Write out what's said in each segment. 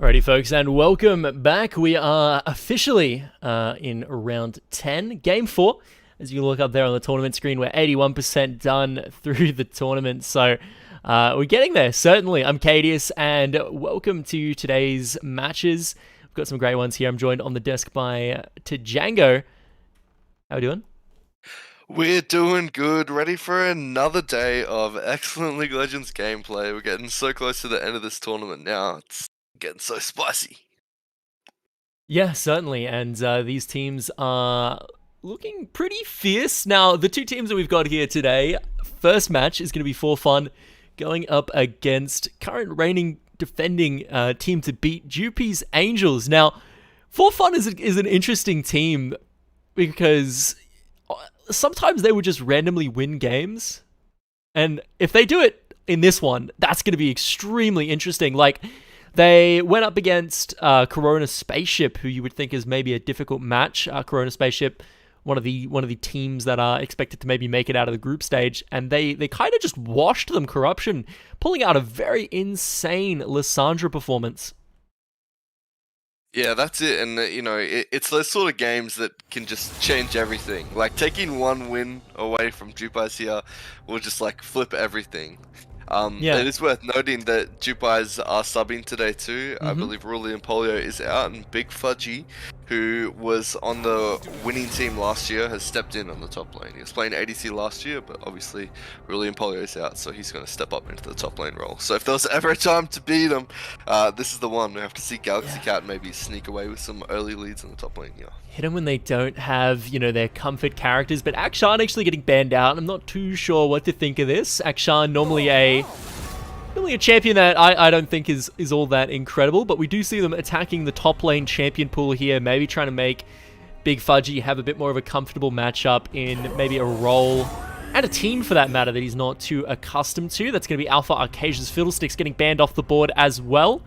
Alrighty, folks, and welcome back. We are officially in round 10, game 4. As you look up there on the tournament screen, we're 81% done through the tournament, so we're getting there, certainly. I'm Cadius, and welcome to today's matches. We've got some great ones here. I'm joined on the desk by Django. How are we doing? We're doing good, ready for another day of excellent League of Legends gameplay. We're getting so close to the end of this tournament now. It's getting so spicy. Yeah, certainly, and these teams are looking pretty fierce. Now, the two teams that we've got here today, first match is going to be for fun, going up against current reigning defending team to beat, Jewpies Angels. Now, for fun is an interesting team because sometimes they would just randomly win games, and if they do it in this one, that's going to be extremely interesting. Like, they went up against Corona Spaceship, who you would think is maybe a difficult match. Corona Spaceship, one of the teams that are expected to maybe make it out of the group stage, and they kind of just washed them. Corruption, pulling out a very insane Lissandra performance. Yeah, that's it, and it's those sort of games that can just change everything. Like, taking one win away from Jewpies here will just, like, flip everything. It is worth noting that Jewpies are subbing today too. I believe Ruli and Polio is out, and Big Fudgy, who was on the winning team last year, has stepped in on the top lane. He was playing ADC last year, but obviously Ruli and Polio is out, so he's going to step up into the top lane role. So if there was ever a time to beat him, this is the one. We have to see Galaxy Cat maybe sneak away with some early leads in the top lane here. Hit them when they don't have, their comfort characters, but Akshan actually getting banned out. I'm not too sure what to think of this. Akshan, normally a champion that I don't think is all that incredible, but we do see them attacking the top lane champion pool here, maybe trying to make Big Fudgy have a bit more of a comfortable matchup in maybe a role, and a team for that matter, that he's not too accustomed to. That's going to be Alpha Arcasia's Fiddlesticks getting banned off the board as well.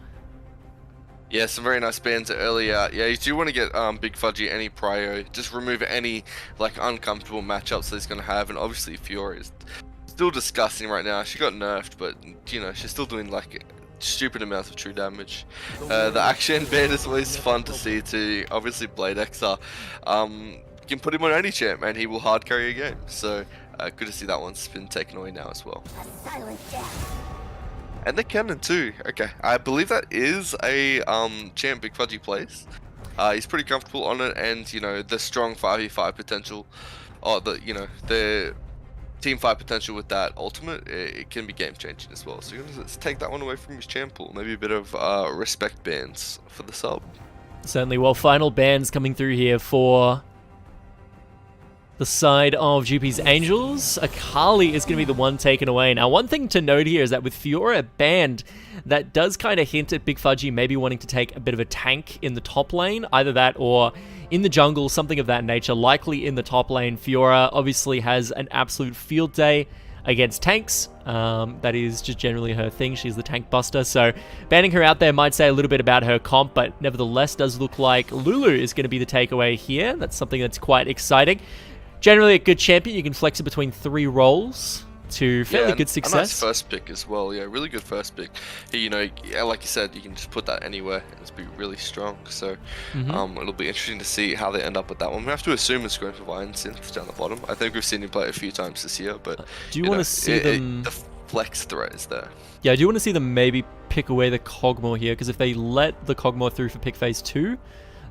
Yeah, some very nice bans earlier. Yeah, you do want to get Big Fudgy any prio. Just remove any like uncomfortable matchups that he's going to have, and obviously Fiora is still disgusting right now. She got nerfed, but she's still doing like stupid amounts of true damage. The action ban is always fun to see too. Obviously Blade XR, you can put him on any champ and he will hard carry a game. So good to see that one's been taken away now as well. And the cannon too. Okay, I believe that is a champ Big Fudgy plays. He's pretty comfortable on it, and the strong 5v5 potential, the team fight potential with that ultimate, it can be game changing as well. So let's take that one away from his champ pool. Maybe a bit of respect bans for the sub. Certainly. Well, final bans coming through here for the side of Jewpies Angels. Akali is going to be the one taken away. Now, one thing to note here is that with Fiora banned, that does kind of hint at Big Fudgy maybe wanting to take a bit of a tank in the top lane. Either that or in the jungle, something of that nature. Likely in the top lane. Fiora obviously has an absolute field day against tanks. That is just generally her thing. She's the tank buster. So banning her out there might say a little bit about her comp, but nevertheless does look like Lulu is going to be the takeaway here. That's something that's quite exciting. Generally a good champion. You can flex it between 3 roles to fairly good success. A nice first pick as well. Yeah, really good first pick. Like you said, you can just put that anywhere and it's be really strong. So it'll be interesting to see how they end up with that one. We have to assume it's going for Vine Synth down the bottom. I think we've seen him play it a few times this year, but do you want to see them? The flex threat is there. Yeah, I do want to see them maybe pick away the Cogmore here, because if they let the Cogmore through for pick phase 2,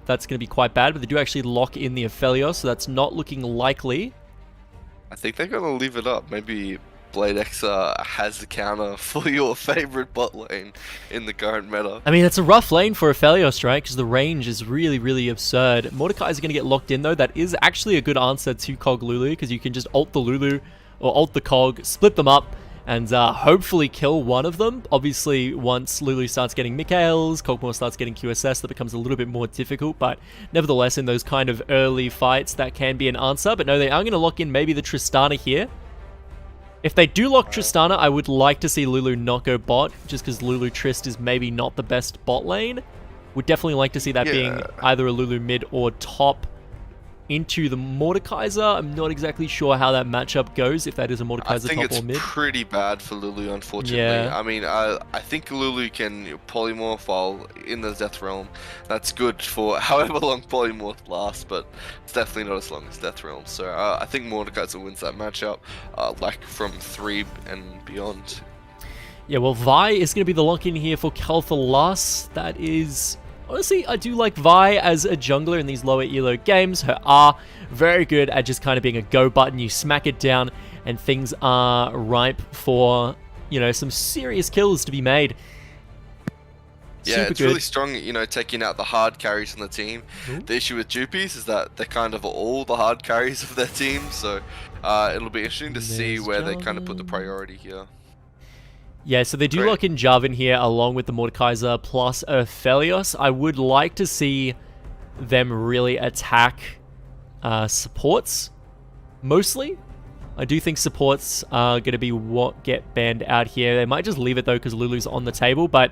that's going to be quite bad, but they do actually lock in the Aphelios, so that's not looking likely. I think they're going to leave it up. Maybe Blade XR has the counter for your favorite bot lane in the current meta. I mean, it's a rough lane for Aphelios, right? Because the range is really, really absurd. Mordecai is going to get locked in, though. That is actually a good answer to Cog Lulu, because you can just ult the Lulu or ult the Cog, split them up, and hopefully kill one of them. Obviously, once Lulu starts getting Mikaels, Cogmore starts getting QSS, that becomes a little bit more difficult, but nevertheless, in those kind of early fights, that can be an answer. But no, they are going to lock in maybe the Tristana here. If they do lock Tristana, I would like to see Lulu not go bot, just because Lulu Trist is maybe not the best bot lane. Would definitely like to see that being either a Lulu mid or top into the Mordekaiser. I'm not exactly sure how that matchup goes, if that is a I Mordekaiser think top it's or mid. pretty bad for Lulu, unfortunately. Yeah. I mean, I think Lulu can polymorph while in the Death Realm. That's good for however long polymorph lasts, but it's definitely not as long as Death Realm. So I think Mordekaiser wins that matchup, like from 3 and beyond. Yeah, well, Vi is going to be the lock-in here for Kalthalas. That is... Honestly, I do like Vi as a jungler in these lower elo games. Her R, very good at just kind of being a go button. You smack it down and things are ripe for, you know, some serious kills to be made. Yeah, it's really strong, you know, taking out the hard carries on the team. Ooh. The issue with Jewpies is that they're kind of all the hard carries of their team, so it'll be interesting to see where they kind of put the priority here. Yeah, so they do lock in Jarvan here along with the Mordekaiser plus Aphelios. I would like to see them really attack supports, mostly. I do think supports are going to be what get banned out here. They might just leave it though because Lulu's on the table, but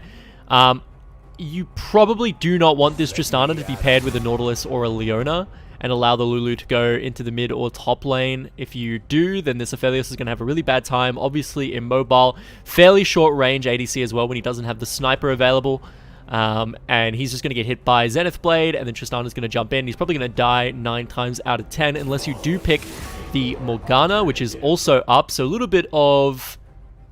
you probably do not want this Tristana to be paired with a Nautilus or a Leona and allow the Lulu to go into the mid or top lane. If you do, then this Aphelios is going to have a really bad time. Obviously immobile, fairly short range ADC as well when he doesn't have the sniper available. And he's just going to get hit by Zenith Blade, and then Tristana's going to jump in. He's probably going to die 9 times out of 10 unless you do pick the Morgana, which is also up. So a little bit of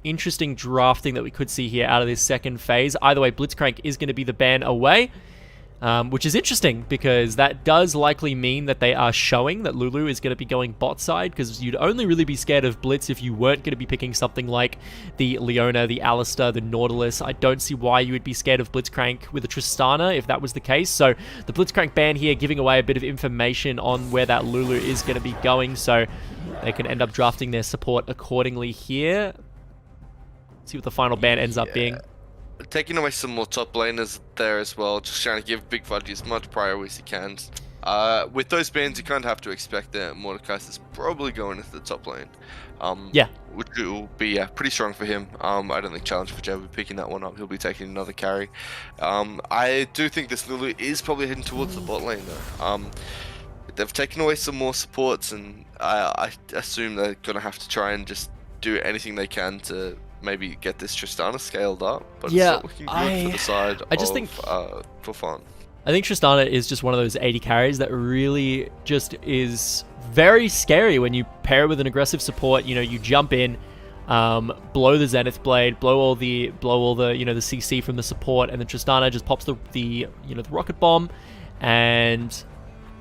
interesting drafting that we could see here out of this second phase. Either way, Blitzcrank is going to be the ban away. Which is interesting because that does likely mean that they are showing that Lulu is going to be going bot side, because you'd only really be scared of Blitz if you weren't going to be picking something like the Leona, the Alistair, the Nautilus. I don't see why you would be scared of Blitzcrank with a Tristana if that was the case. So the Blitzcrank ban here giving away a bit of information on where that Lulu is going to be going, so they can end up drafting their support accordingly here. See what the final ban ends up being. Taking away some more top laners there as well, just trying to give Big Fudgy as much priority as he can. With those bans, you kind of have to expect that Mordekaiser is probably going into the top lane. Which will be pretty strong for him. I don't think Challenge for Jay will be picking that one up. He'll be taking another carry. I do think this Lulu is probably heading towards the bot lane though. They've taken away some more supports, and I assume they're going to have to try and just do anything they can to maybe get this Tristana scaled up, but it's not looking good for the side for fun. I think Tristana is just one of those 80 carries that really just is very scary when you pair it with an aggressive support. You know, you jump in, blow the Zenith Blade, blow all the you know, the CC from the support, and then Tristana just pops the you know, the rocket bomb, and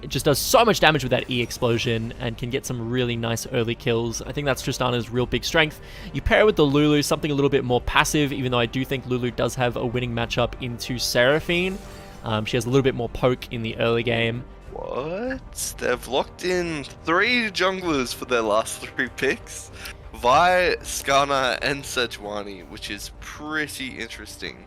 it just does so much damage with that E explosion and can get some really nice early kills. I think that's Tristana's real big strength. You pair it with the Lulu, something a little bit more passive, even though I do think Lulu does have a winning matchup into Seraphine. She has a little bit more poke in the early game. What? They've locked in 3 junglers for their last 3 picks. Vi, Skana, and Sejuani, which is pretty interesting.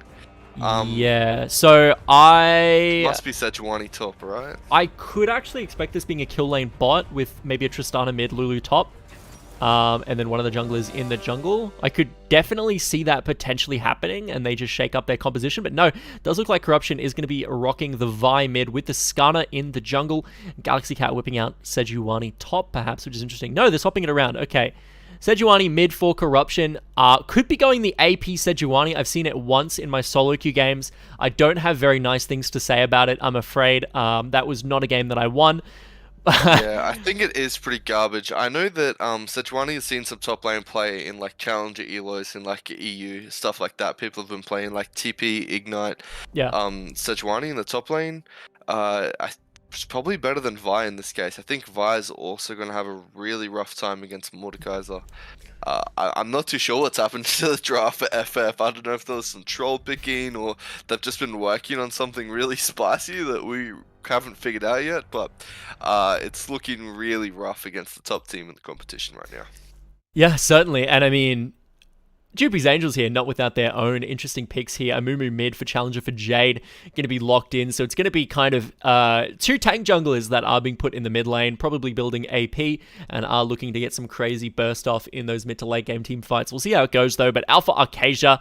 Yeah, so I... Must be Sejuani top, right? I could actually expect this being a kill lane bot with maybe a Tristana mid, Lulu top, and then one of the junglers in the jungle. I could definitely see that potentially happening, and they just shake up their composition. But no, it does look like Corruption is going to be rocking the Vi mid with the Skana in the jungle. Galaxy Cat whipping out Sejuani top, perhaps, which is interesting. No, they're swapping it around. Okay. Sejuani mid for Corruption. Could be going the AP Sejuani. I've seen it once in my solo queue games. I don't have very nice things to say about it, I'm afraid. That was not a game that I won. Yeah, I think it is pretty garbage. I know that Sejuani has seen some top lane play in like Challenger Elos in like EU, stuff like that. People have been playing like TP, Ignite, Sejuani in the top lane. It's probably better than Vi in this case. I think Vi is also going to have a really rough time against Mordekaiser. I'm not too sure what's happened to the draft for FF. I don't know if there was some troll picking or they've just been working on something really spicy that we haven't figured out yet, but it's looking really rough against the top team in the competition right now. Yeah, certainly. And I mean, Jewpies Angels here, not without their own interesting picks here. Amumu mid for Challenger for Jade, going to be locked in. So it's going to be kind of 2 tank junglers that are being put in the mid lane, probably building AP, and are looking to get some crazy burst off in those mid to late game team fights. We'll see how it goes though. But Alpha Arcasia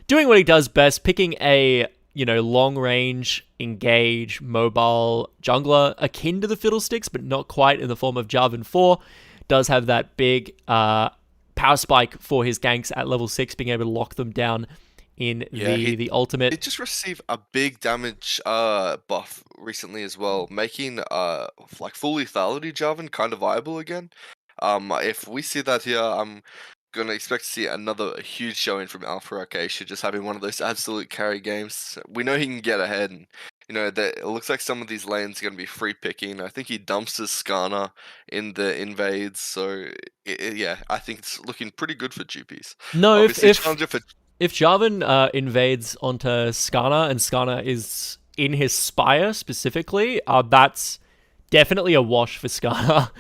doing what he does best, picking a long range, engage, mobile jungler akin to the Fiddlesticks, but not quite in the form of Jarvan 4. Does have that big power spike for his ganks at level 6, being able to lock them down in the ultimate. He just received a big damage buff recently as well, making like full lethality Jarvan kind of viable again. If we see that here, I'm gonna expect to see another huge showing from Alpha Acacia, just having one of those absolute carry games. We know he can get ahead, and that it looks like some of these lanes are gonna be free picking. I think he dumps his Skarner in the invades, so yeah, I think it's looking pretty good for Jewpies. No, Obviously, if Jarvan invades onto Skarner and Skarner is in his Spire specifically, that's definitely a wash for Skarner.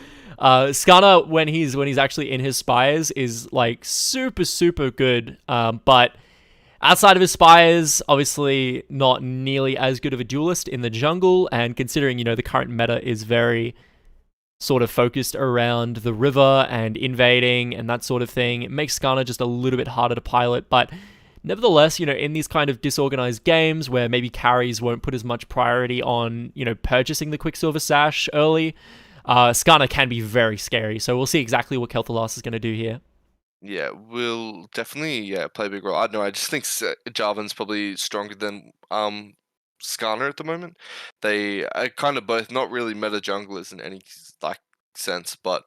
Skarner, when he's actually in his Spires, is like super good, but outside of his Spires, obviously not nearly as good of a duelist in the jungle, and considering, the current meta is very sort of focused around the river and invading and that sort of thing, it makes Skarner just a little bit harder to pilot. But nevertheless, in these kind of disorganized games where maybe carries won't put as much priority on, purchasing the Quicksilver Sash early, Skarner can be very scary. So we'll see exactly what Kel'Thuzad is going to do here. Yeah, will definitely play a big role. I don't know. I just think Jarvan's probably stronger than Skarner at the moment. They are kind of both not really meta junglers in any sense, but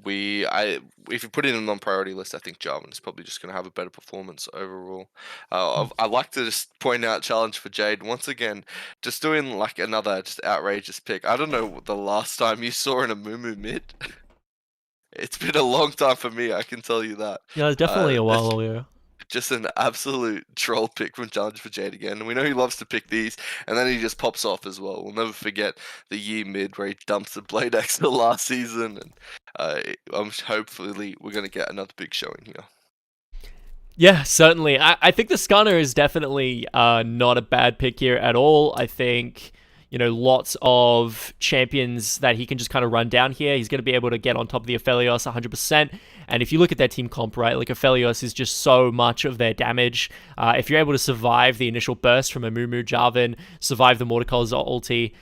if you put it in a non-priority list, I think Jarvan is probably just going to have a better performance overall. I'd like to just point out challenge for Jade once again, just doing like another just outrageous pick. I don't know the last time you saw an Amumu mid. It's been a long time for me, I can tell you that. Yeah, it's definitely a while ago. Just an absolute troll pick from Challenge for Jade again. And we know he loves to pick these, and then he just pops off as well. We'll never forget the year mid where he dumps the Blade Axle last season. And hopefully we're going to get another big showing here. Yeah, certainly. I think the Skarner is definitely not a bad pick here at all. I think, lots of champions that he can just kind of run down here. He's going to be able to get on top of the Aphelios 100%. And if you look at their team comp, right, like Aphelios is just so much of their damage. If you're able to survive the initial burst from Amumu, Jarvan, survive the Mordekaiser's ulti,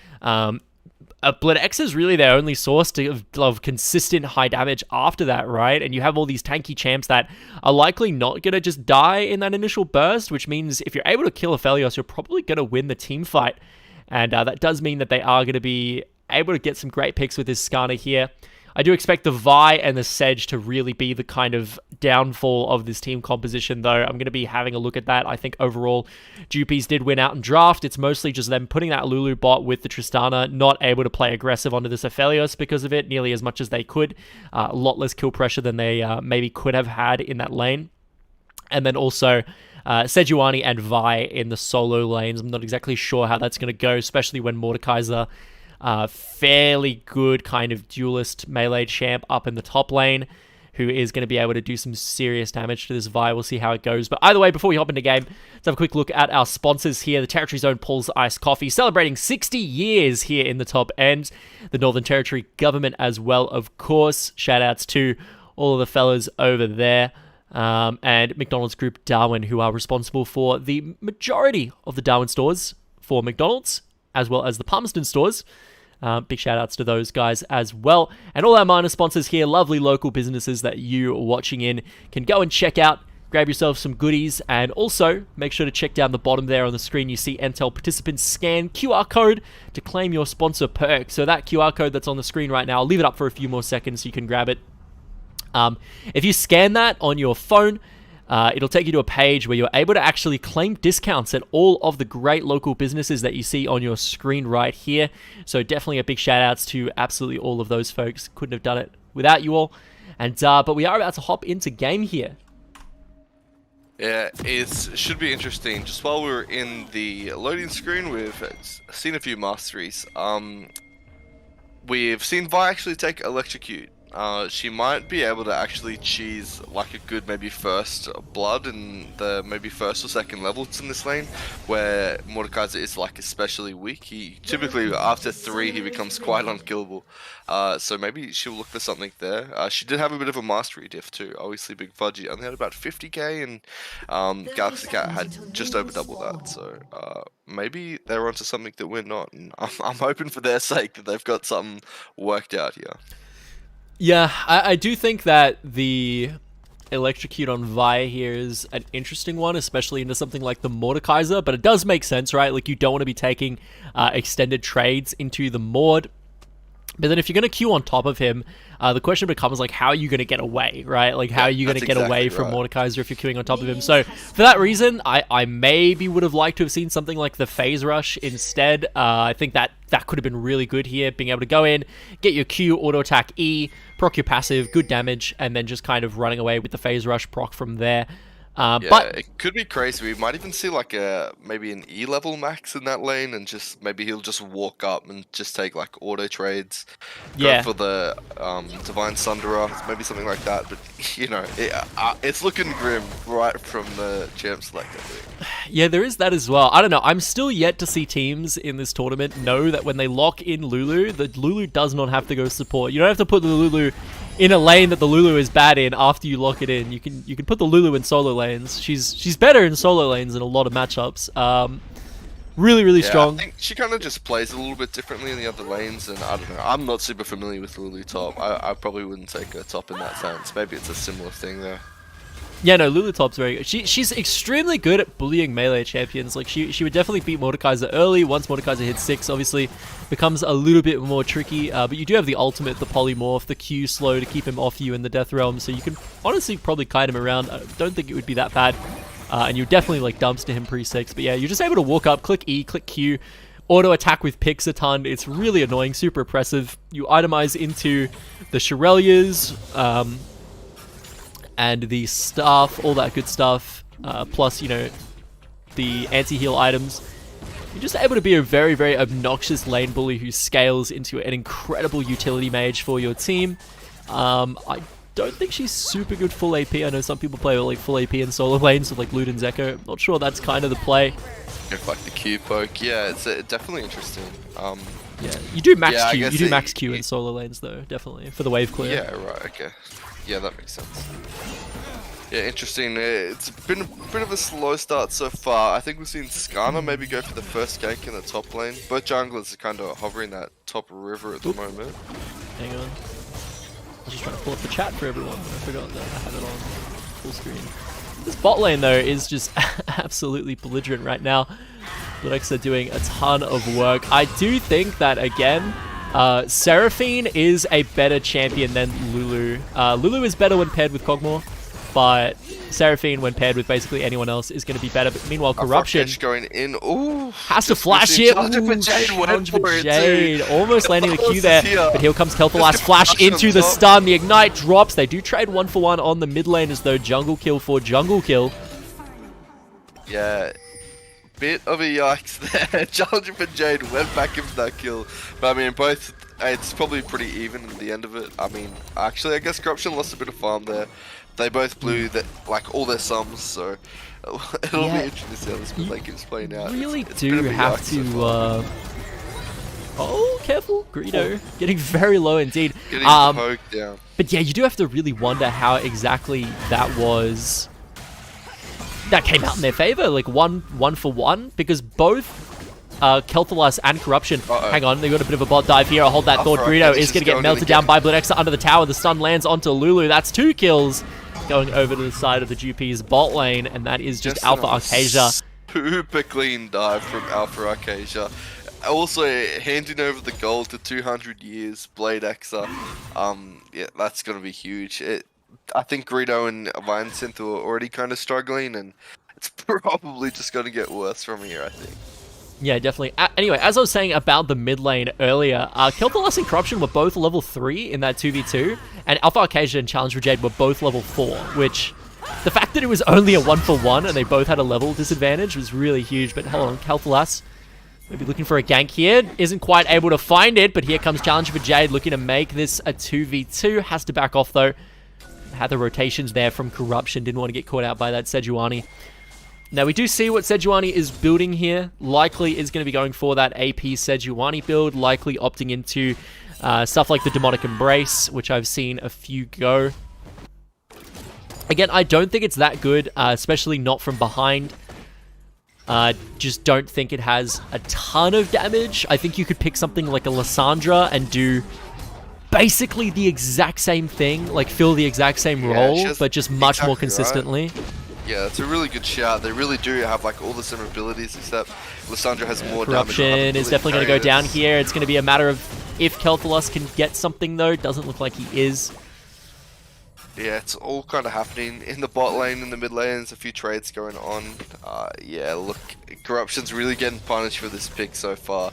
Bled X is really their only source of consistent high damage after that, right? And you have all these tanky champs that are likely not going to just die in that initial burst, which means if you're able to kill Aphelios, you're probably going to win the team fight. And that does mean that they are going to be able to get some great picks with this Skarner here. I do expect the Vi and the Sedge to really be the kind of downfall of this team composition, though. I'm going to be having a look at that. I think overall, Jewpies did win out in draft. It's mostly just them putting that Lulu bot with the Tristana, not able to play aggressive onto this Aphelios because of it, nearly as much as they could. A lot less kill pressure than they maybe could have had in that lane. And then also Sejuani and Vi in the solo lanes. I'm not exactly sure how that's going to go, especially when Mordekaiser, fairly good kind of duelist melee champ up in the top lane, who is going to be able to do some serious damage to this Vi. We'll see how it goes. But either way, before we hop into game, let's have a quick look at our sponsors here. The Territory Zone Paul's Iced Coffee, celebrating 60 years here in the top end. The Northern Territory government as well, of course. Shout outs to all of the fellas over there. And McDonald's Group Darwin, who are responsible for the majority of the Darwin stores for McDonald's, as well as the Palmerston stores. Big shout outs to those guys as well. And all our minor sponsors here, lovely local businesses that you watching in can go and check out, grab yourself some goodies, and also make sure to check down the bottom there on the screen. You see NTEL participants scan QR code to claim your sponsor perk. So that QR code that's on the screen right now, I'll leave it up for a few more seconds so you can grab it. If you scan that on your phone, it'll take you to a page where you're able to actually claim discounts at all of the great local businesses that you see on your screen right here. So definitely a big shout outs to absolutely all of those folks. Couldn't have done it without you all. And but we are about to hop into game here. Yeah, it should be interesting. Just while we were in the loading screen, we've seen a few masteries. We've seen Vi actually take Electrocute. she might be able to actually cheese like a good maybe first blood in the maybe first or second levels in this lane, where Mordekaiser is like especially weak. He typically after 3 he becomes quite unkillable. So maybe she'll look for something there. She did have a bit of a mastery diff too. Obviously Big Fudgy only had about 50k, and Galaxy Cat had just over double that. So maybe they're onto something that we're not, and I'm hoping for their sake that they've got something worked out here. Yeah, I do think that the electrocute on Vi here is an interesting one, especially into something like the Mordekaiser, but it does make sense, right? Like, you don't want to be taking extended trades into the Mord. But then if you're going to queue on top of him, the question becomes, like, how are you going to get away, right? Like, how are you going to get away from Mordekaiser if you're queuing on top of him? So, for that reason, I maybe would have liked to have seen something like the Phase Rush instead. I think that could have been really good here, being able to go in, get your Q, auto-attack E, proc your passive, good damage, and then just kind of running away with the Phase Rush proc from there. Yeah, but it could be crazy. We might even see like maybe an E level max in that lane, and just maybe he'll just walk up and just take like auto trades. Go for the Divine Sunderer, maybe something like that. But you know, it's looking grim right from the champ select, I think. Yeah, there is that as well. I don't know. I'm still yet to see teams in this tournament know that when they lock in Lulu, the Lulu does not have to go support. You don't have to put the Lulu in a lane that the Lulu is bad in after you lock it in. You can put the Lulu in solo lanes. She's better in solo lanes in a lot of matchups. Really strong. I think she kind of just plays a little bit differently in the other lanes, and I don't know. I'm not super familiar with Lulu top. I probably wouldn't take her top in that sense. Maybe it's a similar thing there. Yeah, no, Lulu top's very good. She's extremely good at bullying melee champions. Like, she would definitely beat Mordekaiser early. Once Mordekaiser hits 6, obviously, becomes a little bit more tricky. But you do have the ultimate, the polymorph, the Q slow to keep him off you in the Death Realm. So you can honestly probably kite him around. I don't think it would be that bad. And you definitely like dumpster him pre-6. But yeah, you're just able to walk up, click E, click Q, auto attack with picks a ton. It's really annoying, super oppressive. You itemize into the Shirelias, and the staff, all that good stuff, plus, you know, the anti-heal items. You're just able to be a very obnoxious lane bully who scales into an incredible utility mage for your team. I don't think she's super good full AP. I know some people play with like full AP in solo lanes with like Luden's Echo. Not sure that's kind of the play. If like the Q poke, yeah, it's definitely interesting. Yeah, you do max Q. You do max Q in solo lanes though, definitely for the wave clear. Yeah, right. Okay. Yeah, that makes sense. Yeah, interesting. It's been a bit of a slow start so far. I think we've seen Skarner maybe go for the first gank in the top lane. Both junglers are kind of hovering that top river at the moment. Hang on. I was just trying to pull up the chat for everyone. I forgot that I had it on full screen. This bot lane, though, is just absolutely belligerent right now. Bledex are doing a ton of work. I do think that, again, Seraphine is a better champion than Lulu. Lulu is better when paired with Kog'Maw, but Seraphine, when paired with basically anyone else, is going to be better. But meanwhile, Corruption going in. Ooh, has to flash it. Jade almost landing the Q there, but here comes Kel'Thuz's flash into the stun. The Ignite drops. They do trade 1-for-1 on the mid lane as though jungle kill for jungle kill. Yeah. Bit of a yikes there. Challenger for Jade went back in for that kill. But I mean, both, it's probably pretty even at the end of it. I mean, actually, I guess Corruption lost a bit of farm there. They both blew like all their sums, so it'll be interesting to see how this play keeps playing out. You really do have to. Oh, careful, Greedo. Getting very low indeed. Getting poked down. But yeah, you do have to really wonder how exactly that was. That came out in their favor, like one for one, because both Kel'Thuz and Corruption. Hang on, they got a bit of a bot dive here. I'll hold that thought. Greedo is going to get melted down by Bledex under the tower. The stun lands onto Lulu. That's 2 kills going over to the side of the Jewpies bot lane, and that is just Alpha Arcasia. Super clean dive from Alpha Arcasia. Also handing over the gold to 200 years Blade Exa. Yeah, that's going to be huge. I think Greedo and Vincent are already kind of struggling, and it's probably just going to get worse from here, I think. Yeah, definitely. Anyway, as I was saying about the mid lane earlier, Kel'Thuz and Corruption were both level 3 in that 2v2, and Alpha Arcasia and Challenge for Jade were both level 4, which the fact that it was only a 1-for-1 and they both had a level disadvantage was really huge. But hold on, Kel'Thuz Maybe looking for a gank here. Isn't quite able to find it, but here comes Challenge for Jade looking to make this a 2v2. Has to back off, though. Had the rotations there from Corruption. Didn't want to get caught out by that Sejuani. Now, we do see what Sejuani is building here. Likely is going to be going for that AP Sejuani build. Likely opting into stuff like the Demonic Embrace, which I've seen a few go. Again, I don't think it's that good, especially not from behind. Just don't think it has a ton of damage. I think you could pick something like a Lissandra and do basically the exact same thing, like fill the exact same role, but just much more consistently. Right. Yeah, that's a really good shout. They really do have like all the same abilities, except Lissandra has more damage. Corruption is definitely going to go down here. It's going to be a matter of if Kel'Thuzad can get something, though. Doesn't look like he is. Yeah, it's all kind of happening in the bot lane, in the mid lane. There's a few trades going on. Yeah, look, Corruption's really getting punished for this pick so far.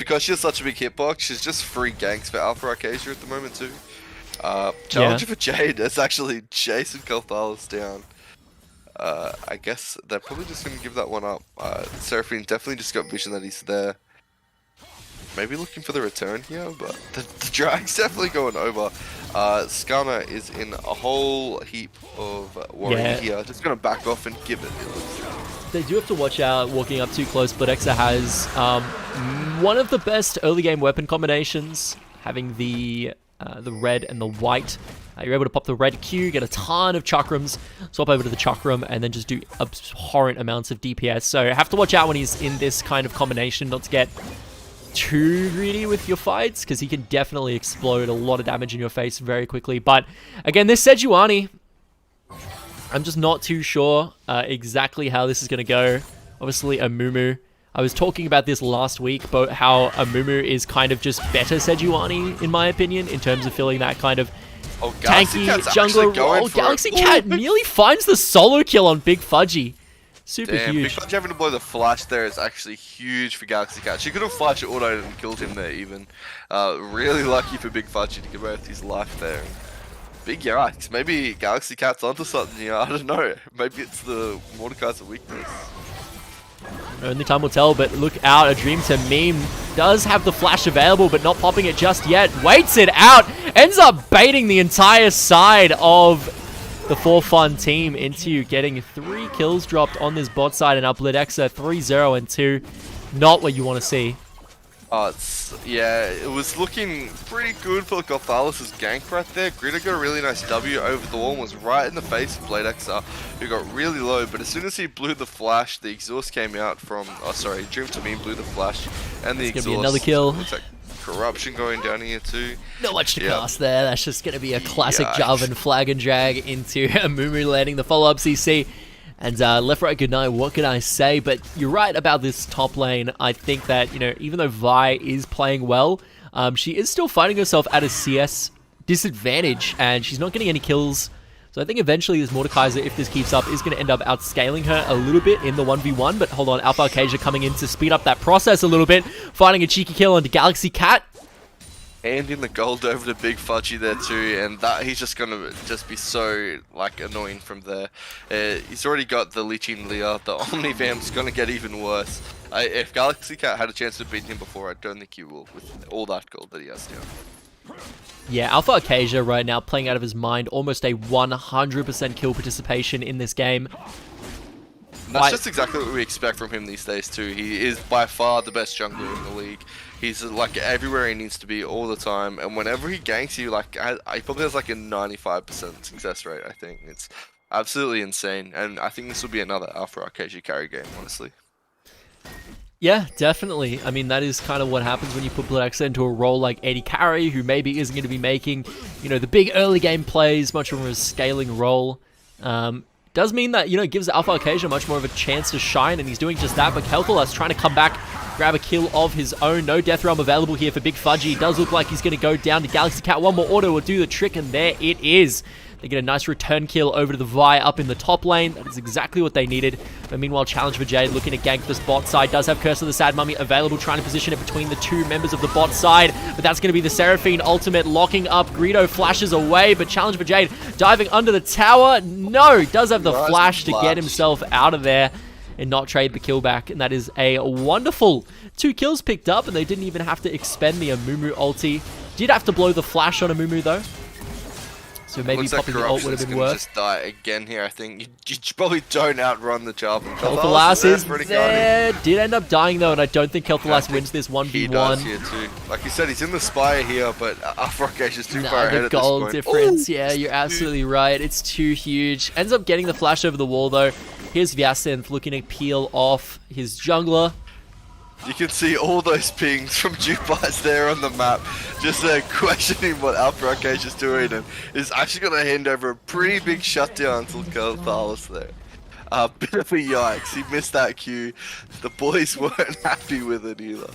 Because she has such a big hitbox, she's just free ganks for Alpha Arcasia at the moment too. Challenger for Jade is actually chasing Kel'Thuzad down. I guess they're probably just going to give that one up. Seraphine definitely just got vision that he's there. Maybe looking for the return here, but the drag's definitely going over. Skana is in a whole heap of worry here. Just going to back off and give it. They do have to watch out walking up too close. Bledexa has one of the best early game weapon combinations, having the red and the white. You're able to pop the red Q, get a ton of chakrams, swap over to the chakram, and then just do abhorrent amounts of DPS. So have to watch out when he's in this kind of combination, not to get too greedy with your fights, because he can definitely explode a lot of damage in your face very quickly. But again, this Sejuani, I'm just not too sure exactly how this is going to go. Obviously, Amumu. I was talking about this last week, about how Amumu is kind of just better Sejuani, in my opinion, in terms of filling that kind of tanky jungler role. Galaxy Cat nearly finds the solo kill on Big Fudgy. Super huge. Big Fudgy having to blow the flash there is actually huge for Galaxy Cat. She could have flashed autoed and killed him there even. Really lucky for Big Fudgy to get away with his life there. Big yikes. Maybe Galaxy Cat's onto something here. I don't know. Maybe it's the Mordekaiser's weakness. Only time will tell, but look out. A Dream to Meme does have the flash available, but not popping it just yet. Waits it out. Ends up baiting the entire side of the 4Fun team into getting 3 kills dropped on this bot side, and up Bledexa 3-0 and 2. Not what you want to see. Yeah, it was looking pretty good for Gothalis' gank right there. Gritter got a really nice W over the wall and was right in the face of Bledexa, who got really low, but as soon as he blew the flash, the exhaust came out from... Oh, sorry, Dream to Me blew the flash, and the exhaust... Gonna be another kill. Looks like Corruption going down here too. Not much to cast there. That's just going to be a classic Java and flag and drag into Amumu landing the follow-up CC. And left, right, good night, what can I say? But you're right about this top lane. I think that, you know, even though Vi is playing well, she is still finding herself at a CS disadvantage, and she's not getting any kills. So I think eventually this Mordekaiser, if this keeps up, is going to end up outscaling her a little bit in the 1v1. But hold on, Alpha Arcasia coming in to speed up that process a little bit, finding a cheeky kill onto Galaxy Cat. And in the gold over to Big Fudgy there too, and that he's just gonna be so like annoying from there. He's already got the Leeching Leer, the Omnivam's gonna get even worse. If Galaxy Cat had a chance to beat him before, I don't think he will with all that gold that he has now. Yeah, Alpha Arcasia right now playing out of his mind, almost a 100% kill participation in this game. And that's just exactly what we expect from him these days too. He is by far the best jungler in the league. He's like everywhere he needs to be all the time, and whenever he ganks you, like he probably has like a 95% success rate. I think it's absolutely insane, and I think this will be another Alpha Arcasia carry game, honestly. Yeah, definitely. I mean, that is kind of what happens when you put Bledexa into a role like AD carry, who maybe isn't going to be making, you know, the big early game plays, much more of a scaling role. Does mean that, you know, it gives Alpha Arcasia much more of a chance to shine, and he's doing just that. But Kel'Thuzad trying to come back, grab a kill of his own. No Death Realm available here for Big Fudgy. Does look like he's going to go down to Galaxy Cat. One more auto will do the trick, and there it is. They get a nice return kill over to the Vi up in the top lane. That is exactly what they needed. But meanwhile, Challenge for Jade looking to gank this bot side. Does have Curse of the Sad Mummy available, trying to position it between the two members of the bot side. But that's going to be the Seraphine ultimate locking up. Greedo flashes away, but Challenge for Jade diving under the tower. No, does have the flash to get himself out of there. and not trade the kill back. And that is a wonderful 2 kills picked up, and they didn't even have to expend the Amumu ulti. Did have to blow the flash on Amumu though. So maybe popping the ult would have been worth. Just die again here. I think you probably don't outrun the job. Kel'Thuzad is there. Did end up dying though, and I don't think Kel'Thuzad wins this 1v1. He does here too. Like you said, he's in the Spire here, but Afrokesh is too far ahead the at this gold point. difference. Yeah, you're absolutely right. It's too huge. Ends up getting the flash over the wall though. Here's Vyacinth looking to peel off his jungler. You can see all those pings from Jewpies there on the map, just questioning what Afrokesh is doing, and is actually going to hand over a pretty big shutdown to Kel'Thuzad there. Bit of a yikes, he missed that Q. The boys weren't happy with it either.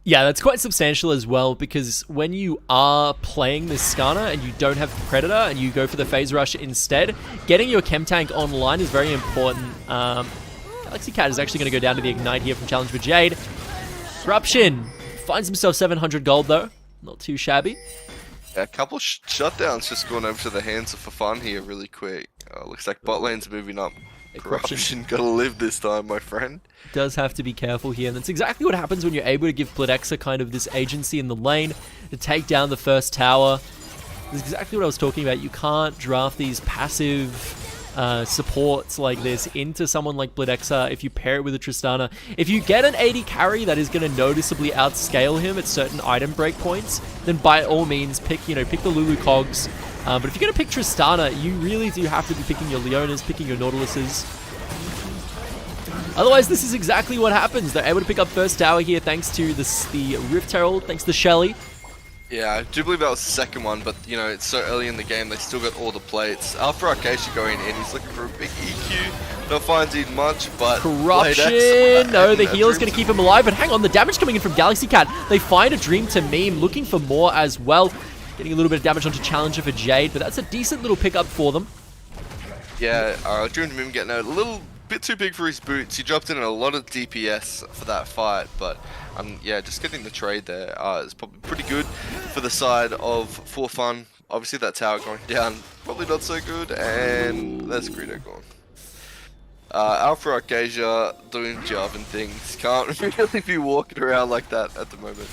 Yeah, that's quite substantial as well, because when you are playing this Skarner and you don't have Predator and you go for the phase rush instead, getting your chem tank online is very important. Galaxy Cat is actually going to go down to the Ignite here from Challenge for Jade. Corruption finds himself 700 gold though. Not too shabby. Yeah, a couple shutdowns just going over to the hands of for fun here really quick. Looks like bot lane's moving up. Corruption gotta live this time, my friend. Does have to be careful here, and that's exactly what happens when you're able to give Pledexa kind of this agency in the lane to take down the first tower. This is exactly what I was talking about. You can't draft these passive supports like this into someone like Pledexa if you pair it with a Tristana. If you get an 80 carry that is going to noticeably outscale him at certain item breakpoints, then by all means pick the Lulu Cogs. But if you're going to pick Tristana, you really do have to be picking your Leonas, picking your Nautiluses. Otherwise, this is exactly what happens. They're able to pick up first tower here thanks to the Rift Herald, thanks to Shelly. Yeah, I do believe that was the second one, but you know, it's so early in the game, they still got all the plates. Afrokesh going in, he's looking for a big EQ. Not finding much, but Corruption! No, the heal is going to keep him alive, but hang on, the damage coming in from Galaxy Cat. They find a Dream to Meme, looking for more as well. Getting a little bit of damage onto Challenger for Jade, but that's a decent little pickup for them. Yeah, Dream to Meme getting a little bit too big for his boots. He dropped in a lot of DPS for that fight, but yeah, just getting the trade there is probably pretty good for the side of For Fun. Obviously that tower going down, probably not so good, and there's Greedo gone. Alpha Arcasia doing job and things. Can't really be walking around like that at the moment.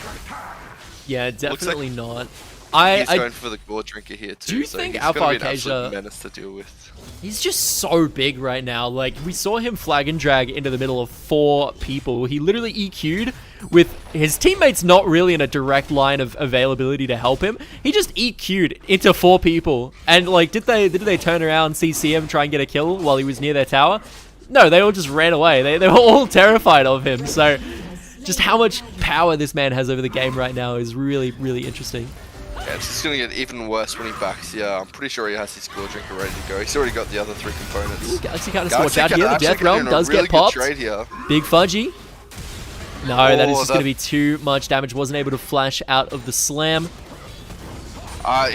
Yeah, definitely not. He's going for the Gore Drinker here too. Do you think Alpha Arcasia menace to deal with? He's just so big right now. Like, we saw him flag and drag into the middle of 4 people. He literally EQ'd with his teammates not really in a direct line of availability to help him. He just EQ'd into 4 people. And like, did they turn around, CC him, try and get a kill while he was near their tower? No, they all just ran away. They were all terrified of him. So just how much power this man has over the game right now is really, really interesting. Yeah, it's just going to get even worse when he backs. Yeah, I'm pretty sure he has his Gore Drinker ready to go. He's already got the other 3 components. Ooh, Galaxy Cat has to watch out here. The Death Realm does get popped. Big Fudgy. No, that is just going to be too much damage. Wasn't able to flash out of the slam.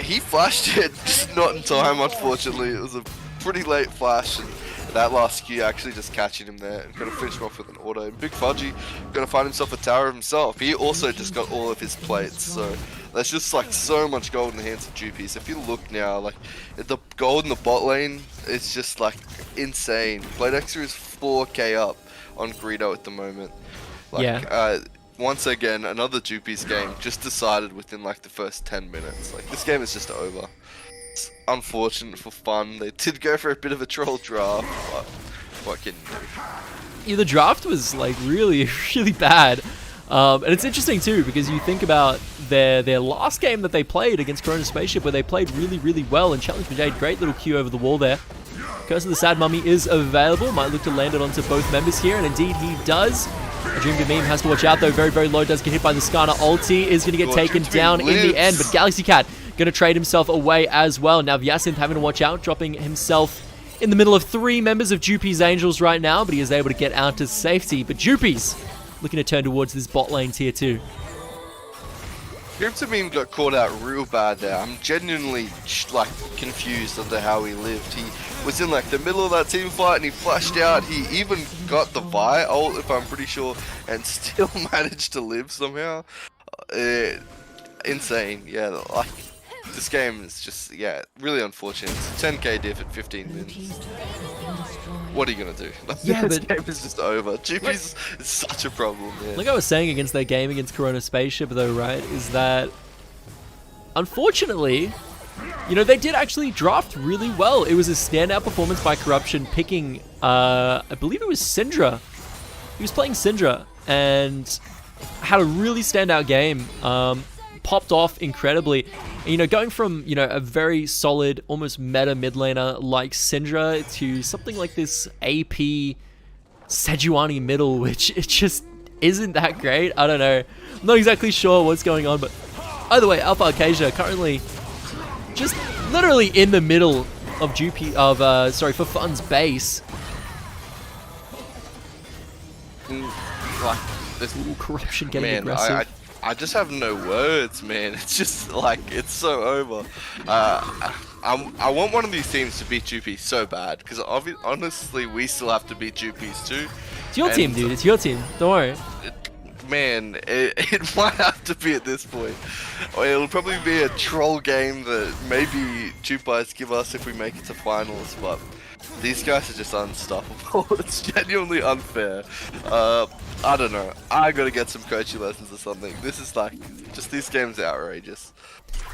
He flashed it, just not in time, unfortunately. It was a pretty late flash. And that last Q actually just catching him there and going to finish him off with an auto. And Big Fudgy going to find himself a tower himself. He also just got all of his plates, so there's just like so much gold in the hands of Jewpies. If you look now, like the gold in the bot lane, it's just like insane. Pledexa is 4k up on Greedo at the moment. Like, yeah. Once again, another Jewpies game just decided within like the first 10 minutes. Like this game is just over. It's unfortunate for fun. They did go for a bit of a troll draft, but what can you do? Yeah, the draft was like really, really bad. And it's interesting too, because you think about their last game that they played against Corona Spaceship, where they played really, really well, and Challenge for Jade, great little Q over the wall there. Curse of the Sad Mummy is available, might look to land it onto both members here, and indeed he does. A Dream to Meme has to watch out though, very, very low, does get hit by the Skarner ulti, is going to get taken down in the end, but Galaxy Cat going to trade himself away as well. Now Vyacinth having to watch out, dropping himself in the middle of 3 members of Jewpies Angels right now, but he is able to get out to safety. But Jewpies looking to turn towards this bot lane tier 2. Dream to Meme got caught out real bad there. I'm genuinely like confused as to how he lived. He was in like the middle of that team fight and he flashed out. He even got the Vi ult, if I'm pretty sure, and still managed to live somehow. Insane, yeah. Like this game is just, yeah, really unfortunate. It's 10k diff at 15 minutes. what are you gonna do? Yeah, this but game is just over. Jewpies is such a problem, man. like I was saying against their game against Corona Spaceship, though, right, is that unfortunately, you know, they did actually draft really well. It was a standout performance by Corruption, picking, I believe it was Syndra. He was playing Syndra and had a really standout game. Popped off incredibly. And, you know, going from, you know, a very solid, almost meta mid laner like Syndra to something like this AP Sejuani middle, which it just isn't that great. I don't know. I'm not exactly sure what's going on, but either way, Alpha Arcasia currently just literally in the middle of for Fun's base. Like this Corruption getting man, aggressive. I just have no words, man. It's just like it's so over. I want one of these teams to beat Jewpies so bad because honestly, we still have to beat Jewpies too. It's your team, dude. It's your team. Don't worry. Man, it might have to be at this point. Or it'll probably be a troll game that maybe Jewpies give us if we make it to finals, but these guys are just unstoppable. It's genuinely unfair. I don't know. I gotta get some coaching lessons or something. This is like, just these games are outrageous.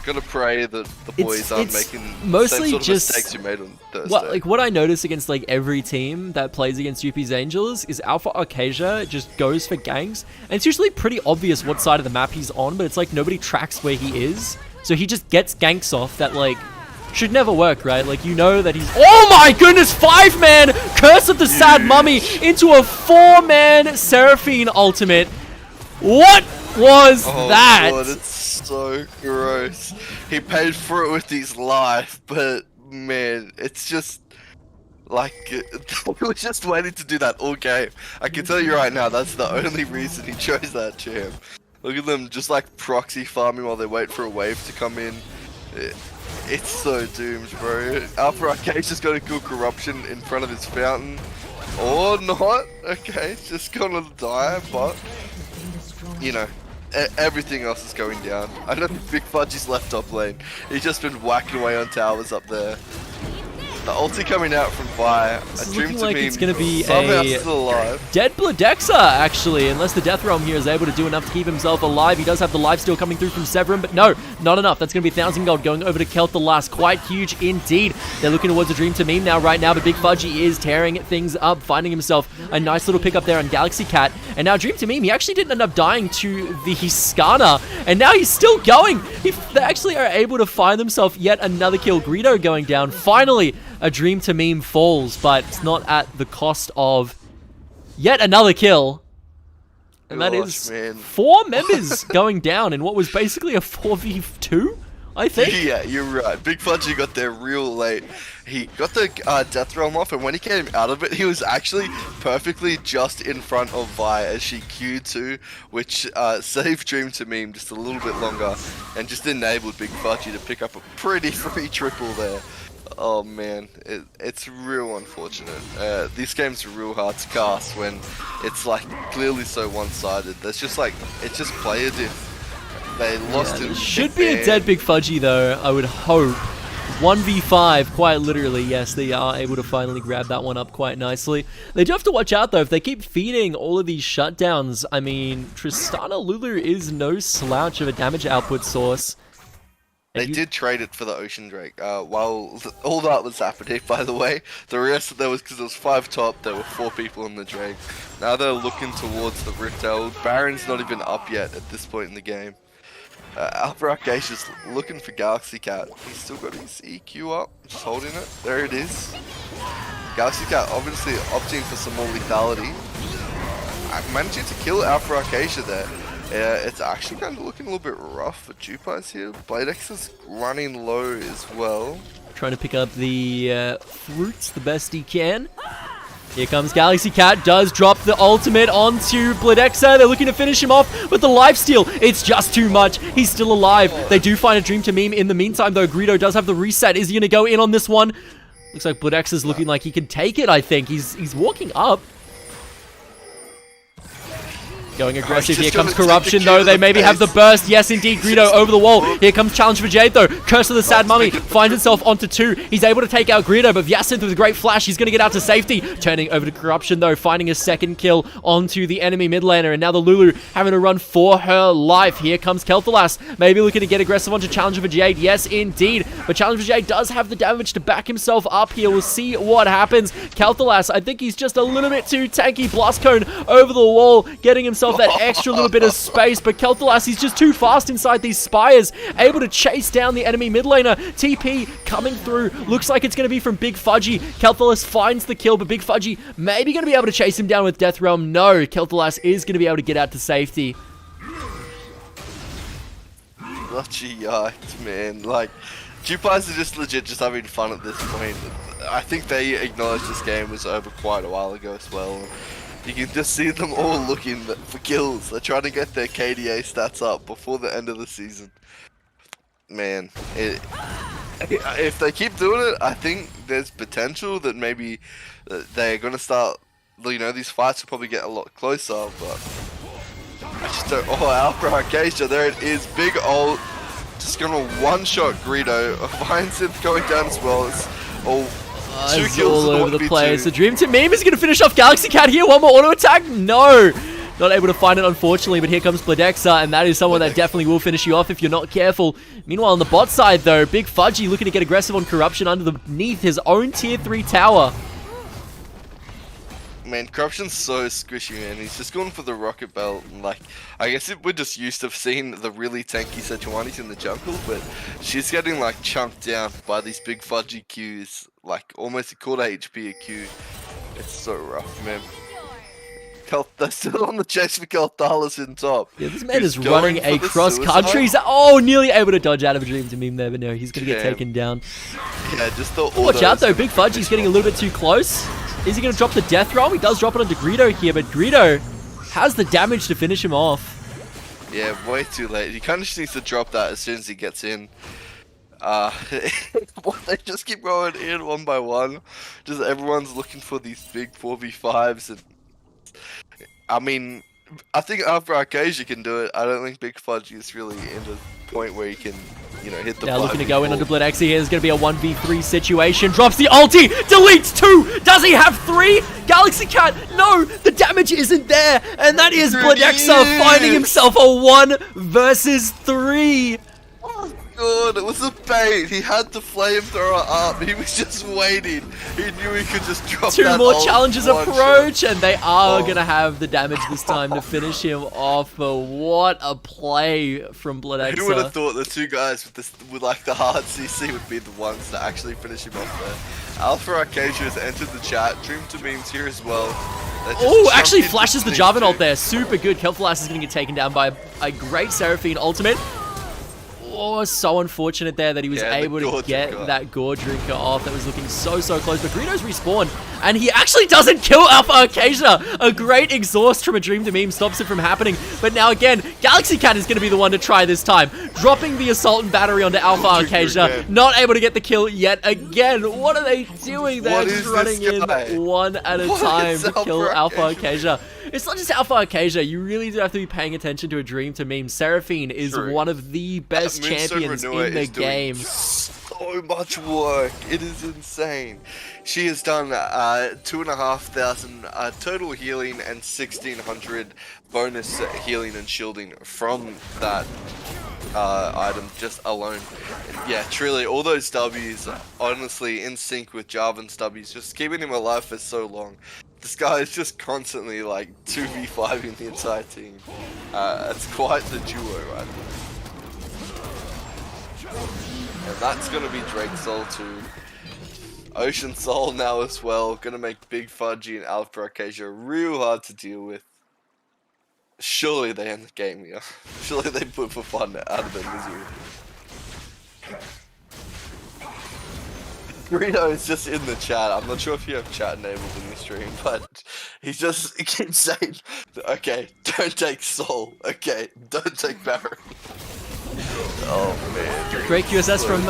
Gotta pray that the boys aren't making the same sort of mistakes you made on Thursday. What I notice against like every team that plays against Jewpies Angels is Alpha Arcasia just goes for ganks, and it's usually pretty obvious what side of the map he's on, but it's like nobody tracks where he is, so he just gets ganks off that like should never work, right? Like, you know that he's... Oh my goodness! 5-man Curse of the Sad Mummy into a 4-man Seraphine ultimate. What was that? God, it's so gross. He paid for it with his life, but man, it's just like we were just waiting to do that all game. I can tell you right now, that's the only reason he chose that champ. Look at them just like proxy farming while they wait for a wave to come in. It's so doomed, bro. Alpha Arcasia's got a good Corruption in front of his fountain. Or not. Okay, it's just gonna die, but you know, everything else is going down. I know Big Fudgy's left top lane. He's just been whacking away on towers up there. The ulti coming out from Vi. A dream to like me. It's gonna be somehow a still alive. dead Bladexa, actually, unless the Death Realm here is able to do enough to keep himself alive. He does have the lifesteal coming through from Severin, but no, not enough. That's gonna be 1,000 gold going over to Kelt the last. Quite huge indeed. They're looking towards a dream to meme now, right now, but Big Fudgy is tearing things up, finding himself a nice little pickup there on Galaxy Cat. And now Dream to meme, he actually didn't end up dying to the Hiskana, and now he's still going. They actually are able to find themselves yet another kill. Greedo going down. Finally, a Dream to meme falls, but it's not at the cost of yet another kill. And that is 4 members going down in what was basically a 4v2, I think. Yeah, you're right. Big Fudgy got there real late. He got the Death Realm off, and when he came out of it, he was actually perfectly just in front of Vi as she Q2, which saved Dream to meme just a little bit longer, and just enabled Big Fudgy to pick up a pretty free triple there. Oh man, it's real unfortunate. These games are real hard to cast when it's like clearly so one-sided. There's just like, it's just player diff. They lost in should be a dead Big Fudgy though, I would hope. 1v5, quite literally, yes, they are able to finally grab that one up quite nicely. They do have to watch out though, if they keep feeding all of these shutdowns, I mean, Tristana Lulu is no slouch of a damage output source. They did trade it for the Ocean Drake. While all that was happening, by the way, the rest there was because there was 5 top, there were 4 people on the Drake. Now they're looking towards the Riftel. Baron's not even up yet at this point in the game. Alpha Arcasia's looking for Galaxy Cat. He's still got his EQ up, just holding it. There it is. Galaxy Cat obviously opting for some more lethality. Managing to kill Alpha Arcasia there. It's actually kind of looking a little bit rough for Jewpies here. Bladex is running low as well. Trying to pick up the fruits the best he can. Here comes Galaxy Cat, does drop the ultimate onto Bladexa. They're looking to finish him off with the lifesteal. It's just too much. He's still alive. They do find a Dream to meme. In the meantime, though, Greedo does have the reset. Is he going to go in on this one? Looks like Bladexa's looking like he can take it, I think. He's walking up. Going aggressive, here just comes gonna take Corruption the though, kill they in the maybe have the face. burst, yes indeed, Greedo over the wall, here comes Challenge for Jade though, Curse of the Sad Mummy, finds himself onto 2, he's able to take out Greedo, but Hyacinth with a great flash, he's going to get out to safety, turning over to Corruption though, finding a second kill onto the enemy mid laner, and now the Lulu having to run for her life. Here comes Kel'Thalas, maybe looking to get aggressive onto Challenger for Jade, yes indeed, but Challenger for Jade does have the damage to back himself up here, we'll see what happens. Kel'Thalas, I think he's just a little bit too tanky, Blast Cone over the wall, getting himself that extra little bit of space, but Kel'Thalas, he's just too fast inside these spires, able to chase down the enemy mid laner. TP coming through, looks like it's going to be from Big Fudgy. Kel'Thalas finds the kill, but Big Fudgy maybe going to be able to chase him down with Death Realm. No, Kel'Thalas is going to be able to get out to safety. Gotcha, yikes, man. Like, Jewpies are just legit just having fun at this point. I think they acknowledged this game was over quite a while ago as well. You can just see them all looking for kills. They're trying to get their KDA stats up before the end of the season. Man, if they keep doing it, I think there's potential that maybe they're going to start, you know, these fights will probably get a lot closer, but I just don't. Oh, Alpha Acacia, there it is. Big ult. Just going to one-shot Greedo. Hyacinth going down as well. It's all... two It's kills all and over the 1v2. place. The Dream Team meme is going to finish off Galaxy Cat here. One more auto attack. No. Not able to find it, unfortunately, but here comes Bladexa, and that is someone that definitely will finish you off if you're not careful. Meanwhile, on the bot side, though, Big Fudgy looking to get aggressive on Corruption underneath his own tier 3 tower. Man, Corruption's so squishy, man. He's just going for the rocket belt, and like, I guess we're just used to seeing the really tanky Sejuani's in the jungle, but she's getting like chunked down by these big Fudgy Qs, like almost a quarter HP a Q. It's so rough, man. They're still on the chase for Kel'Thalas in top. Yeah, this man is running across countries. Oh, nearly able to dodge out of a Dream Team meme there, but no, he's going to get taken down. Yeah, just the Watch out, though. Big Fudgy's getting a little bit too close. Is he going to drop the Death Realm? He does drop it onto Greedo here, but Greedo has the damage to finish him off. Yeah, way too late. He kind of just needs to drop that as soon as he gets in. They just keep going in one by one. Just everyone's looking for these big 4v5s, and I mean, I think Alpha Acacia can do it. I don't think Big Fudgy is really in the point where he can, you know, hit the. Now looking to go in under Bladexa here. There's going to be a 1v3 situation. Drops the ulti, deletes 2. Does he have 3? Galaxy Cat, no, the damage isn't there, and that is Bladexa finding himself a 1 versus 3. God, it was a bait. He had the flamethrower up. He was just waiting. He knew he could just drop 2 that more ult challenges one approach, shot. and they are going to have the damage this time to finish him off. But what a play from Bladexa. Who would have thought the two guys with like the hard CC would be the ones to actually finish him off there? Alpha Acacia has entered the chat. Dream to memes here as well. Oh, actually flashes the Jarvan ult there. Super good. Kel'Thalas is going to get taken down by a great Seraphine ultimate. Oh, so unfortunate there that he was able to get that Gore Drinker off. That was looking so close. But Greedo's respawned, and he actually doesn't kill Alpha Acacia. A great exhaust from a Dream to Meme stops it from happening. But now again, Galaxy Cat is going to be the one to try this time. Dropping the Assault and Battery onto Alpha Acacia. Not able to get the kill yet again. What are they doing? They're just running in one at a time to kill Alpha Acacia. It's not just Alpha Acacia, you really do have to be paying attention to a Dream to Meme. Seraphine is one of the best champions in the game. So much work, it is insane. She has done 2,500 total healing and 1,600 bonus healing and shielding from that item just alone. And yeah, truly, all those W's are honestly in sync with Jarvan's W's, just keeping him alive for so long. This guy is just constantly like 2v5ing the entire team. It's quite the duo right now. And that's going to be Drake Soul too. Ocean Soul now as well. Going to make Big Fudgy and Alpha Acacia real hard to deal with. Surely they end the game here. Surely they put for fun out of their misery. Greedo is just in the chat. I'm not sure if you have chat enabled in the stream, but he keeps saying, okay, don't take Soul. Okay, don't take Barry. Oh man. Great QSS from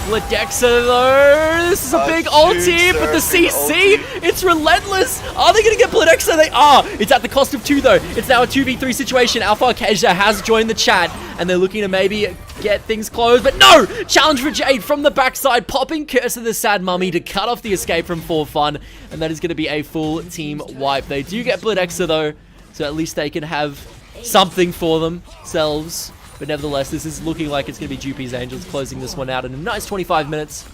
Ledexa though, this is a big ulti, but the CC, it's relentless. Are they going to get Ledexa? They are. It's at the cost of 2 though. It's now a 2v3 situation. Alpha Arcasia has joined the chat, and they're looking to maybe get things closed, but no! Challenge for Jade from the backside, popping Curse of the Sad Mummy to cut off the escape from For Fun, and that is going to be a full team wipe. They do get Ledexa though, so at least they can have something for themselves. But nevertheless, this is looking like it's going to be Jewpies Angels closing this one out in a nice 25 minutes.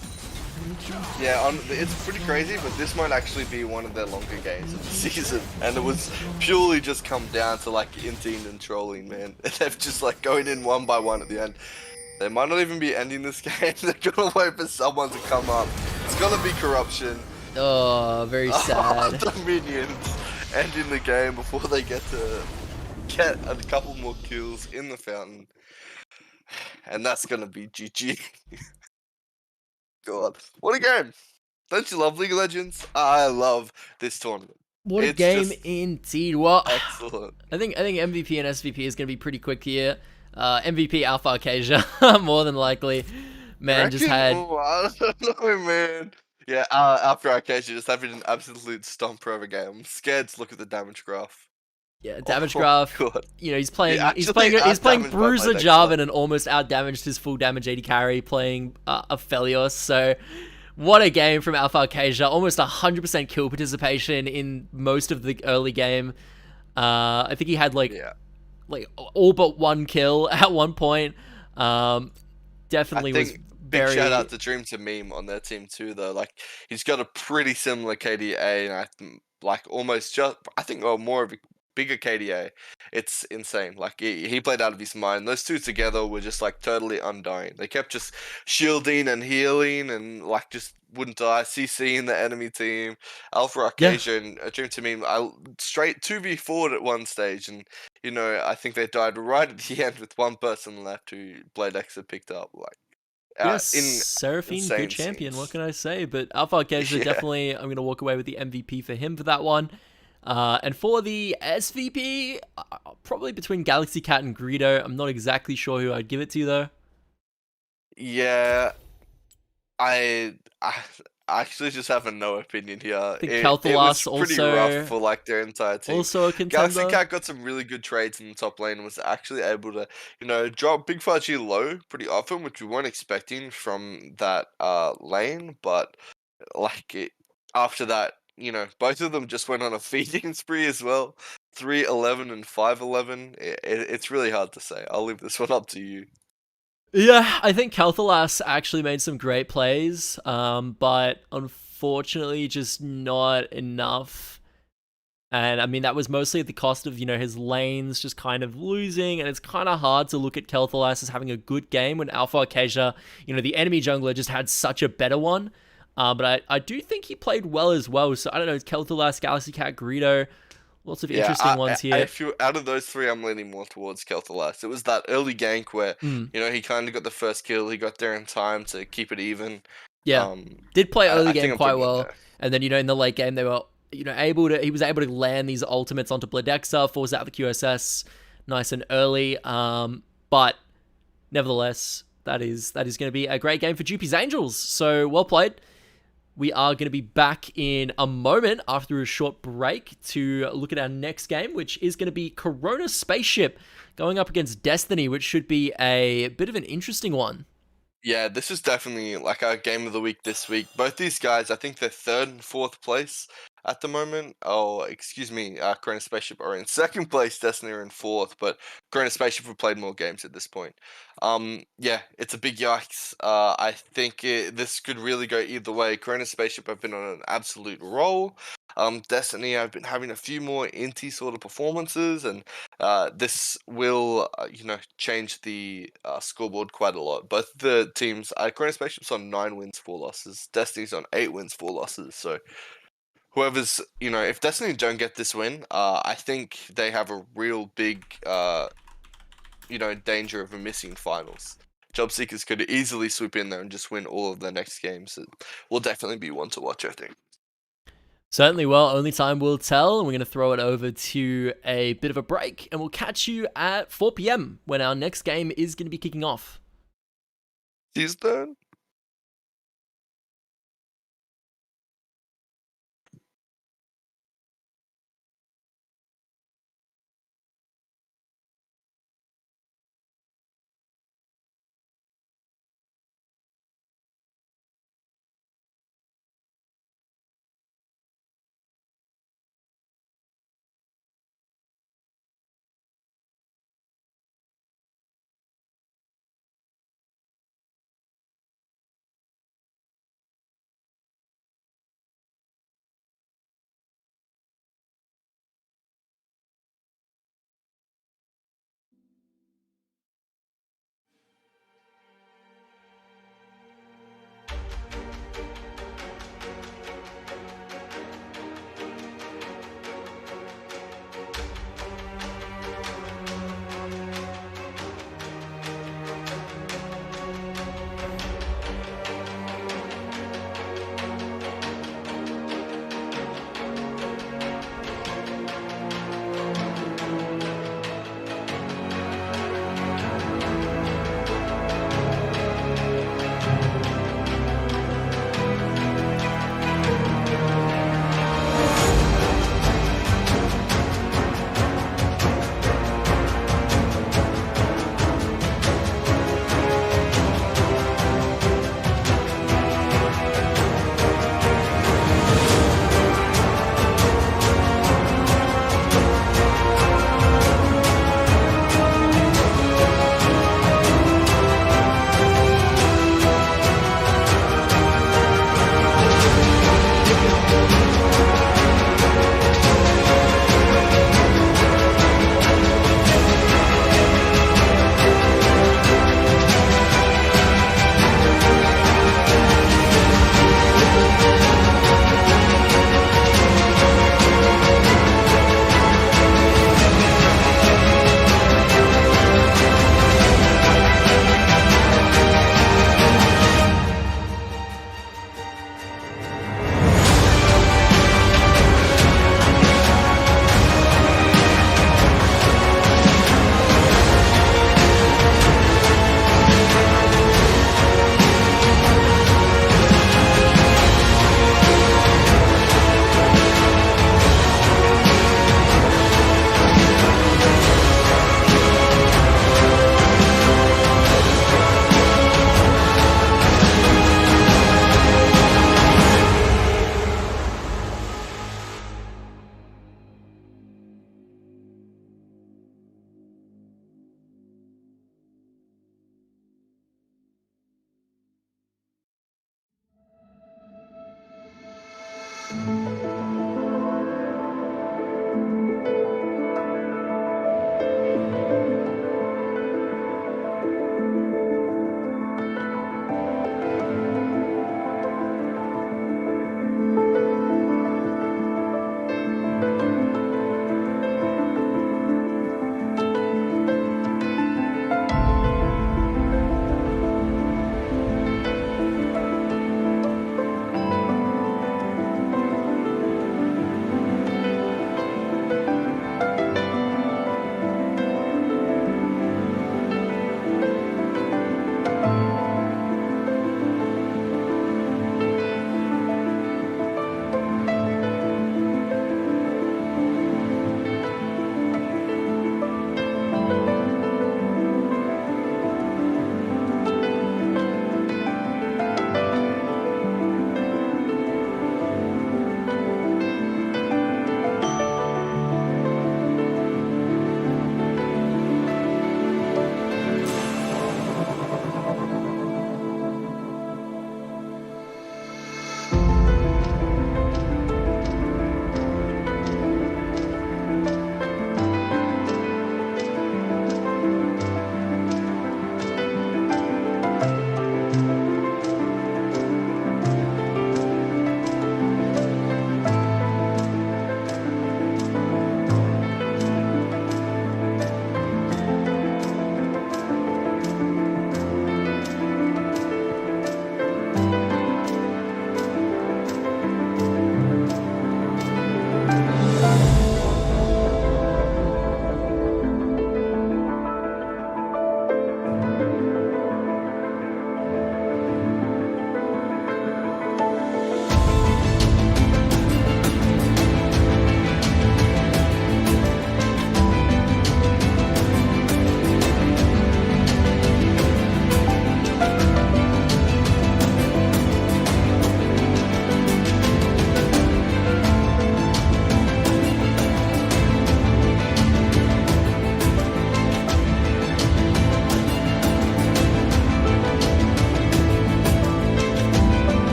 Yeah, it's pretty crazy, but this might actually be one of their longer games of the season. And it was purely just come down to like inting and trolling, man. They've just like going in one by one at the end. They might not even be ending this game. They're going to wait for someone to come up. It's going to be corruption. Oh, very sad. The minions ending the game before they get a couple more kills in the fountain. And that's gonna be GG. God, what a game! Don't you love League of Legends? I love this tournament. What a game indeed. Well, excellent. I think MVP and SVP is gonna be pretty quick here. MVP Alpha Arcasia, more than likely. Man, just had. Oh, I don't know, man. Yeah, Alpha Arcasia just having an absolute stomper of a game. I'm scared to look at the damage graph. Yeah, damage graph. God. You know, he's playing damaged Bruiser by Jarvan and almost out damaged his full damage 80 carry playing Aphelios. So, what a game from Alpha Arcasia! Almost 100% kill participation in most of the early game. I think he had like all but 1 kill at one point. Definitely was big shout out to Dream to Meme on their team too, though. Like he's got a pretty similar KDA, and I think more of a bigger KDA. It's insane. Like he played out of his mind. Those two together were just like totally undying. They kept just shielding and healing and like just wouldn't die. CCing the enemy team. Alpha Arcasia and Dream to Meme straight 2v4'd at one stage, and you know I think they died right at the end with one person left who Bladexa picked up. Like yes, Seraphine, good champion. What can I say? But Alpha Arcasia definitely, I'm going to walk away with the MVP for him for that one. And for the SVP, probably between Galaxy Cat and Greedo. I'm not exactly sure who I'd give it to, though. Yeah, I actually just have no opinion here. I think it was pretty rough for like their entire team. Also a contender. Galaxy Cat got some really good trades in the top lane and was actually able to, you know, drop Big 5G low pretty often, which we weren't expecting from that lane. But like after that, you know, both of them just went on a feeding spree as well. 3-11 and 5-11. It's really hard to say. I'll leave this one up to you. Yeah, I think Kelthalas actually made some great plays, but unfortunately just not enough. And I mean, that was mostly at the cost of, you know, his lanes just kind of losing, and it's kind of hard to look at Kelthalas as having a good game when Alpha Arcasia, you know, the enemy jungler just had such a better one. But I do think he played well as well. So I don't know, Kelthalas, Galaxy Cat, Greedo, lots of interesting ones here. If you out of those three, I'm leaning more towards Kelthalas. It was that early gank where you know he kind of got the first kill. He got there in time to keep it even. Yeah, did play early game quite well, and then you know in the late game they were he was able to land these ultimates onto Bladexa, force out the QSS nice and early. But nevertheless, that is going to be a great game for Jewpies Angels. So well played. We are going to be back in a moment after a short break to look at our next game, which is going to be Corona Spaceship going up against Destiny, which should be a bit of an interesting one. Yeah, this is definitely like our game of the week this week. Both these guys, I think they're 3rd and 4th place at the moment. Oh, excuse me, Corona Spaceship are in 2nd place, Destiny are in 4th, but Corona Spaceship have played more games at this point. Yeah, it's a big yikes. I think this could really go either way. Corona Spaceship have been on an absolute roll. Destiny have been having a few more inty sort of performances, and this will, you know, change the scoreboard quite a lot. Both the teams, Corona Spaceship's on 9 wins, 4 losses. Destiny's on 8 wins, 4 losses. So whoever's, you know, if Destiny don't get this win, I think they have a real big, you know, danger of a missing finals. Jobseekers could easily swoop in there and just win all of their next games. It will definitely be one to watch, I think. Certainly, well, only time will tell, and we're going to throw it over to a bit of a break, and we'll catch you at 4 p.m. when our next game is going to be kicking off. See you then.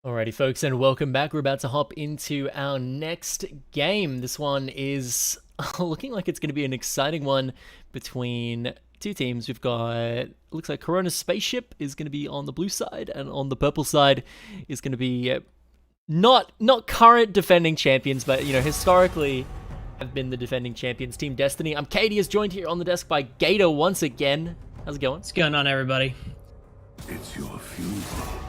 Alrighty, folks, and welcome back. We're about to hop into our next game. This one is looking like it's going to be an exciting one between two teams. We've got, looks like Corona Spaceship is going to be on the blue side, and on the purple side is going to be not current defending champions, but historically have been the defending champions, Team Destiny. I'm Katie, is joined here on the desk by Gator once again. How's it going? What's going on, everybody? It's your funeral.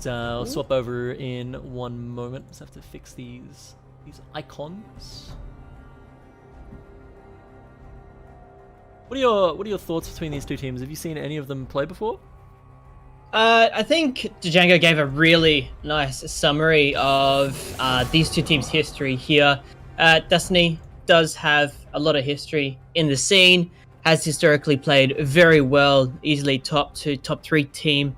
I'll swap over in one moment. Just have to fix these icons. What are your thoughts between these two teams? Have you seen any of them play before? I think Django gave a really nice summary of these two teams' history here. Destiny does have a lot of history in the scene, has historically played very well, easily top 2, top 3 team.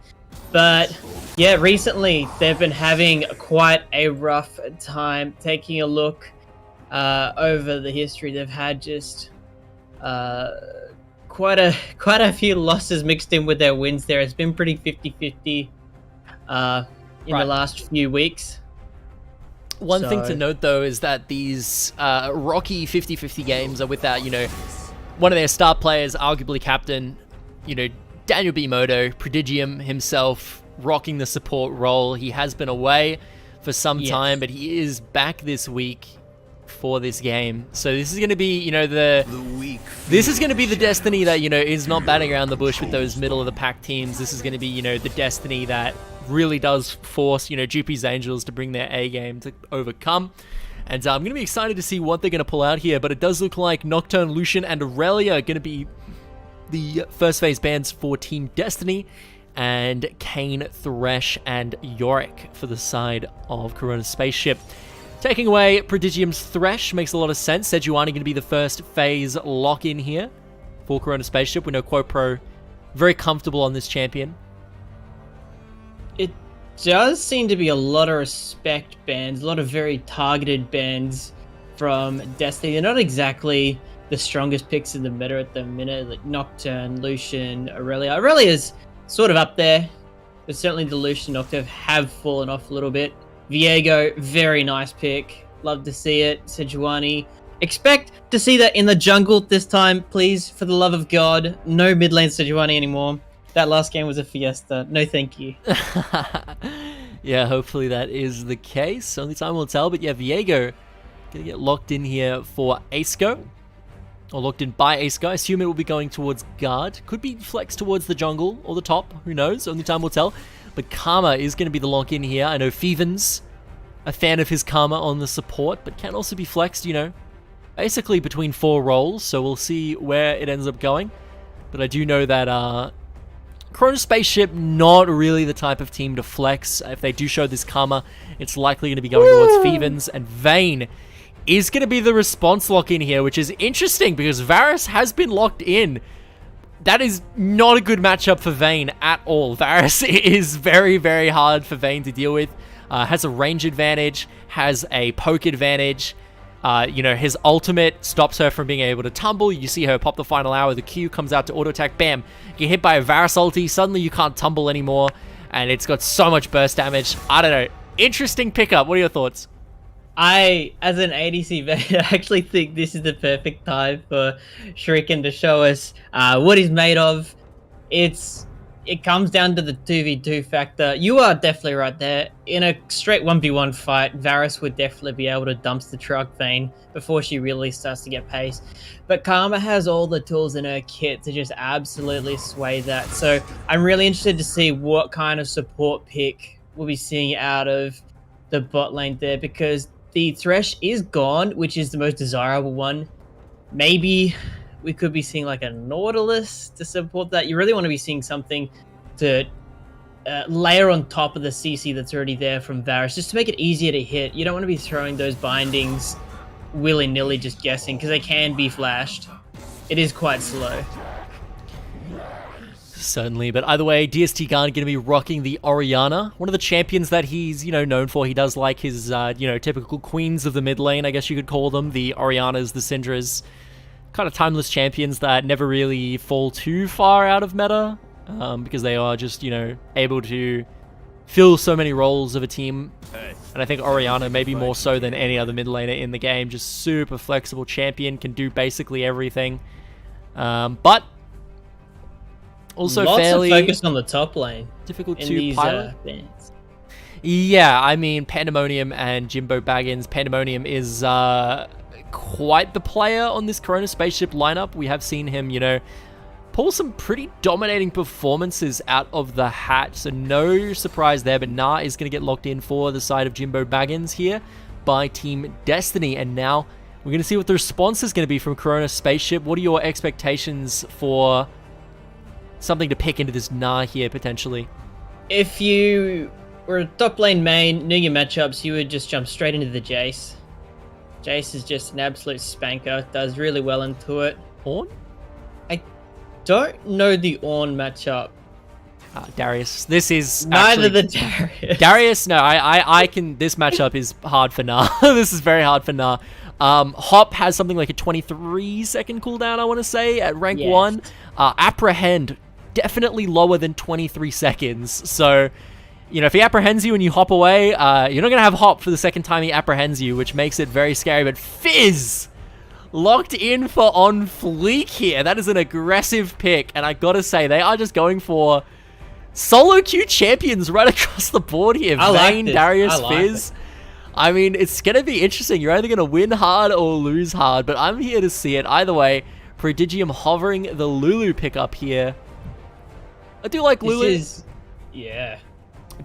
But yeah, recently they've been having quite a rough time. Taking a look over the history, they've had just quite a few losses mixed in with their wins there. It's been pretty 50-50 in the last few weeks. One thing to note, though, is that these rocky 50-50 games are without, one of their star players, arguably captain, Daniel B. Moto, Prodigium himself, rocking the support role. He has been away for some time, but he is back this week for this game. So this is going to be, this is going to be the Destiny that, is not batting around the bush with those middle of the pack teams. This is going to be, the Destiny that really does force, Jewpies Angels to bring their A game to overcome. And I'm going to be excited to see what they're going to pull out here, but it does look like Nocturne, Lucian, and Aurelia are going to be the first phase bans for Team Destiny, and Kane, Thresh, and Yorick for the side of Corona Spaceship. Taking away Prodigium's Thresh makes a lot of sense. Sejuani going to be the first phase lock-in here for Corona Spaceship. We know QuoPro very comfortable on this champion. It does seem to be a lot of respect bans, a lot of very targeted bans from Destiny. They're not exactly the strongest picks in the meta at the minute, like Nocturne, Lucian, Aurelia. Aurelia's sort of up there, but certainly the Lucian Nocturne have fallen off a little bit. Viego, very nice pick. Love to see it. Sejuani. Expect to see that in the jungle this time, please, for the love of God. No mid lane Sejuani anymore. That last game was a fiesta. No thank you. Yeah, hopefully that is the case. Only time will tell, but yeah, Viego gonna get locked in here for Aceco. Or locked in by Aceco. I assume it will be going towards guard. Could be flexed towards the jungle or the top. Who knows? Only time will tell. But Karma is going to be the lock in here. I know Fevens, a fan of his Karma on the support, but can also be flexed, basically between 4 roles. So we'll see where it ends up going. But I do know that Corona Spaceship, not really the type of team to flex. If they do show this Karma, it's likely going to be going towards Fevens. And Vayne is going to be the response lock in here, which is interesting because Varus has been locked in. That is not a good matchup for Vayne at all. Varus is very, very hard for Vayne to deal with. Has a range advantage, has a poke advantage. His ultimate stops her from being able to tumble. You see her pop the final hour, the Q comes out to auto attack, bam. Get hit by a Varus ulti, suddenly you can't tumble anymore. And it's got so much burst damage. I don't know. Interesting pickup. What are your thoughts? As an ADC vet, I actually think this is the perfect time for Shuriken to show us what he's made of. It comes down to the 2v2 factor. You are definitely right there. In a straight 1v1 fight, Varus would definitely be able to dumpster truck Vayne before she really starts to get pace. But Karma has all the tools in her kit to just absolutely sway that. So I'm really interested to see what kind of support pick we'll be seeing out of the bot lane there, because the Thresh is gone, which is the most desirable one. Maybe we could be seeing like a Nautilus to support that. You really want to be seeing something to layer on top of the CC that's already there from Varus, just to make it easier to hit. You don't want to be throwing those bindings willy-nilly just guessing, because they can be flashed. It is quite slow. Certainly, but either way, DST Garn going to be rocking the Orianna, one of the champions that he's, known for. He does like his, typical queens of the mid lane, I guess you could call them, the Oriannas, the Syndras, kind of timeless champions that never really fall too far out of meta, because they are just, able to fill so many roles of a team. And I think Orianna, maybe more so than any other mid laner in the game, just super flexible champion, can do basically everything. But also Lots fairly of focus on the top lane difficult in to these pilot. bands. Yeah, I mean, Pandemonium and Jimbo Baggins. Pandemonium is quite the player on this Corona Spaceship lineup. We have seen him, you know, pull some pretty dominating performances out of the hat, so no surprise there. But Nah is going to get locked in for the side of Jimbo Baggins here by Team Destiny, and now we're going to see what the response is going to be from Corona Spaceship. What are your expectations for something to pick into this Nah here, potentially? If you were a top lane main, knew your matchups, you would just jump straight into the Jace. Jace is just an absolute spanker, does really well into it. Ornn? I don't know the Ornn matchup. Darius. This is Neither actually... the Darius. Darius, no, I can... This matchup is hard for Nah. This is very hard for Nah. Hop has something like a 23-second cooldown, I want to say, at rank 1. Apprehend, definitely lower than 23 seconds. So, you know, if he apprehends you and you hop away, you're not going to have Hop for the second time he apprehends you, which makes it very scary. But Fizz, locked in for On Fleek here. That is an aggressive pick, and I gotta say, they are just going for solo queue champions right across the board here. Vayne, Darius, Fizz. I mean, it's gonna be interesting. You're either gonna win hard or lose hard, but I'm here to see it. Either way, Prodigium hovering the Lulu pickup here. I do like Lulu. Yeah.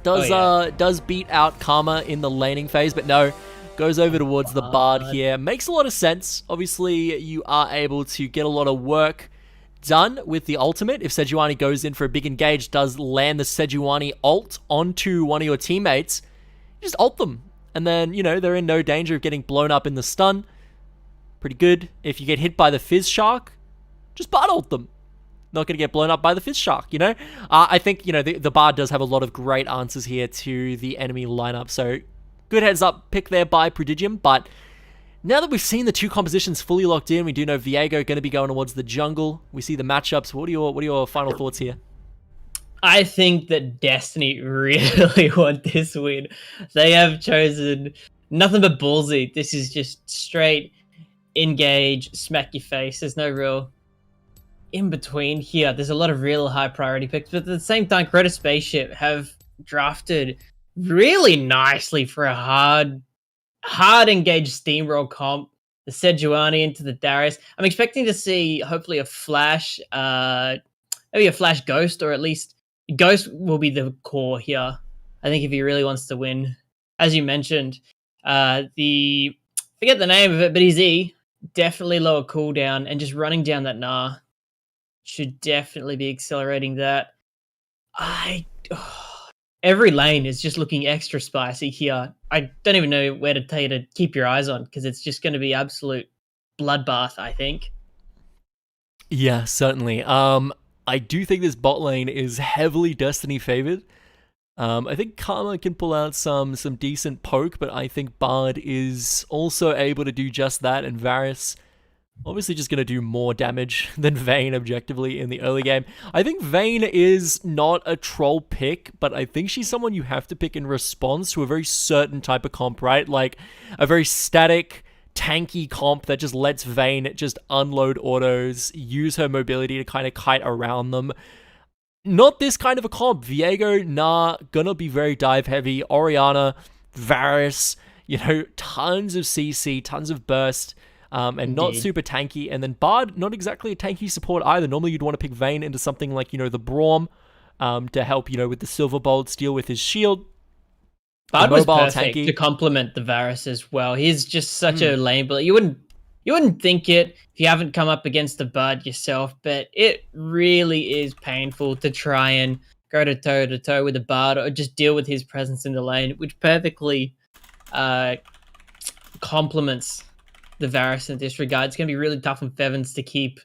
Does beat out Karma in the laning phase, but no, goes over towards the Bard here. Makes a lot of sense. Obviously, you are able to get a lot of work done with the ultimate. If Sejuani goes in for a big engage, does land the Sejuani ult onto one of your teammates, just ult them. And then, you know, they're in no danger of getting blown up in the stun. Pretty good. If you get hit by the Fizz Shark, just Bard ult them. Not going to get blown up by the Fizz Shark, you know? I think, you know, the Bard does have a lot of great answers here to the enemy lineup. So, good heads up pick there by Prodigium. But now that we've seen the two compositions fully locked in, we do know Viego going to be going towards the jungle. We see the matchups. What are your final thoughts here? I think that Destiny really want this win. They have chosen nothing but ballsy. This is just straight engage, smack your face. There's no real in between here. There's a lot of real high priority picks, but at the same time, Corona Spaceship have drafted really mayly for a hard engaged steamroll comp. The Sejuani into the Darius. I'm expecting to see hopefully a flash, maybe a flash ghost, or at least Ghost will be the core here. I think if he really wants to win, as you mentioned, forget the name of it, but he's E, definitely lower cooldown, and just running down that Nah should definitely be accelerating that. Every lane is just looking extra spicy here. I don't even know where to tell you to keep your eyes on, because it's just going to be absolute bloodbath, I think. Yeah, certainly. I do think this bot lane is heavily Destiny favored. I think Karma can pull out some decent poke, but I think Bard is also able to do just that, and Varus obviously just going to do more damage than Vayne objectively in the early game. I think Vayne is not a troll pick, but I think she's someone you have to pick in response to a very certain type of comp, right? Like a very static, tanky comp that just lets Vayne just unload autos, use her mobility to kind of kite around them. Not this kind of a comp. Viego, Nah, gonna be very dive heavy. Orianna, Varus, you know, tons of CC, tons of burst, and not super tanky. And then Bard, not exactly a tanky support either. Normally you'd want to pick Vayne into something like, you know, the Braum, to help, you know, with the Silver Bolts, deal with his shield. Bard was perfect to complement the Varus as well. He's just such a lane, but you wouldn't think it if you haven't come up against the Bard yourself, but it really is painful to try and go to toe with the Bard or just deal with his presence in the lane, which perfectly complements the Varus in this regard. It's going to be really tough on Fevens to keep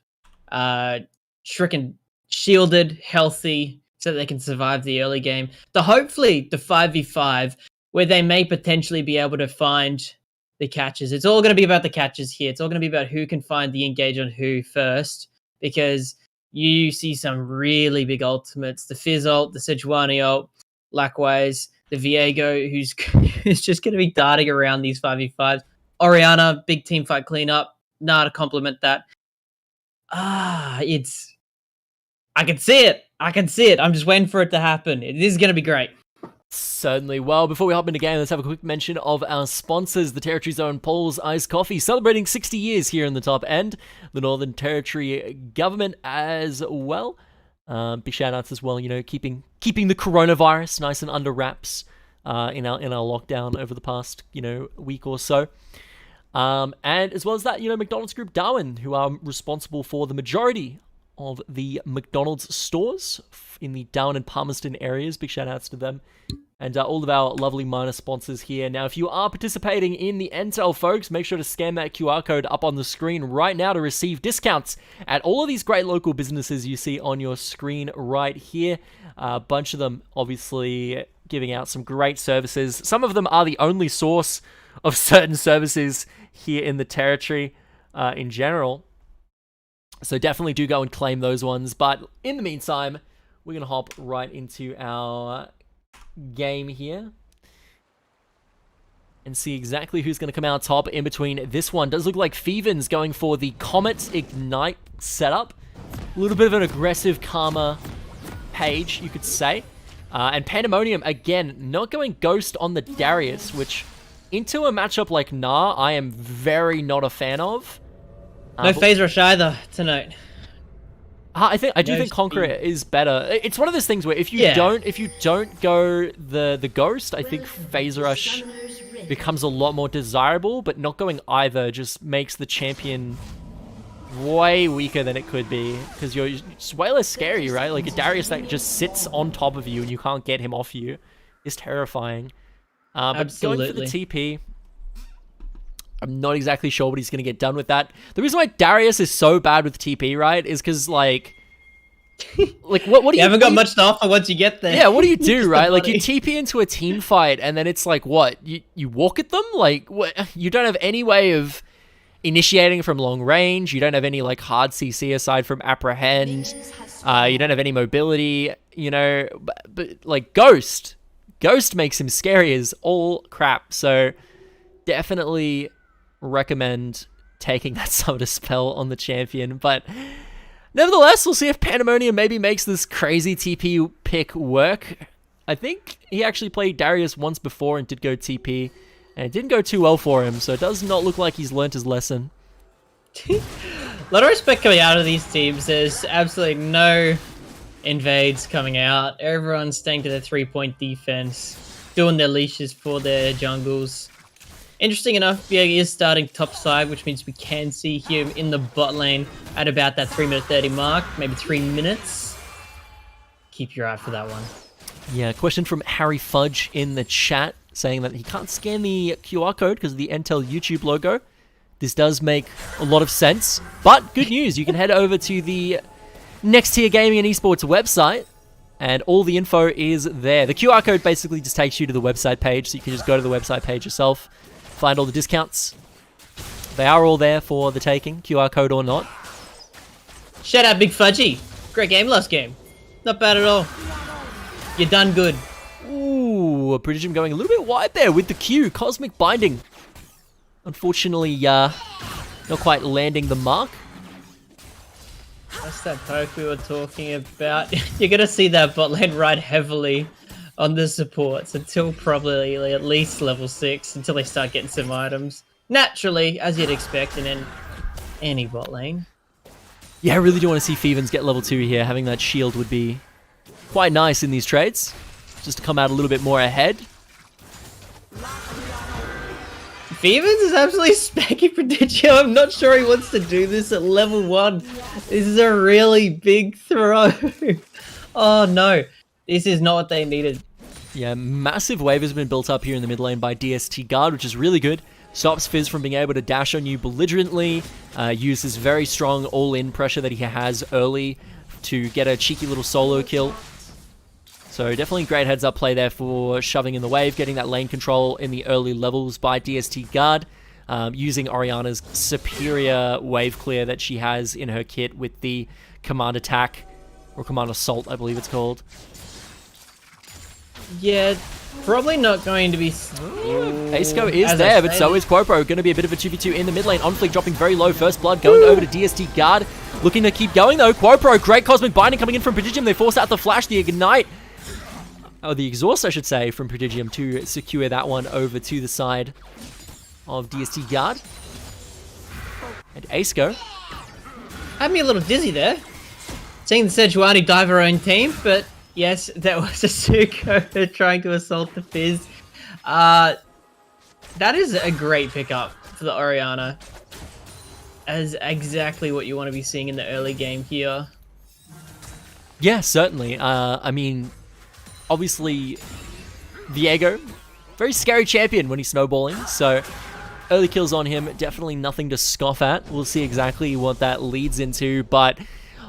Shriken shielded, healthy, so that they can survive the early game. Hopefully the 5v5, where they may potentially be able to find the catches. It's all going to be about the catches here. It's all going to be about who can find the engage on who first, because you see some really big ultimates. The Fizz ult, the Sejuani ult, Likewise, the Viego, who's just going to be darting around these 5v5s. Oriana, big team fight cleanup. Nah, to complement that. I can see it. I can see it. I'm just waiting for it to happen. This is going to be great. Certainly. Well, before we hop into game, let's have a quick mention of our sponsors, the Territory's own Paul's Iced Coffee, celebrating 60 years here in the top end, the Northern Territory government as well. Big shout outs as well, keeping the coronavirus nice and under wraps in our lockdown over the past, week or so. And as well as that, McDonald's Group Darwin, who are responsible for the majority of the McDonald's stores in the Darwin and Palmerston areas. Big shout outs to them. And all of our lovely minor sponsors here. Now, if you are participating in the NTEL, folks, make sure to scan that QR code up on the screen right now to receive discounts at all of these great local businesses you see on your screen right here. A bunch of them, obviously, giving out some great services. Some of them are the only source of certain services here in the territory in general. So definitely do go and claim those ones. But in the meantime, we're going to hop right into our game here and see exactly who's going to come out top in between this one. Does look like Feven's going for the Comet Ignite setup. A little bit of an aggressive Karma page, you could say. And Pandemonium, again, not going Ghost on the Darius, which into a matchup like Nah, I am very not a fan of. No phase rush either tonight. I do think Conqueror is better. It's one of those things where if you don't go the Ghost, I think Phase Rush becomes a lot more desirable, but not going either just makes the champion way weaker than it could be, because you're just way less scary, right? Like a Darius that just sits on top of you and you can't get him off you is terrifying. But going for the TP, I'm not exactly sure what he's going to get done with that. The reason why Darius is so bad with TP, right, is because, like what do you... You haven't got much to offer once you get there. Yeah, what do you do, right? Like, you TP into a team fight, and then it's like, what? You walk at them? Like, what? You don't have any way of initiating from long range. You don't have any, like, hard CC aside from Apprehend. You don't have any mobility, but like, Ghost makes him scary as all crap. So, definitely recommend taking that Summoner spell on the champion, but nevertheless, we'll see if Pandemonium maybe makes this crazy TP pick work. I think he actually played Darius once before and did go TP, and it didn't go too well for him, so it does not look like he's learnt his lesson. A lot of respect coming out of these teams. There's absolutely no invades coming out. Everyone's staying to their 3-point defense, doing their leashes for their jungles. Interesting enough, Viego is starting top side, which means we can see him in the bot lane at about that 3-minute 30 mark, maybe 3 minutes. Keep your eye for that one. Yeah, question from Harry Fudge in the chat saying that he can't scan the QR code because of the NTEL YouTube logo. This does make a lot of sense, but good news, you can head over to the Next Tier Gaming and Esports website, and all the info is there. The QR code basically just takes you to the website page, so you can just go to the website page yourself, find all the discounts. They are all there for the taking, QR code or not. Shout out Big Fudgy. Great game last game. Not bad at all. You're done good. Ooh, Prodigium going a little bit wide there with the Q. Cosmic Binding. Unfortunately, not quite landing the mark. That's that poke we were talking about. You're going to see that bot lane ride heavily on the supports until probably at least level 6, until they start getting some items. Naturally, as you'd expect in any bot lane. Yeah, I really do want to see Feven's get level 2 here. Having that shield would be quite nice in these trades, just to come out a little bit more ahead. Feven's is absolutely specky Prodigium. I'm not sure he wants to do this at level 1. This is a really big throw. Oh no, this is not what they needed. Yeah, massive wave has been built up here in the mid lane by DST Guard, which is really good. Stops Fizz from being able to dash on you belligerently, uses very strong all-in pressure that he has early to get a cheeky little solo kill. So definitely great heads-up play there for shoving in the wave, getting that lane control in the early levels by DST Guard, using Oriana's superior wave clear that she has in her kit with the Command Attack, or Command Assault, I believe it's called. Yeah, probably not going to be... Aceco is As I there, but so said. is Quopo. Going to be a bit of a 2v2 in the mid lane. Onfleek dropping very low. First blood going over to DST Guard. Looking to keep going though. Quopo, great Cosmic Binding coming in from Prodigium. They force out the Flash, the Ignite. Oh, the Exhaust, I should say, from Prodigium to secure that one over to the side of DST Guard. And Aceco. Had me a little dizzy there. Seeing the Sejuani dive her own team, but yes, that was Asuko trying to assault the Fizz. That is a great pickup for the Orianna. As exactly what you want to be seeing in the early game here. Yeah, certainly. I mean, obviously, Viego, very scary champion when he's snowballing, so early kills on him, definitely nothing to scoff at. We'll see exactly what that leads into, but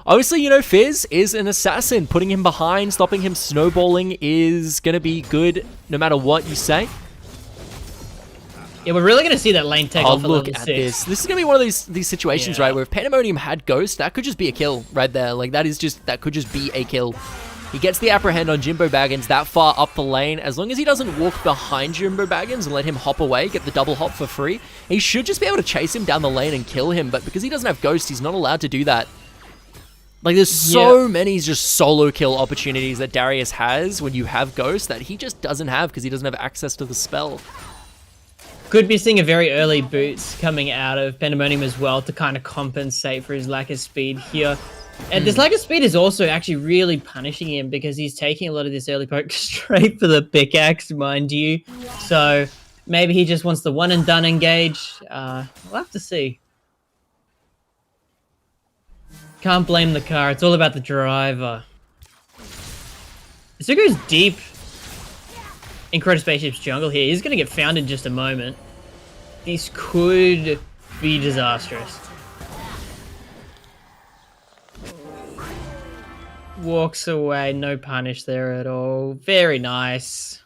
obviously, you know, Fizz is an assassin. Putting him behind, stopping him snowballing is going to be good no matter what you say. Yeah, we're really going to see that lane take Oh, off at look level at 6. this. This is going to be one of these situations, Yeah. right, where if Pandemonium had Ghost, that could just be a kill right there. Like, that could just be a kill. He gets the apprehend on Jimbo Baggins that far up the lane. As long as he doesn't walk behind Jimbo Baggins and let him hop away, get the double hop for free, he should just be able to chase him down the lane and kill him. But because he doesn't have Ghost, he's not allowed to do that. Like, there's so many just solo kill opportunities that Darius has when you have Ghost that he just doesn't have because he doesn't have access to the spell. Could be seeing a very early boots coming out of Pandemonium as well to kind of compensate for his lack of speed here. And this lack of speed is also actually really punishing him because he's taking a lot of this early poke straight for the pickaxe, mind you. So maybe he just wants the one and done engage. We'll have to see. Can't blame the car. It's all about the driver. Zuko's deep in Crota Spaceship's jungle here. He's going to get found in just a moment. This could be disastrous. Walks away, no punish there at all. Very nice.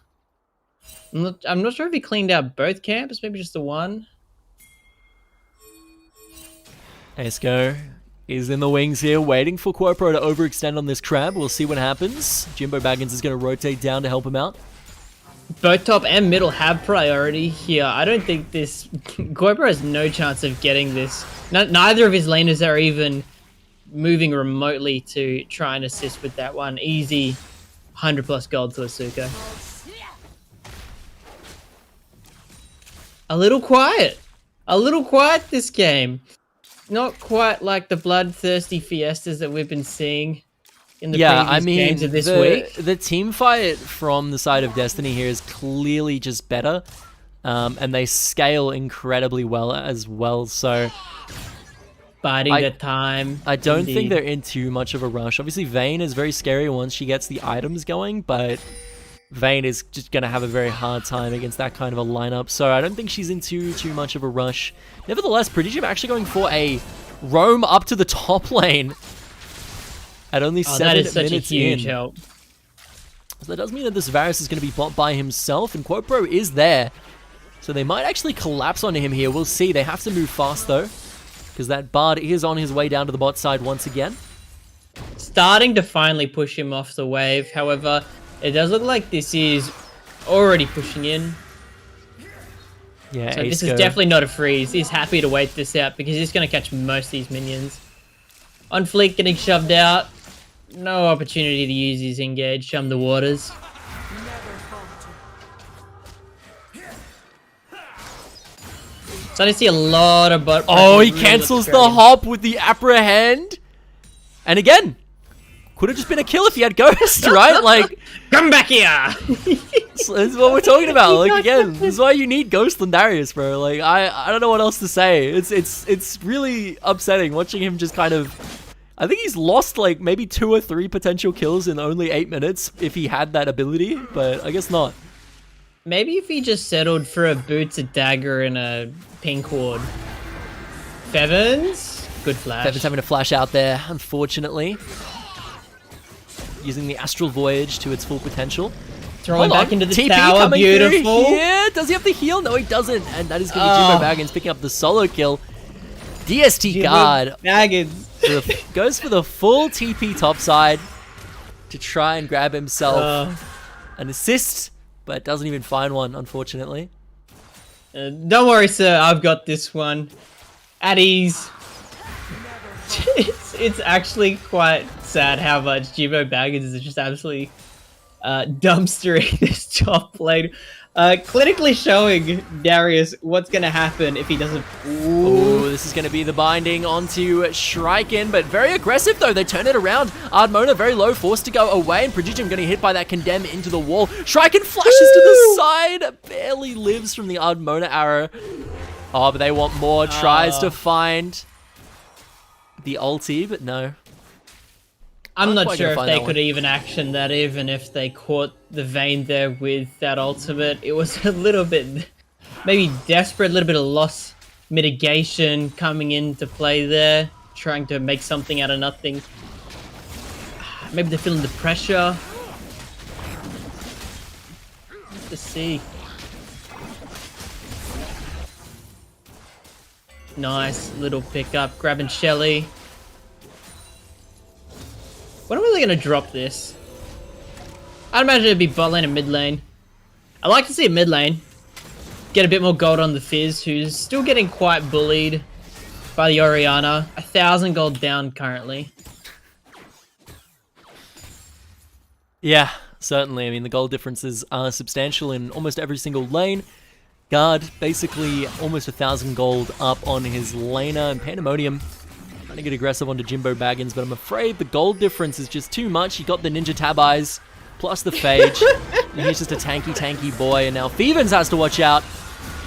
I'm not sure if he cleaned out both camps, maybe just the one. Esco is in the wings here, waiting for Quopro to overextend on this crab. We'll see what happens. Jimbo Baggins is going to rotate down to help him out. Both top and middle have priority here. I don't think this... Quopro has no chance of getting this. Neither of his laners are even moving remotely to try and assist with that one. Easy 100 plus gold to Asuka. A little quiet. A little quiet this game. Not quite like the bloodthirsty fiestas that we've been seeing in the previous games of this week. The team fight from the side of Destiny here is clearly just better. And they scale incredibly well as well, so... Biding the time. I don't think they're in too much of a rush. Obviously, Vayne is very scary once she gets the items going, but Vayne is just going to have a very hard time against that kind of a lineup, so I don't think she's in too much of a rush. Nevertheless, Prodigium actually going for a roam up to the top lane at only 7 that minutes is such a huge in. help. So that does mean that this Varus is going to be bought by himself, and Quopro is there. So they might actually collapse onto him here. We'll see. They have to move fast, though, because that Bard is on his way down to the bot side once again. Starting to finally push him off the wave. However, it does look like this is already pushing in. Yeah, So this is definitely not a freeze. He's happy to wait this out because he's going to catch most of these minions. On Fleek getting shoved out. No opportunity to use his engage. Shum the waters. So I see a lot of bot. Oh, he cancels the hop with the apprehend. And again, could have just been a kill if he had Ghost, right? Like, come back here. this is what we're talking about. Like, again, this is why you need Ghost Lendarius, bro. Like, I don't know what else to say. It's really upsetting watching him just kind of... I think he's lost like maybe 2 or 3 potential kills in only 8 minutes if he had that ability, but I guess not. Maybe if he just settled for a boots, a dagger, and a pink ward. Fevens? Good flash. Fevens having to flash out there, unfortunately. Using the Astral Voyage to its full potential. Throwing back into the TP tower, coming beautiful. Yeah, does he have the heal? No, he doesn't. And that is going to be Jimbo Baggins picking up the solo kill. DST guard Baggins. goes for the full TP topside to try and grab himself an assist, but doesn't even find one, unfortunately. Don't worry, sir. I've got this one. At ease. It's actually quite sad how much Jimbo Baggins is just absolutely dumpstering this top lane. Clinically showing Darius what's going to happen if he doesn't... Ooh, this is going to be the binding onto Shriken, but very aggressive though. They turn it around. Ardmona very low, forced to go away, and Prodigium getting hit by that Condemn into the wall. Shriken flashes to the side, barely lives from the Ardmona arrow. Oh, but they want more. Tries to find the ulti, but no. I'm not sure if they could even action that, even if they caught the Vayne there with that ultimate. It was a little bit, maybe desperate, a little bit of loss mitigation coming into play there, trying to make something out of nothing. Maybe they're feeling the pressure. Let's see. Nice little pickup, grabbing Shelly. When are they going to drop this? I'd imagine it'd be bot lane and mid lane. I'd like to see a mid lane. Get a bit more gold on the Fizz, who's still getting quite bullied by the Orianna. 1,000 gold down currently. Yeah, certainly. I mean, the gold differences are substantial in almost every single lane. Guard, basically almost 1,000 gold up on his laner, and Pandemonium trying to get aggressive onto Jimbo Baggins, but I'm afraid the gold difference is just too much. He got the Ninja Tab Eyes, plus the Phage, and he's just a tanky boy, and now Fevens has to watch out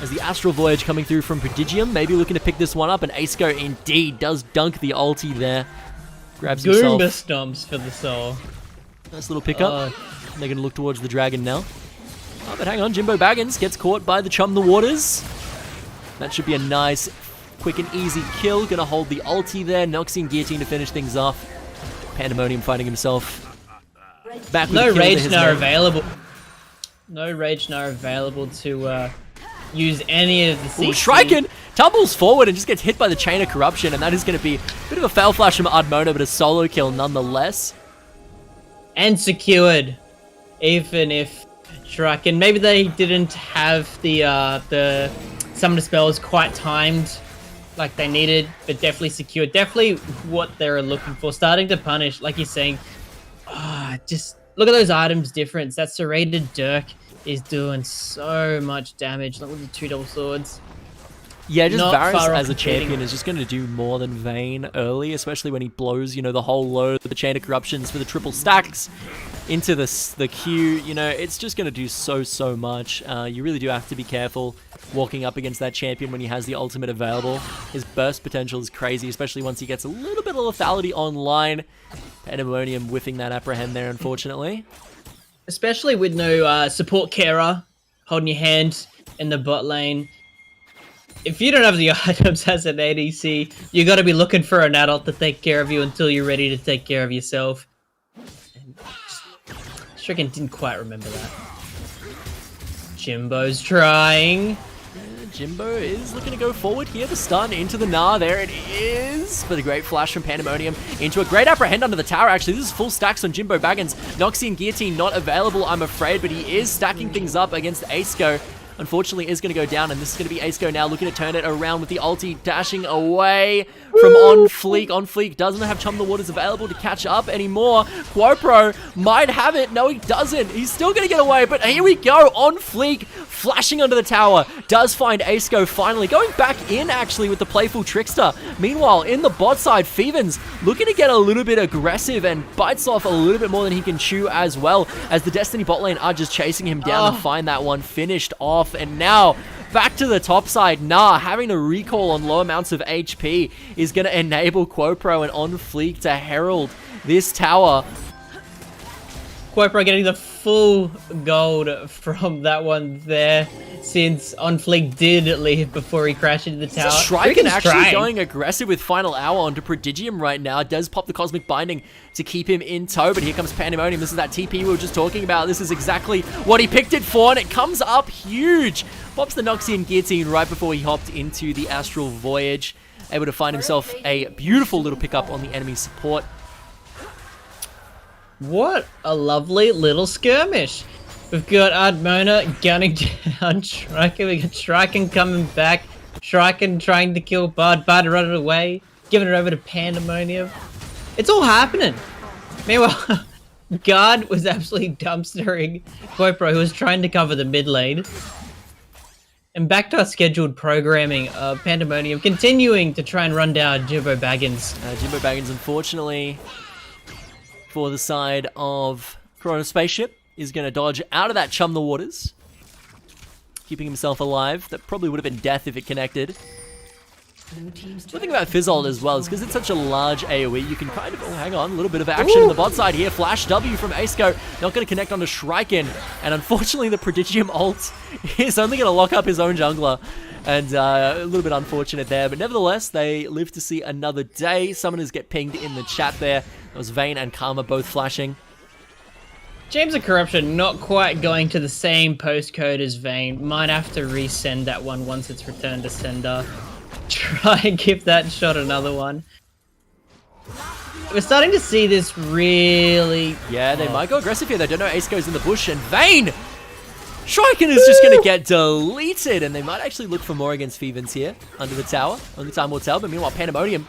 as the Astral Voyage coming through from Prodigium, maybe looking to pick this one up, and Aceco indeed does dunk the ulti there. Grabs himself. Goomba stomps for the soul. Nice little pickup. They're going to look towards the dragon now. Oh, but hang on, Jimbo Baggins gets caught by the Chum the Waters. That should be a nice, quick and easy kill. Gonna hold the ulti there. Noxie and Guillotine to finish things off. Pandemonium finding himself back with No a kill Rage to his Gnar name. available. No Rage Gnar available to use any of the CC. Ooh, Shriken tumbles forward and just gets hit by the Chain of Corruption, and that is going to be a bit of a fail flash from Ardmona, but a solo kill nonetheless. And secured. Even if Shriken, maybe they didn't have the summon spells quite timed like they needed, but definitely secured. Definitely what they're looking for. Starting to punish, like you're saying. Just look at those items difference. That serrated Dirk is doing so much damage. Look at the 2 double swords. Yeah, just Not Varus far off as a competing. champion is just going to do more than Vayne early, especially when he blows, you know, the whole load, the Chain of Corruptions for the triple stacks into the Q. You know, it's just going to do so much. You really do have to be careful walking up against that champion when he has the ultimate available. His burst potential is crazy, especially once he gets a little bit of lethality online. Pandemonium whiffing that apprehend there, unfortunately. Especially with no support carer holding your hand in the bot lane. If you don't have the items as an ADC, you got to be looking for an adult to take care of you until you're ready to take care of yourself. And Stricken didn't quite remember that. Jimbo's trying. Jimbo is looking to go forward here. The stun into the Gnar. There it is. For the great flash from Pandemonium into a great apprehend under the tower. Actually, this is full stacks on Jimbo Baggins. Noxie and Guillotine not available, I'm afraid, but he is stacking things up against Aceco. Unfortunately, is going to go down, and this is going to be Aceco now looking to turn it around with the ulti, dashing away from On Fleek. On Fleek doesn't have Chum the Waters available to catch up anymore. Quopro might have it. No, he doesn't. He's still going to get away, but here we go. On Fleek flashing under the tower. Does find Aceco finally. Going back in, actually, with the playful Trickster. Meanwhile, in the bot side, Fevens looking to get a little bit aggressive and bites off a little bit more than he can chew as well, as the Destiny bot lane are just chasing him down and find that one finished off. And now back to the top side. Gnar having to recall on low amounts of HP is going to enable Quopro and On Fleek to herald this tower. Quopro getting the full gold from that one there, since On Fleek did leave before he crashed into the tower. Shriken actually trying. going aggressive with Final Hour onto Prodigium right now. Does pop the Cosmic Binding to keep him in tow, but here comes Pandemonium. This is that TP we were just talking about. This is exactly what he picked it for, and it comes up huge. Pops the Noxie and Guillotine right before he hopped into the Astral Voyage. Able to find himself a beautiful little pickup on the enemy support. What a lovely little skirmish. We've got Ardmona gunning down Shuriken. We got Shuriken coming back. Shuriken trying to kill Bard. Bard running away. Giving it over to Pandemonium. It's all happening. Meanwhile, Guard was absolutely dumpstering GoPro, who was trying to cover the mid lane. And back to our scheduled programming of Pandemonium, continuing to try and run down Jimbo Baggins. Jimbo Baggins, unfortunately, for the side of Corona Spaceship, is going to dodge out of that Chum the Waters, keeping himself alive. That probably would have been death if it connected. The thing about Fizzle as well is because it's such a large AoE, you can kind of, oh, hang on, a little bit of action on the bot side here. Flash W from Aceco, not going to connect onto Shuriken, and unfortunately the Prodigium ult is only going to lock up his own jungler, and a little bit unfortunate there, but nevertheless, they live to see another day. Summoners get pinged in the chat there. That was Vayne and Karma both flashing. James of Corruption not quite going to the same postcode as Vayne. Might have to resend that one once it's returned to sender. Try and give that shot another one. We're starting to see this really... Yeah, they might go aggressive here. They don't know Ace goes in the bush, and Vayne! Shuriken is just going to get deleted, and they might actually look for more against Fevens here, under the tower. Only time will tell, but meanwhile, Pandemonium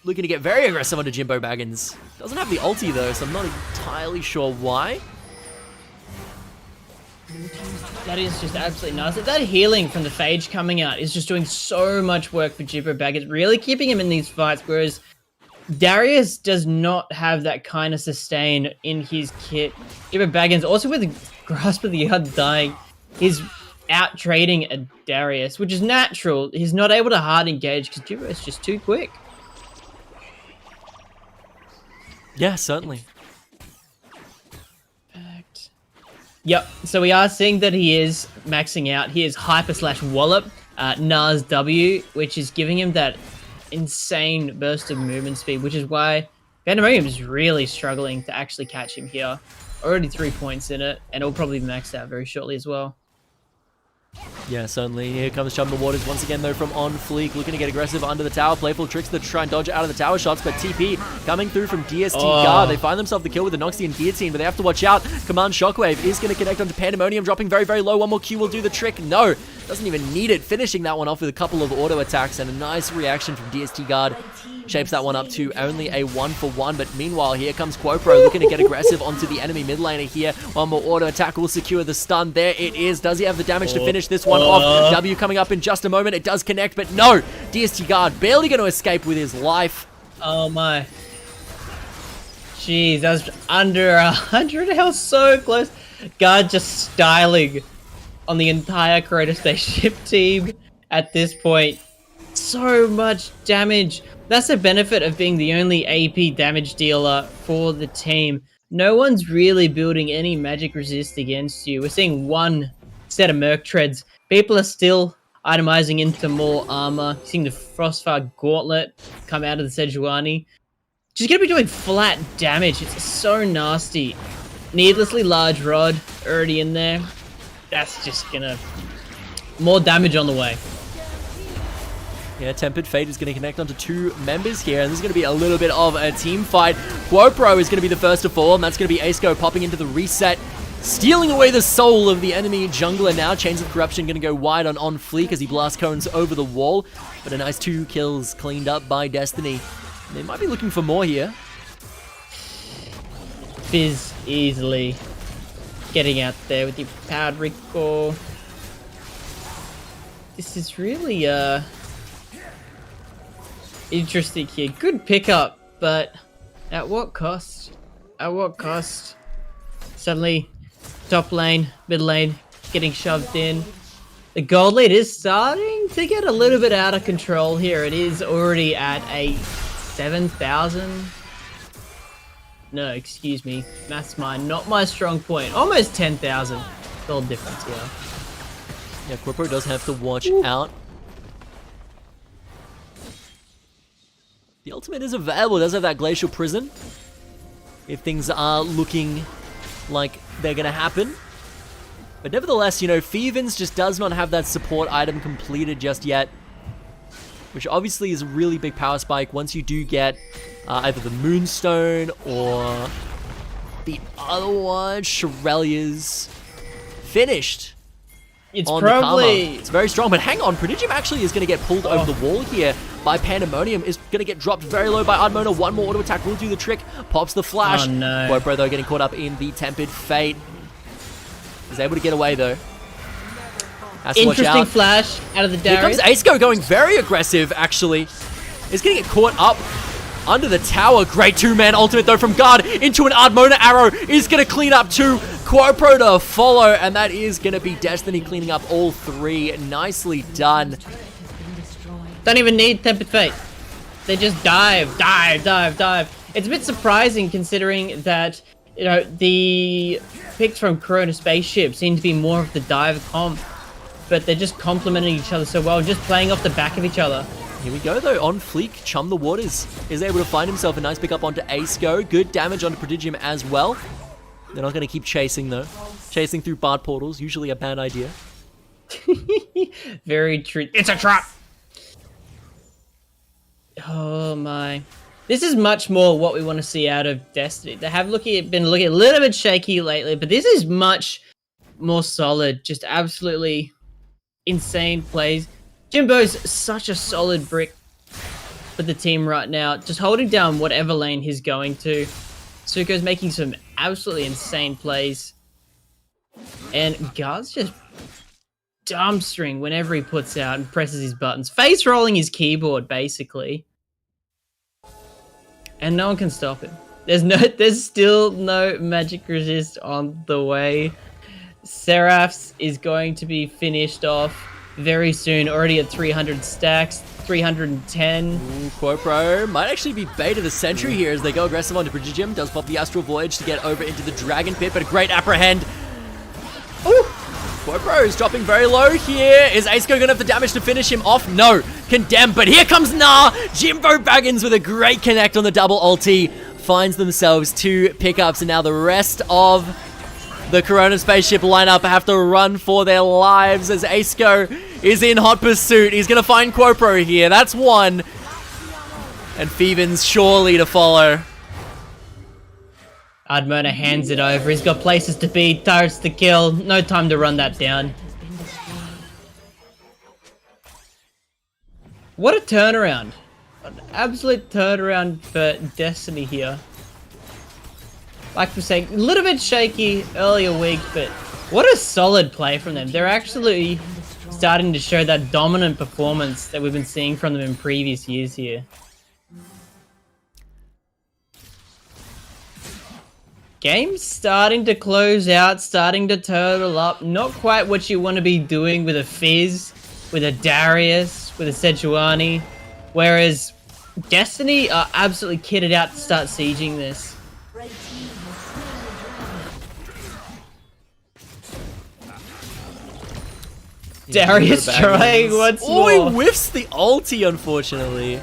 looking to get very aggressive onto Jimbo Baggins. Doesn't have the ulti though, so I'm not entirely sure why. That is just absolutely nice. That healing from the Phage coming out is just doing so much work for Jimbo Baggins, really keeping him in these fights, whereas Darius does not have that kind of sustain in his kit. Jimbo Baggins, also with the Grasp of the Undying, is out trading a Darius, which is natural. He's not able to hard engage because Jimbo is just too quick. Yeah, certainly. Yep, so we are seeing that he is maxing out. He is Hyper/Wallop, Nas W, which is giving him that insane burst of movement speed, which is why Pandemonium is really struggling to actually catch him here. Already 3 points in it, and it'll probably be maxed out very shortly as well. Yeah, certainly. Here comes Chum the Waters once again, though, from on fleek, looking to get aggressive under the tower. Playful tricks to try and dodge out of the tower shots, but TP coming through from DST Guard. They find themselves the kill with the Noxian Guillotine, but they have to watch out. Command Shockwave is going to connect onto Pandemonium, dropping very, very low. One more Q will do the trick. No, doesn't even need it. Finishing that one off with a couple of auto attacks and a nice reaction from DST Guard. Shapes that one up to only a 1-for-1, but meanwhile, here comes Quopro looking to get aggressive onto the enemy mid laner here. One more auto attack will secure the stun. There it is. Does he have the damage to finish this one off? W coming up in just a moment. It does connect, but no! DST Guard barely going to escape with his life. Oh my. Jeez, that was under 100 health, so close. Guard just styling on the entire Corona Spaceship team at this point. So much damage. That's the benefit of being the only AP damage dealer for the team. No one's really building any magic resist against you. We're seeing one set of Merc Treads. People are still itemizing into more armor. Seeing the Frostfire Gauntlet come out of the Sejuani. She's going to be doing flat damage. It's so nasty. Needlessly large rod already in there. That's just going to... more damage on the way. Yeah, Tempered Fate is going to connect onto two members here, and this is going to be a little bit of a team fight. Quopro is going to be the first to fall, and that's going to be Aceco popping into the reset, stealing away the soul of the enemy jungler now. Chains of Corruption going to go wide on Fleek as he blast cones over the wall, but a nice 2 kills cleaned up by Destiny. And they might be looking for more here. Fizz easily getting out there with the powered recall. This is really, interesting here. Good pickup, but at what cost? At what cost? Suddenly, top lane, mid lane, getting shoved in. The gold lead is starting to get a little bit out of control here. It is already at a 7,000. No, excuse me. That's not my strong point. Almost 10,000 gold difference here. Yeah, Quopro does have to watch out. The ultimate is available. It does have that Glacial Prison, if things are looking like they're going to happen. But nevertheless, you know, Fevens just does not have that support item completed just yet, which obviously is a really big power spike once you do get either the Moonstone or the other one, Shirelia's finished. It's on probably... the Karma. It's very strong, but hang on. Prodigium actually is going to get pulled over the wall here by Pandemonium. Is going to get dropped very low by Ardmona. One more auto attack will do the trick. Pops the flash. Oh, no. Quopro, though, getting caught up in the Tempered Fate. Is able to get away, though. Has to watch Interesting out. flash out of the Here Darius. comes Aceco going very aggressive, actually. He's going to get caught up under the tower. Great two-man ultimate, though, from Guard into an Ardmona arrow. Is going to clean up two. Quopro to follow, and that is going to be Destiny cleaning up all three. Nicely done. Don't even need Tempered Fate. They just dive. It's a bit surprising considering that, you know, the picks from Corona Spaceship seem to be more of the dive comp, but they're just complementing each other so well, just playing off the back of each other. Here we go, though. On fleek, Chum the Waters is able to find himself a nice pickup onto Aceco. Good damage onto Prodigium as well. They're not going to keep chasing, though. Chasing through Bard portals, usually a bad idea. Very true. It's a trap! Oh my. This is much more what we want to see out of Destiny. They have been looking a little bit shaky lately, but this is much more solid. Just absolutely insane plays. Jimbo's such a solid brick for the team right now. Just holding down whatever lane he's going to. Suko's making some absolutely insane plays. And Guard's just dumbstring whenever he puts out and presses his buttons. Face rolling his keyboard, basically. And no one can stop him. There's still no magic resist on the way. Seraphs is going to be finished off very soon, already at 300 stacks, 310. Ooh, Quopro might actually be bait of the century here as they go aggressive onto Prodigium. Does pop the Astral Voyage to get over into the Dragon Pit, but a great apprehend. Ooh! Quopro is dropping very low here. Is Aceco going to have the damage to finish him off? No. Condemned, but here comes Nah. Jimbo Baggins with a great connect on the double ulti. Finds themselves two pickups, and now the rest of the Corona Spaceship lineup have to run for their lives as Aceco is in hot pursuit. He's going to find Quopro here. That's one. And Phoebin's surely to follow. Ardmona hands it over. He's got places to be, turrets to kill. No time to run that down. What a turnaround. An absolute turnaround for Destiny here. Like we're saying, a little bit shaky earlier week, but what a solid play from them. They're actually starting to show that dominant performance that we've been seeing from them in previous years here. Game's starting to close out, starting to turtle up. Not quite what you want to be doing with a Fizz, with a Darius, with a Sejuani. Whereas Destiny are absolutely kitted out to start sieging this. Darius trying once more. Oh, he whiffs the ulti, unfortunately.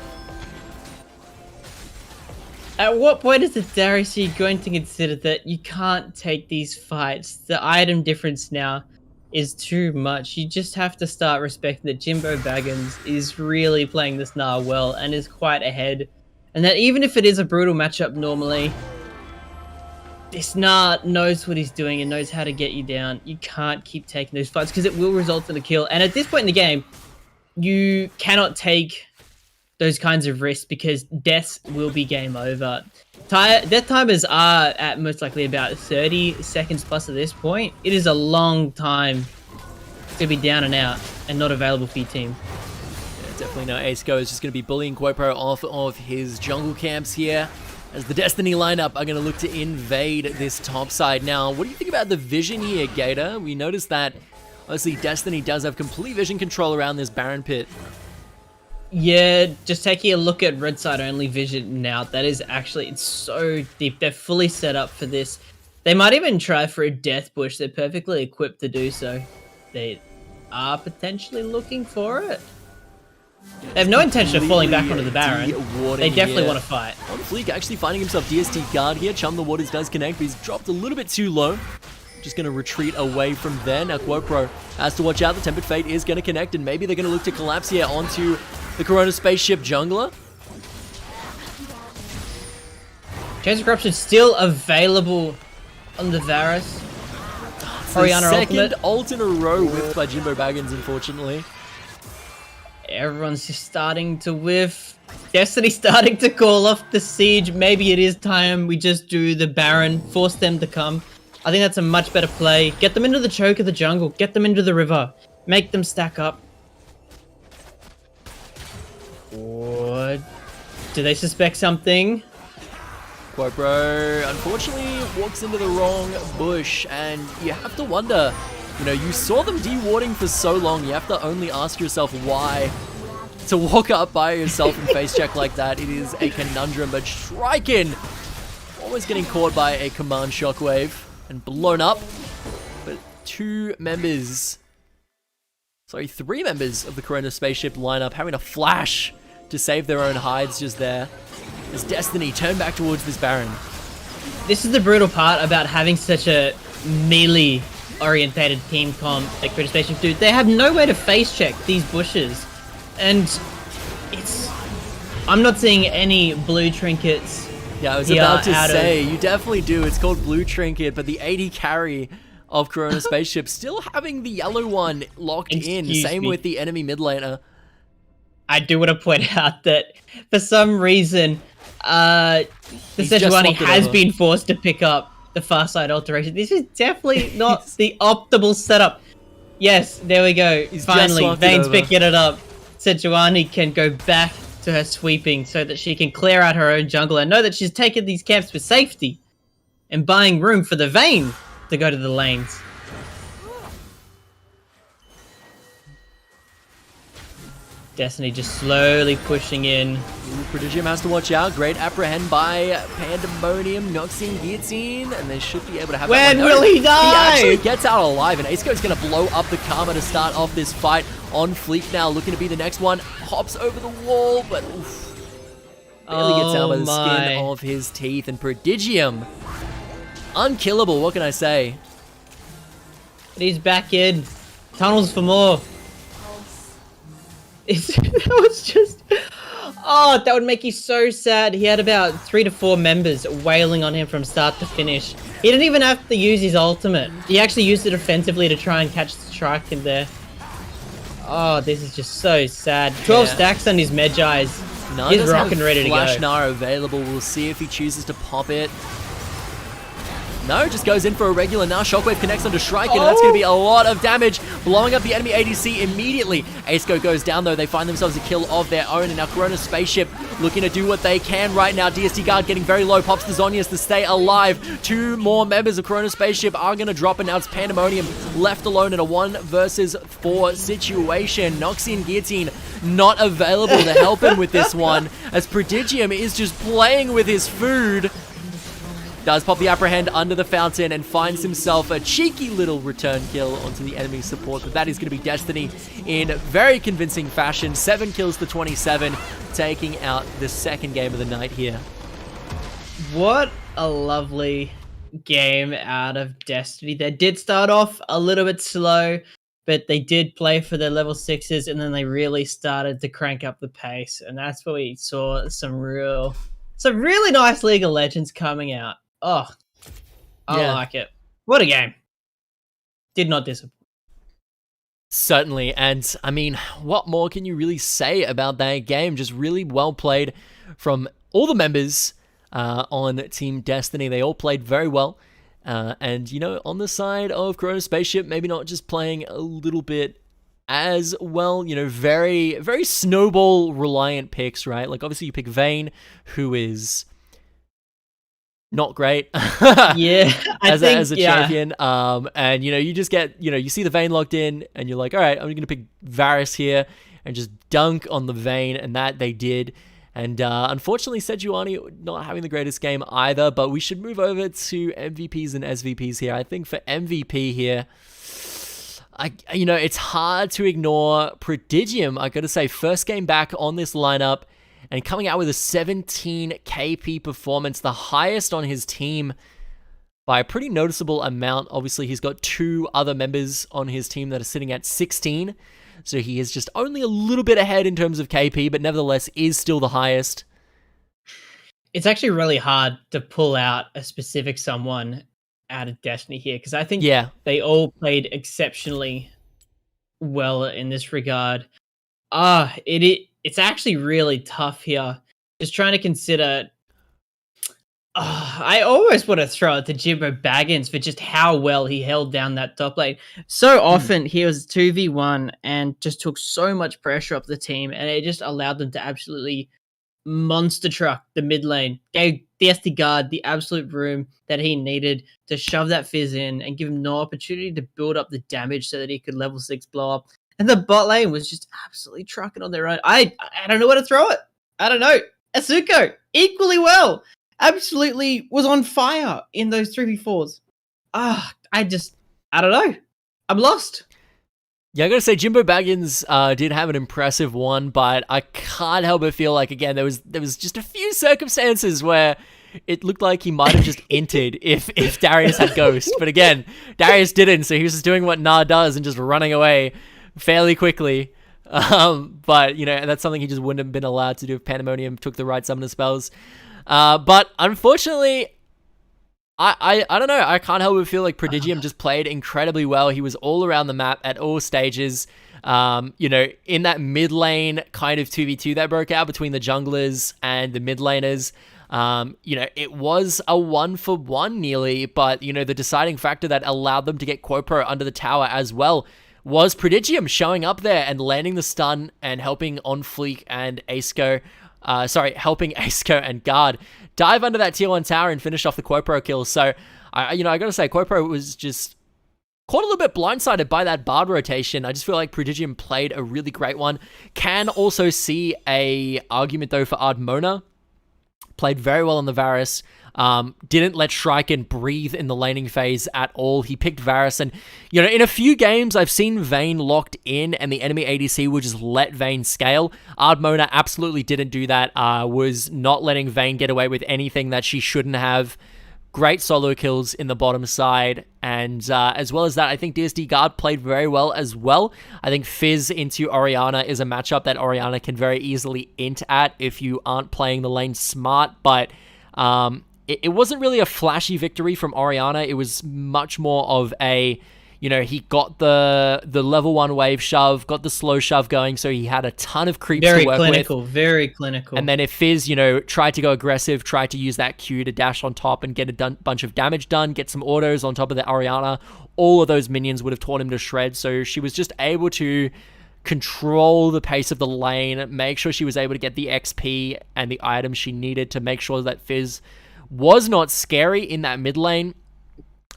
At what point is the Darius here going to consider that you can't take these fights? The item difference now is too much. You just have to start respecting that Jimbo Baggins is really playing this Nah well and is quite ahead. And that even if it is a brutal matchup normally, this Nah knows what he's doing and knows how to get you down. You can't keep taking those fights because it will result in a kill. And at this point in the game, you cannot take those kinds of risks because deaths will be game over. Death timers are at most likely about 30 seconds plus at this point. It is a long time to be down and out and not available for your team. Yeah, definitely no. Aceco is just going to be bullying Quopro off of his jungle camps here as the Destiny lineup are going to look to invade this top side. Now, what do you think about the vision here, Gator? We noticed that obviously Destiny does have complete vision control around this Baron Pit. Yeah, just taking a look at red side only vision now, that is actually, it's so deep. They're fully set up for this. They might even try for a death bush. They're perfectly equipped to do so. They are potentially looking for it. They have no intention of falling back onto the Baron. They definitely want to fight. On fleek, actually finding himself DST guard here. Chum the Waters does connect, but he's dropped a little bit too low. Just going to retreat away from there. Now Quopro has to watch out. The Tempered Fate is going to connect, and maybe they're going to look to collapse here onto the Corona Spaceship jungler. Chains of Corruption still available on the Varus. It's the Orianna second ultimate. ult in a row whiffed by Jimbo Baggins, unfortunately. Everyone's just starting to whiff. Destiny starting to call off the siege. Maybe it is time we just do the Baron, force them to come. I think that's a much better play. Get them into the choke of the jungle. Get them into the river. Make them stack up. Or do they suspect something? Quote-bro, unfortunately, walks into the wrong bush, and you have to wonder, you know, you saw them de-warding for so long, you have to only ask yourself why. To walk up by yourself and face check like that, it is a conundrum, but Striken almost getting caught by a command shockwave and blown up. But three members of the Corona Spaceship lineup having a flash to save their own hides just there. As Destiny turn back towards this Baron. This is the brutal part about having such a melee orientated team comp like British Spaceship do. They have no way to face check these bushes. And I'm not seeing any blue trinkets. Yeah, I was about to say, you definitely do. It's called Blue Trinket, but the 80 carry of Corona Spaceship still having the yellow one locked in. Same with the enemy mid laner. I do want to point out that for some reason, the Sejuani has been forced to pick up the far side alteration. This is definitely not the optimal setup. Yes, there we go. Finally, Vayne's picking it up. Sejuani can go back to her sweeping so that she can clear out her own jungle and know that she's taken these camps for safety and buying room for the Vayne to go to the lanes. Destiny just slowly pushing in. Prodigium has to watch out. Great apprehend by Pandemonium, Noxian Guillotine, and they should be able to have When will he die? He actually gets out alive, and Aceco's going to blow up the Karma to start off this fight. On Fleek now, looking to be the next one. Hops over the wall, but barely gets out by the skin of his teeth. And Prodigium, unkillable, what can I say? But he's back in. Tunnels for more. That was just... Oh, that would make you so sad. He had about 3 to 4 members wailing on him from start to finish. He didn't even have to use his ultimate. He actually used it offensively to try and catch the strike in there. Oh, this is just so sad. 12 stacks on his Medjai's. He's rocking ready to go. Flash Nara available. We'll see if he chooses to pop it. No, just goes in for a regular now. Shockwave connects onto Shrike, and that's going to be a lot of damage, blowing up the enemy ADC immediately. Aceco goes down, though. They find themselves a kill of their own, and now Corona Spaceship looking to do what they can right now. DSD Guard getting very low, pops the Zhonya's to stay alive. 2 more members of Corona Spaceship are going to drop, and now it's Pandemonium left alone in a 1 versus 4 situation. Noxian Guillotine not available to help him with this one, as Prodigium is just playing with his food. Does pop the apprehend under the fountain and finds himself a cheeky little return kill onto the enemy support, but that is going to be Destiny in very convincing fashion. 7 kills to 27, taking out the second game of the night here. What a lovely game out of Destiny. They did start off a little bit slow, but they did play for their level 6s, and then they really started to crank up the pace, and that's where we saw some really nice League of Legends coming out. Oh, I like it. What a game. Did not disappoint. Certainly, and I mean, what more can you really say about that game? Just really well played from all the members on Team Destiny. They all played very well. And, you know, on the side of Corona Spaceship, maybe not just playing a little bit as well, you know, very, very snowball-reliant picks, right? Like, obviously you pick Vayne, who is not great as a champion, and you know, you just get, you know, you see the Vayne locked in and you're like, all right, I'm gonna pick Varus here and just dunk on the Vayne, and that they did. And unfortunately Sejuani not having the greatest game either, but we should move over to MVPs and SVPs here. I think for MVP here, you know, it's hard to ignore Prodigium. I gotta say, first game back on this lineup and coming out with a 17 KP performance, the highest on his team by a pretty noticeable amount. Obviously, he's got 2 other members on his team that are sitting at 16. So he is just only a little bit ahead in terms of KP, but nevertheless is still the highest. It's actually really hard to pull out a specific someone out of Destiny here, because I think Yeah. they all played exceptionally well in this regard. It's actually really tough here. Just trying to consider. I almost want to throw it to Jimbo Baggins for just how well he held down that top lane. So often he was 2v1 and just took so much pressure off the team, and it just allowed them to absolutely monster truck the mid lane. Gave the SD guard the absolute room that he needed to shove that fizz in and give him no opportunity to build up the damage so that he could level 6 blow up. And the bot lane was just absolutely trucking on their own. I don't know where to throw it. I don't know. Asuko, equally well. Absolutely was on fire in those 3v4s. I don't know. I'm lost. Yeah, I gotta say, Jimbo Baggins did have an impressive one, but I can't help but feel like, again, there was just a few circumstances where it looked like he might have just entered if Darius had Ghost. But again, Darius didn't, so he was just doing what Na does and just running away fairly quickly. But, you know, that's something he just wouldn't have been allowed to do if Pandemonium took the right summoner spells. But unfortunately, I don't know. I can't help but feel like Prodigium just played incredibly well. He was all around the map at all stages. You know, in that mid lane kind of 2v2 that broke out between the junglers and the mid laners. You know, it was a 1-for-1 nearly, but, you know, the deciding factor that allowed them to get Quopro under the tower as well was Prodigium showing up there and landing the stun and helping On Fleek and helping Asko and Guard dive under that tier 1 tower and finish off the Quopro kill. So, I gotta say, Quopro was just caught a little bit blindsided by that Bard rotation. I just feel like Prodigium played a really great one. Can also see a argument, though, for Ardmona. Played very well on the Varus. Didn't let Shriken breathe in the laning phase at all. He picked Varus, and, you know, in a few games, I've seen Vayne locked in, and the enemy ADC would just let Vayne scale. Ardmona absolutely didn't do that. Was not letting Vayne get away with anything that she shouldn't have. Great solo kills in the bottom side, and as well as that, I think DSD Guard played very well as well. I think Fizz into Orianna is a matchup that Orianna can very easily int at if you aren't playing the lane smart, but it wasn't really a flashy victory from Orianna. It was much more of a, you know, he got the level 1 wave shove, got the slow shove going, so he had a ton of creeps to work with. Very clinical. And then if Fizz, you know, tried to go aggressive, tried to use that Q to dash on top and get a bunch of damage done, get some autos on top of the Orianna, all of those minions would have torn him to shreds. So she was just able to control the pace of the lane, make sure she was able to get the XP and the items she needed to make sure that Fizz was not scary in that mid lane.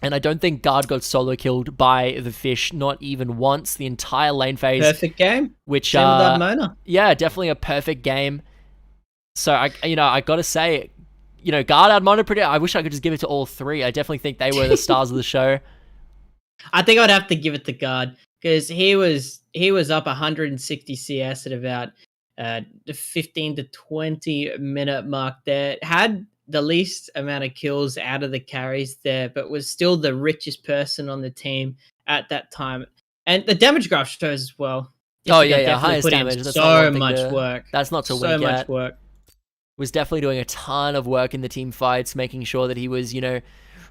And I don't think Guard got solo killed by the fish, not even once, the entire lane phase. Perfect game. Which, yeah, definitely a perfect game. So, I gotta say, you know, Guard, Ardmona, I wish I could just give it to all three. I definitely think they were the stars of the show. I think I'd have to give it to Guard, because he was up 160 CS at about the 15 to 20 minute mark there. Had the least amount of kills out of the carries there, but was still the richest person on the team at that time. And the damage graph shows as well. Highest damage. That's so much work. That's not to wink at. So much work. Was definitely doing a ton of work in the team fights, making sure that he was, you know,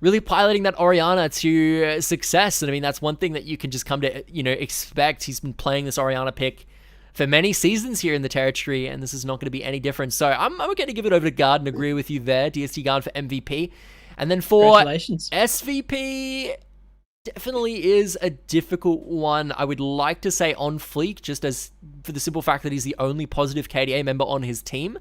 really piloting that Orianna to success. And I mean, that's one thing that you can just come to, you know, expect. He's been playing this Orianna pick for many seasons here in the territory, and this is not going to be any different. So I'm going to give it over to Guard and agree with you there. DST Guard for MVP. And then for SVP, definitely is a difficult one. I would like to say On Fleek, just as for the simple fact that he's the only positive KDA member on his team.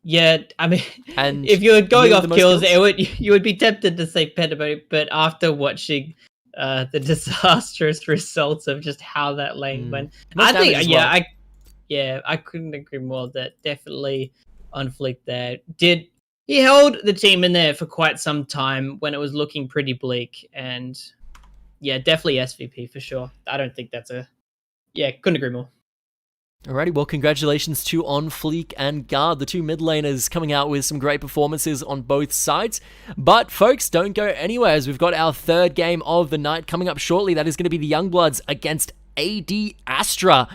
Yeah, I mean, and if you were going off kills, you would be tempted to say Pandemonium, but after watching the disastrous results of just how that lane went, I think, I couldn't agree more. That definitely On Fleek there he held the team in there for quite some time when it was looking pretty bleak, and yeah, definitely SVP for sure. I don't think that's couldn't agree more. Alrighty, well, congratulations to On Fleek and Guard, the two mid laners coming out with some great performances on both sides. But, folks, don't go anywhere, as we've got our third game of the night coming up shortly. That is going to be the Youngbloods against AD Astra.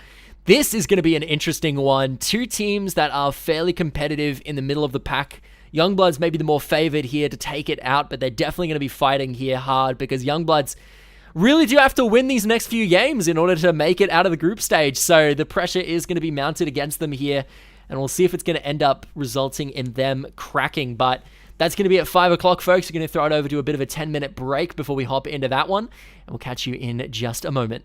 This is going to be an interesting one. Two teams that are fairly competitive in the middle of the pack. Youngbloods may be the more favored here to take it out, but they're definitely going to be fighting here hard because Youngbloods really do have to win these next few games in order to make it out of the group stage. So the pressure is going to be mounted against them here, and we'll see if it's going to end up resulting in them cracking. But that's going to be at 5 o'clock, folks. We're going to throw it over to a bit of a 10-minute break before we hop into that one, and we'll catch you in just a moment.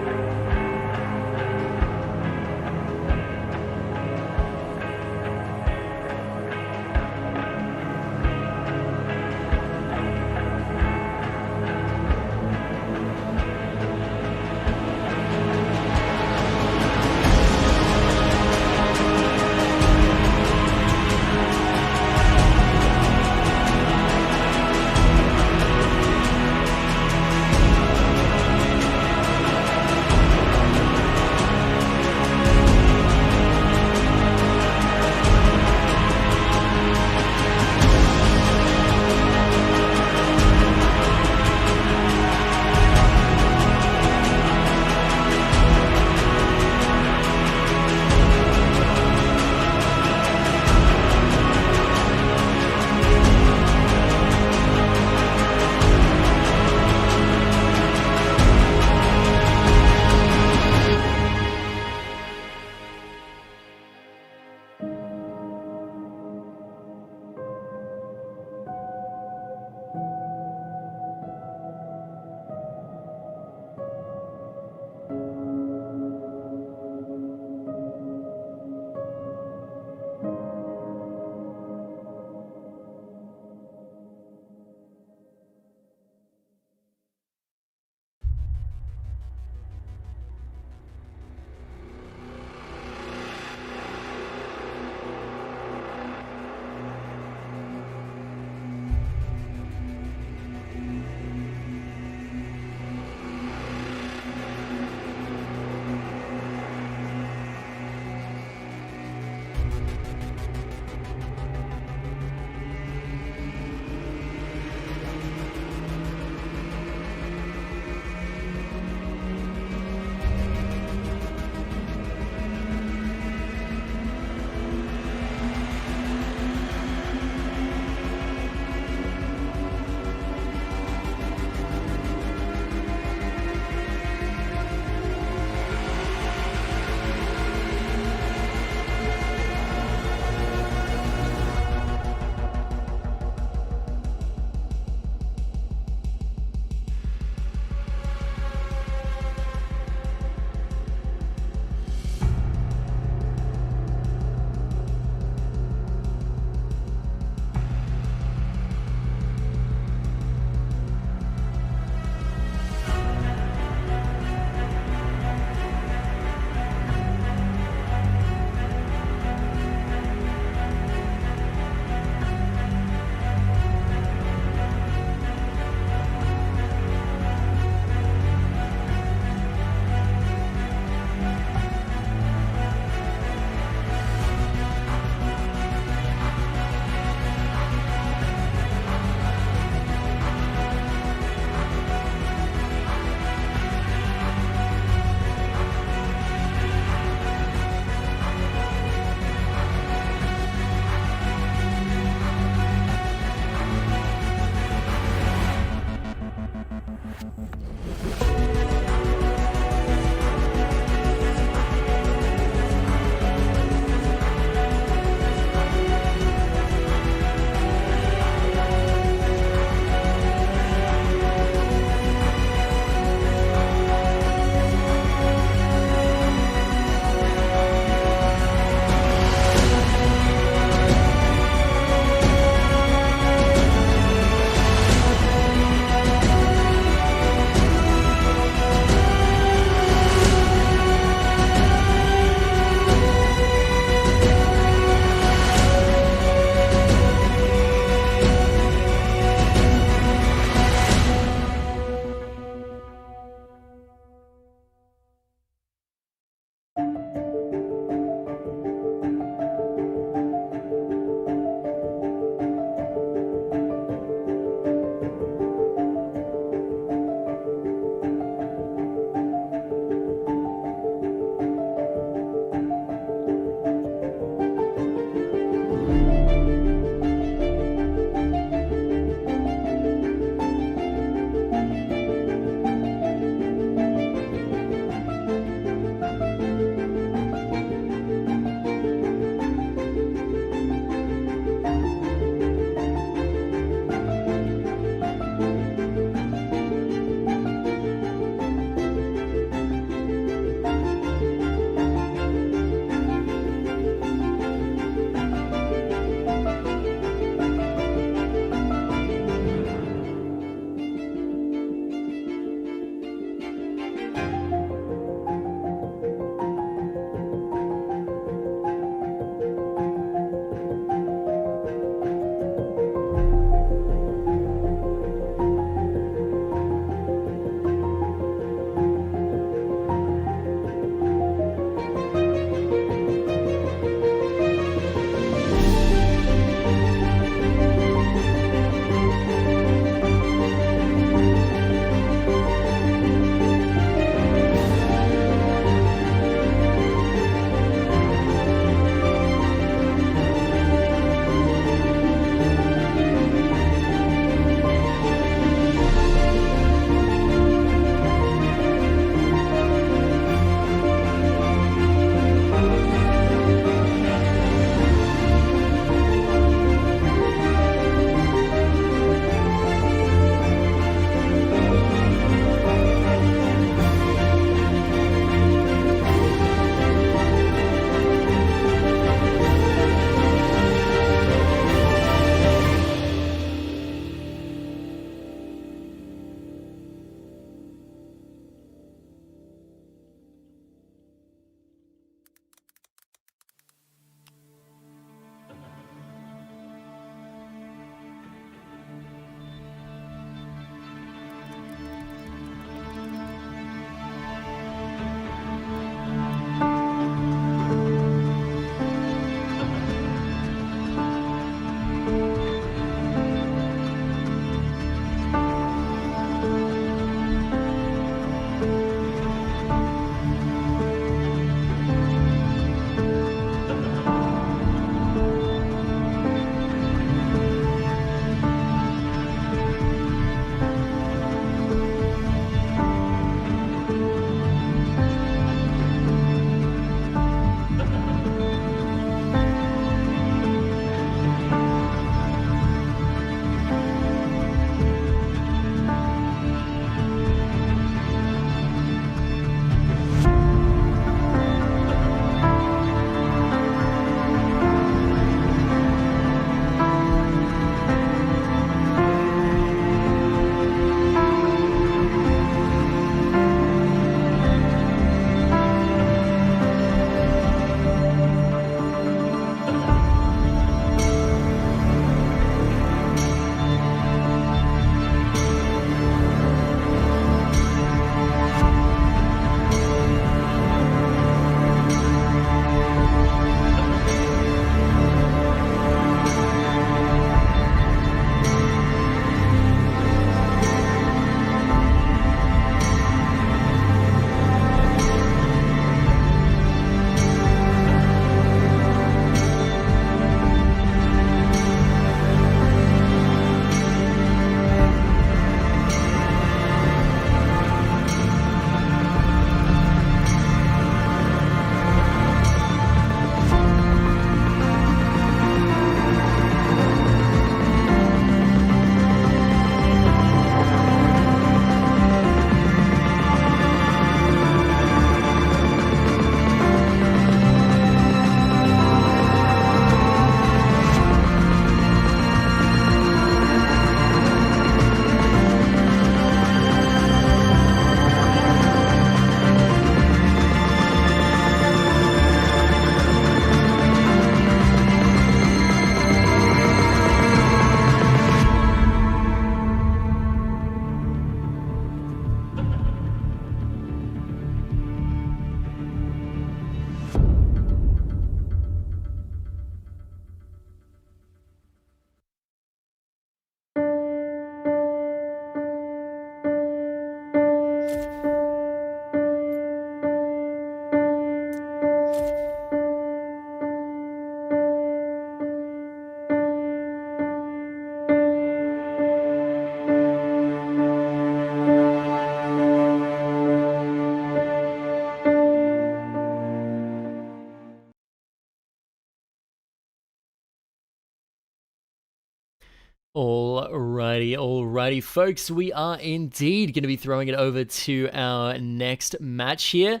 Alrighty, folks. We are indeed going to be throwing it over to our next match here.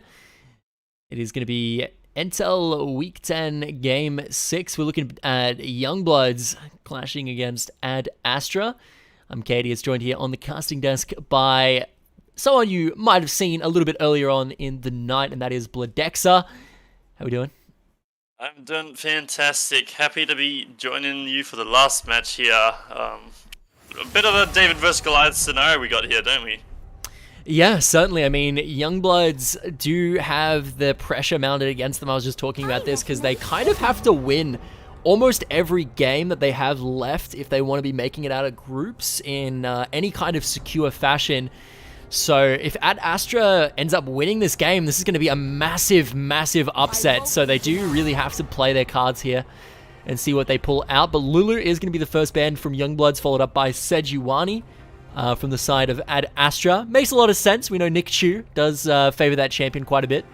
It is going to be NTEL Week 10 Game 6. We're looking at Youngbloods clashing against Astra. I'm Katie. It's joined here on the casting desk by someone you might have seen a little bit earlier on in the night, and that is Bladexa. How we doing? I'm doing fantastic. Happy to be joining you for the last match here. A bit of a David vs. Goliath scenario we got here, don't we? Yeah, certainly. I mean, Youngbloods do have the pressure mounted against them. I was just talking about this because they kind of have to win almost every game that they have left if they want to be making it out of groups in any kind of secure fashion. So if Astra ends up winning this game, this is going to be a massive, massive upset. So they do really have to play their cards here and see what they pull out. But Lulu is going to be the first ban from Youngbloods, followed up by Sejuani from the side of Astra. Makes a lot of sense. We know Nick Chu does favor that champion quite a bit.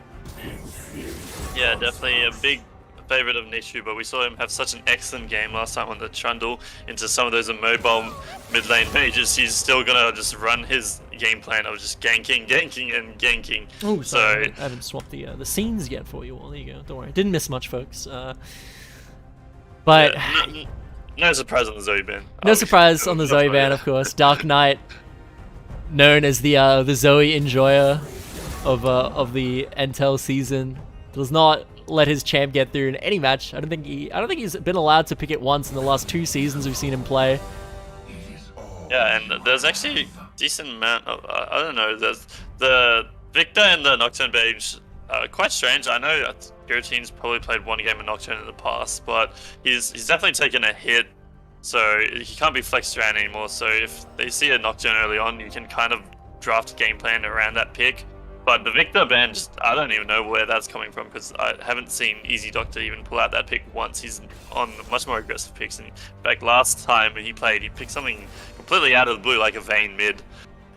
Yeah, definitely a big favorite of Nick Chu, but we saw him have such an excellent game last time on the Trundle into some of those immobile mid lane mages. He's still going to just run his game plan of just ganking, and ganking. Oh, sorry. I haven't swapped the scenes yet for you. Well, there you go. Don't worry. Didn't miss much, folks. But yeah, no surprise on the Zoe ban. No surprise on the Zoe ban, of course. Dark Knight, known as the Zoe enjoyer of the NTEL season, does not let his champ get through in any match. I don't think he's been allowed to pick it once in the last 2 seasons we've seen him play. Yeah, and there's actually a decent amount of, I don't know, there's the Victor and the Nocturne Beige quite strange. I know Guillotine's probably played 1 game of Nocturne in the past, but he's definitely taken a hit, so he can't be flexed around anymore. So if they see a Nocturne early on, you can kind of draft a game plan around that pick. But the Victor ban, I don't even know where that's coming from, because I haven't seen Easy Doctor even pull out that pick once. He's on much more aggressive picks. And in fact, last time he played, he picked something completely out of the blue, like a Vayne mid.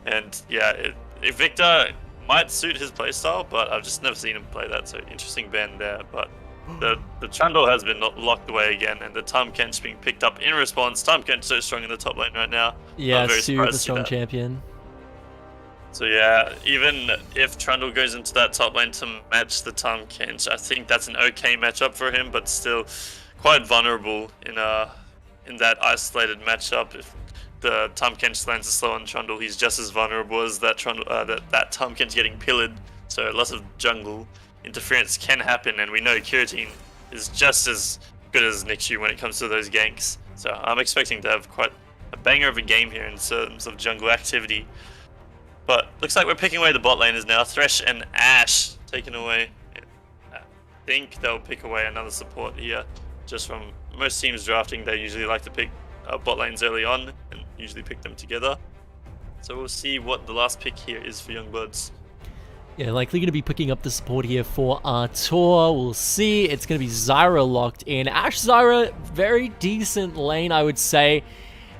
And yeah, Victor might suit his playstyle, but I've just never seen him play that, so interesting ban there. But the Trundle has been locked away again, and the Tahm Kench being picked up in response. Tahm Kench so strong in the top lane right now. Yeah, super strong champion. So yeah, even if Trundle goes into that top lane to match the Tahm Kench, I think that's an okay matchup for him, but still quite vulnerable in that isolated matchup. If the Tahm Kench lands a slow on Trundle, he's just as vulnerable as that Trundle, that Tahm Kench getting pillared. So lots of jungle interference can happen, and we know Guillotine is just as good as Nick Chu when it comes to those ganks. So I'm expecting to have quite a banger of a game here in terms of jungle activity. But looks like we're picking away the bot laners now. Thresh and Ashe taken away. I think they'll pick away another support here. Just from most teams drafting, they usually like to pick bot lanes early on and usually pick them together. So we'll see what the last pick here is for Youngbloods. Yeah, likely going to be picking up the support here for Artur. We'll see. It's going to be Zyra locked in. Ashe, Zyra, very decent lane, I would say.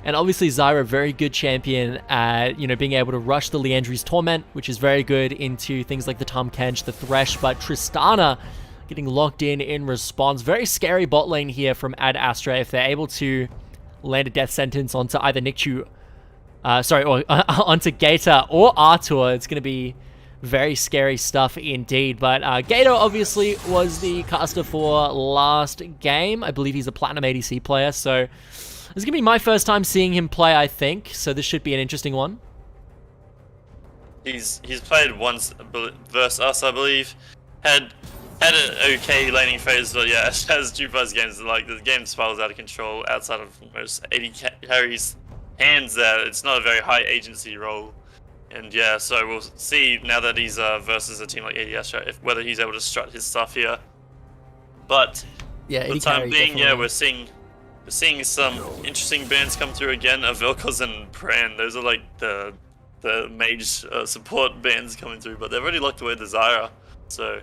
And obviously Zyra, very good champion at, being able to rush the Liandry's Torment, which is very good into things like the Tahm Kench, the Thresh, but Tristana getting locked in response. Very scary bot lane here from Astra if they're able to land a death sentence onto either Nick Chu, or onto Gator or Artur. It's going to be very scary stuff indeed. But Gator obviously was the caster for last game. I believe he's a Platinum ADC player, so this is going to be my first time seeing him play, I think, so this should be an interesting one. He's played once versus us, I believe. Had an okay laning phase, but yeah, as Jewpies games, like, the game spirals out of control outside of most 80 carries hands there. It's not a very high agency role. And yeah, so we'll see now that he's versus a team like Astra, whether he's able to strut his stuff here. But yeah, for the time being, yeah, we're seeing some interesting bans come through again. Vel'Koz and Pran, those are like the mage support bans coming through, but they've already locked away the Zyra. So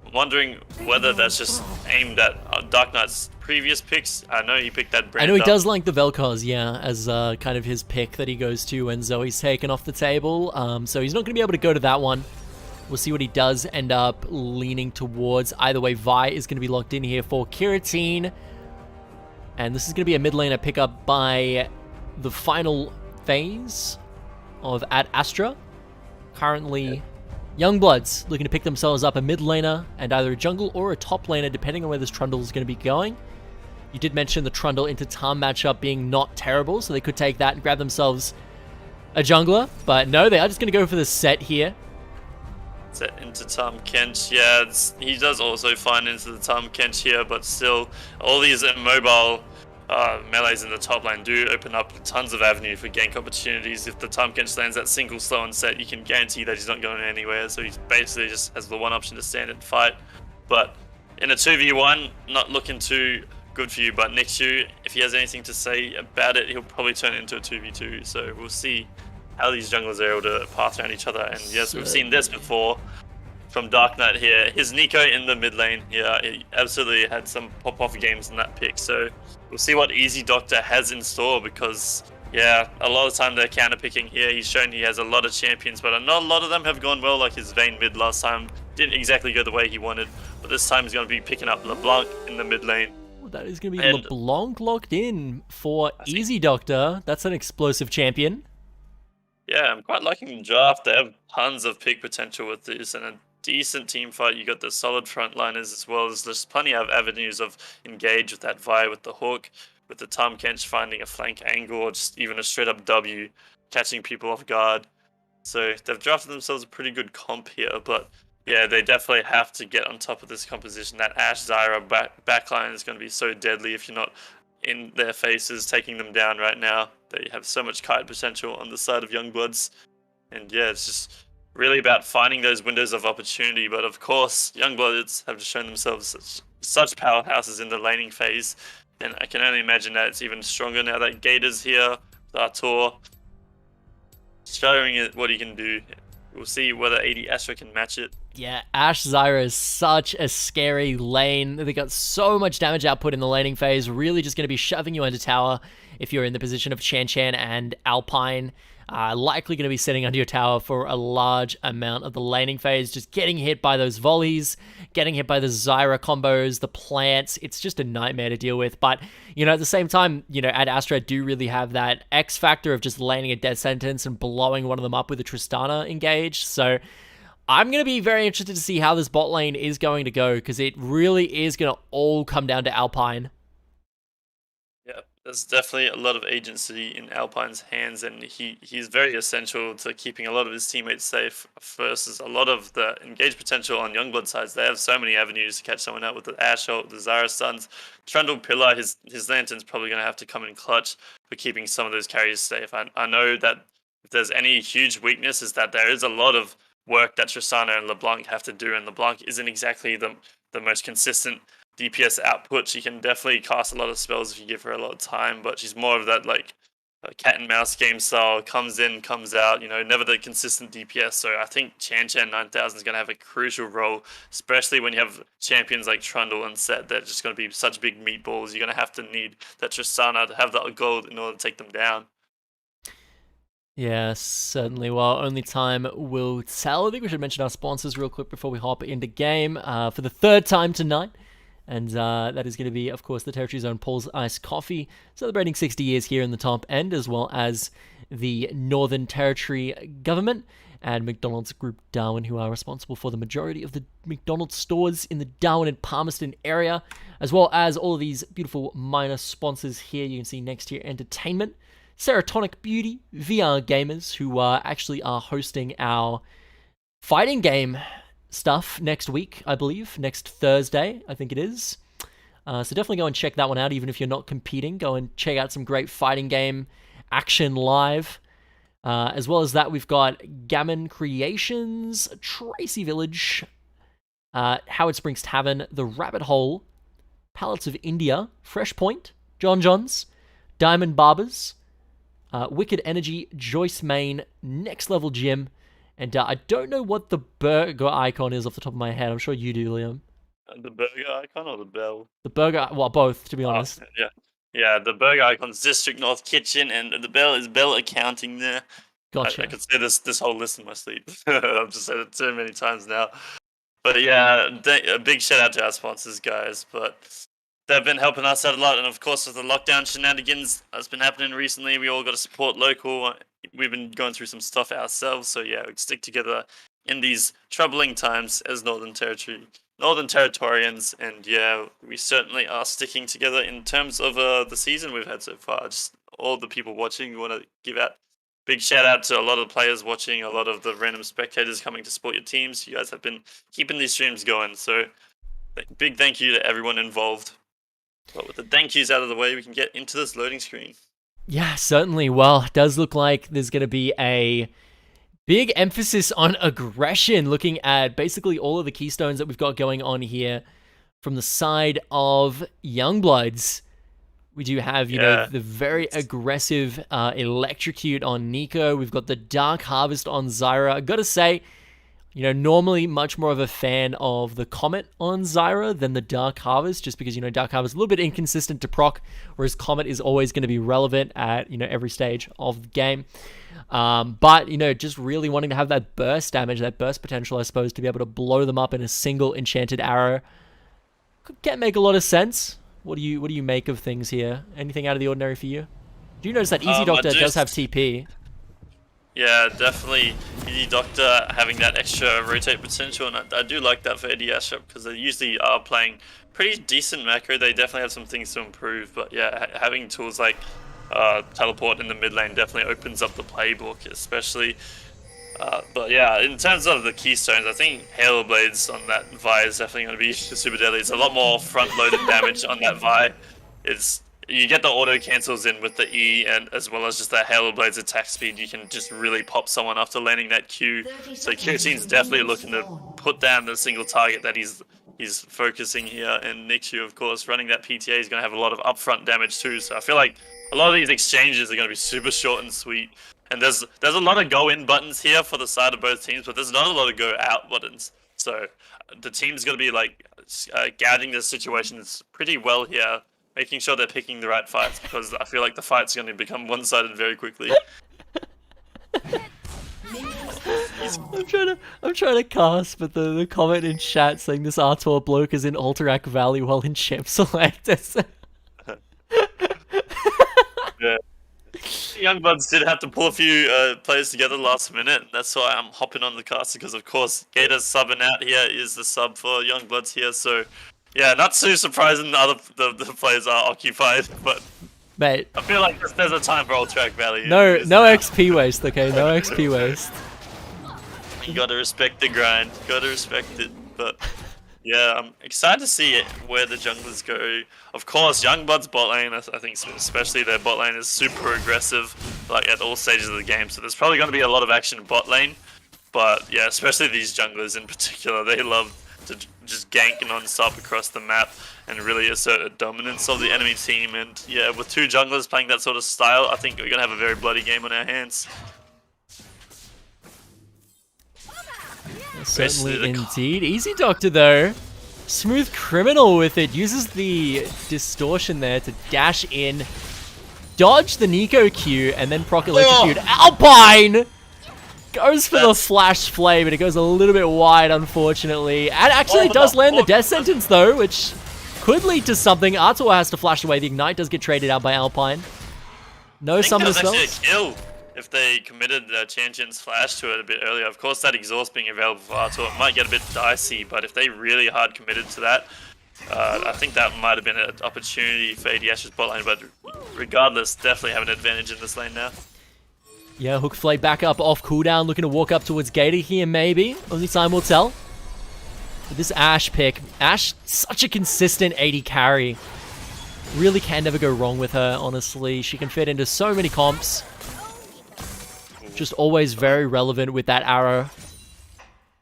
I'm wondering whether that's just aimed at Dark Knight's previous picks. I know he picked that brand. I know he does like the Vel'Koz, yeah, as kind of his pick that he goes to when Zoe's taken off the table. So he's not going to be able to go to that one. We'll see what he does end up leaning towards. Either way, Vi is going to be locked in here for Guillotine. And this is going to be a mid laner pickup by the final phase of at Astra. Currently, Youngbloods looking to pick themselves up a mid laner and either a jungle or a top laner, depending on where this Trundle is going to be going. You did mention the Trundle into Tarm matchup being not terrible, so they could take that and grab themselves a jungler. But no, they are just going to go for the set here. Set into Tom Kench, yeah, he does also find into the Tom Kench here, but still, all these immobile melees in the top lane do open up tons of avenue for gank opportunities. If the Tom Kench lands that single slow on set, you can guarantee that he's not going anywhere, so he basically just has the one option to stand and fight. But in a 2v1, not looking too good for you, but Nixu, if he has anything to say about it, he'll probably turn it into a 2v2, so we'll see how these junglers are able to pass around each other. And yes, we've seen this before from Dark Knight here. His Nico in the mid lane, yeah, he absolutely had some pop-off games in that pick, so we'll see what Easy Doctor has in store, because yeah, a lot of the time they're counter picking here. He's shown he has a lot of champions, but not a lot of them have gone well. Like his Vayne mid last time didn't exactly go the way he wanted, but this time he's going to be picking up LeBlanc in the mid lane. That is going to be LeBlanc locked in for Easy Doctor. That's an explosive champion. Yeah, I'm quite liking the draft. They have tons of pick potential with this, and a decent team fight. You got the solid frontliners, as well as there's plenty of avenues of engage with that Vi with the hook, with the Tom Kench finding a flank angle, or just even a straight up W, catching people off guard. So they've drafted themselves a pretty good comp here, but yeah, they definitely have to get on top of this composition. That Ashe Zyra backline is going to be so deadly if you're not in their faces, taking them down right now. They have so much kite potential on the side of Youngbloods. And yeah, it's just really about finding those windows of opportunity. But of course, Youngbloods have just shown themselves such powerhouses in the laning phase. And I can only imagine that it's even stronger now that Gator's here with Artur, showing it what he can do. We'll see whether AD Astra can match it. Yeah, Ashe Zyra is such a scary lane. They got so much damage output in the laning phase, really just going to be shoving you under tower if you're in the position of Chan Chan and Alpine. Likely going to be sitting under your tower for a large amount of the laning phase, just getting hit by those volleys, getting hit by the Zyra combos, the plants. It's just a nightmare to deal with. But, you know, at the same time, you know, at Astra do really have that X factor of just landing a death sentence and blowing one of them up with a Tristana engage. So I'm going to be very interested to see how this bot lane is going to go, because it really is going to all come down to Alpine. Yeah, there's definitely a lot of agency in Alpine's hands, and he's very essential to keeping a lot of his teammates safe versus a lot of the engage potential on Youngblood sides. They have so many avenues to catch someone out with the Ashe ult, the Zyra stuns. Trundle Pillar, his Lantern's probably going to have to come in clutch for keeping some of those carries safe. I know that if there's any huge weakness, is that there is a lot of work that Tristana and LeBlanc have to do, and LeBlanc isn't exactly the most consistent DPS output. She can definitely cast a lot of spells if you give her a lot of time, but she's more of that like cat and mouse game style, comes in, comes out, you know, never the consistent DPS. So I think Chan Chan 9000 is going to have a crucial role, especially when you have champions like Trundle and Set that are just going to be such big meatballs. You're going to have to need that Tristana to have that gold in order to take them down. Yeah, certainly. Well, only time will tell. I think we should mention our sponsors real quick before we hop into game for the third time tonight. And that is going to be, of course, the Territory Zone Paul's Iced Coffee, celebrating 60 years here in the top end, as well as the Northern Territory Government and McDonald's Group Darwin, who are responsible for the majority of the McDonald's stores in the Darwin and Palmerston area, as well as all of these beautiful minor sponsors here. You can see Next Tier Entertainment, Serotonic Beauty, VR Gamers, who actually are hosting our fighting game stuff next week, I believe. Next Thursday, I think it is. So definitely go and check that one out, even if you're not competing. Go and check out some great fighting game action live. As well as that, we've got Gammon Creations, Tracy Village, Howard Springs Tavern, The Rabbit Hole, Pallets of India, Fresh Point, John John's, Diamond Barbers, Wicked Energy, Joyce Main, Next Level Gym, and I don't know what the burger icon is off the top of my head. I'm sure you do, Liam. The burger icon or the bell? The burger, well, both, to be honest. Yeah, the burger icon's District North Kitchen, and the bell is Bell Accounting there. Gotcha. I could say this whole list in my sleep. I've just said it too many times now. But yeah, a big shout out to our sponsors, guys. But they've been helping us out a lot. And of course, with the lockdown shenanigans that's been happening recently, we all got to support local. We've been going through some stuff ourselves, so yeah, we stick together in these troubling times as Northern Territorians, and yeah, we certainly are sticking together in terms of the season we've had so far. Just all the people watching, we want to give out big shout out to a lot of the players watching, a lot of the random spectators coming to support your teams. You guys have been keeping these streams going, so big thank you to everyone involved. But with the thank yous out of the way, we can get into this loading screen. Yeah, certainly. Well, it does look like there's going to be a big emphasis on aggression, looking at basically all of the keystones that we've got going on here from the side of Youngbloods. We do have, you know, the very aggressive Electrocute on Nico. We've got the Dark Harvest on Zyra. I gotta say, you know, normally much more of a fan of the Comet on Zyra than the Dark Harvest, just because, you know, Dark Harvest is a little bit inconsistent to proc, whereas Comet is always going to be relevant at, you know, every stage of the game. But, you know, just really wanting to have that burst damage, that burst potential, I suppose, to be able to blow them up in a single enchanted arrow. Can't make a lot of sense. What do you make of things here? Anything out of the ordinary for you? Do you notice that Easy Doctor does have TP? Yeah, definitely Easy Doctor having that extra rotate potential, and I do like that for ACST because they usually are playing pretty decent macro. They definitely have some things to improve, but yeah, having tools like teleport in the mid lane definitely opens up the playbook, especially. But yeah, in terms of the keystones, I think Halo Blades on that Vi is definitely going to be super deadly. It's a lot more front-loaded damage on that Vi. You get the auto cancels in with the E, and as well as just that Halo Blades attack speed, you can just really pop someone after landing that Q. So Q-Team's definitely looking to put down the single target that he's focusing here, and Nixu, of course, running that PTA is going to have a lot of upfront damage too. So I feel like a lot of these exchanges are going to be super short and sweet. And there's a lot of go in buttons here for the side of both teams, but there's not a lot of go out buttons. So the team's going to be like gauging the situations pretty well here, making sure they're picking the right fights, because I feel like the fight's going to become one-sided very quickly. I'm trying to cast, but the comment in chat saying this Artor bloke is in Alterac Valley while in Champ Select. Yeah. Youngbloods did have to pull a few players together last minute. That's why I'm hopping on the cast, because of course Gator's subbing out here is the sub for Youngbloods here. So yeah, not too surprising the players are occupied, but mate, I feel like there's a time for Alterac Valley. No XP waste, okay? No XP waste. You gotta respect the grind. Gotta respect it. But yeah, I'm excited to see where the junglers go. Of course, Youngblood's bot lane, I think especially their bot lane is super aggressive, like at all stages of the game. So there's probably going to be a lot of action in bot lane. But yeah, especially these junglers in particular, they love to just gank non-stop across the map and really assert a dominance of the enemy team. And yeah, with two junglers playing that sort of style, I think we're going to have a very bloody game on our hands. Certainly indeed. Easy Doctor though, smooth criminal with it, uses the distortion there to dash in, dodge the Nico Q, and then proc Electrocute. Alpine goes for the flash flame, and it goes a little bit wide, unfortunately. And actually does land the death sentence though, which could lead to something. Artor has to flash away. The Ignite does get traded out by Alpine. No summoner spells. Actually a kill if they committed Chanchen's flash to it a bit earlier. Of course, that exhaust being available for Artor might get a bit dicey, but if they really hard committed to that, I think that might have been an opportunity for ADS's bot lane, but regardless, definitely have an advantage in this lane now. Yeah, Hook Flay back up off cooldown, looking to walk up towards Gator here, maybe. Only time will tell. But this Ashe pick, Ashe, such a consistent 80 carry. Really can never go wrong with her, honestly. She can fit into so many comps. Just always very relevant with that arrow.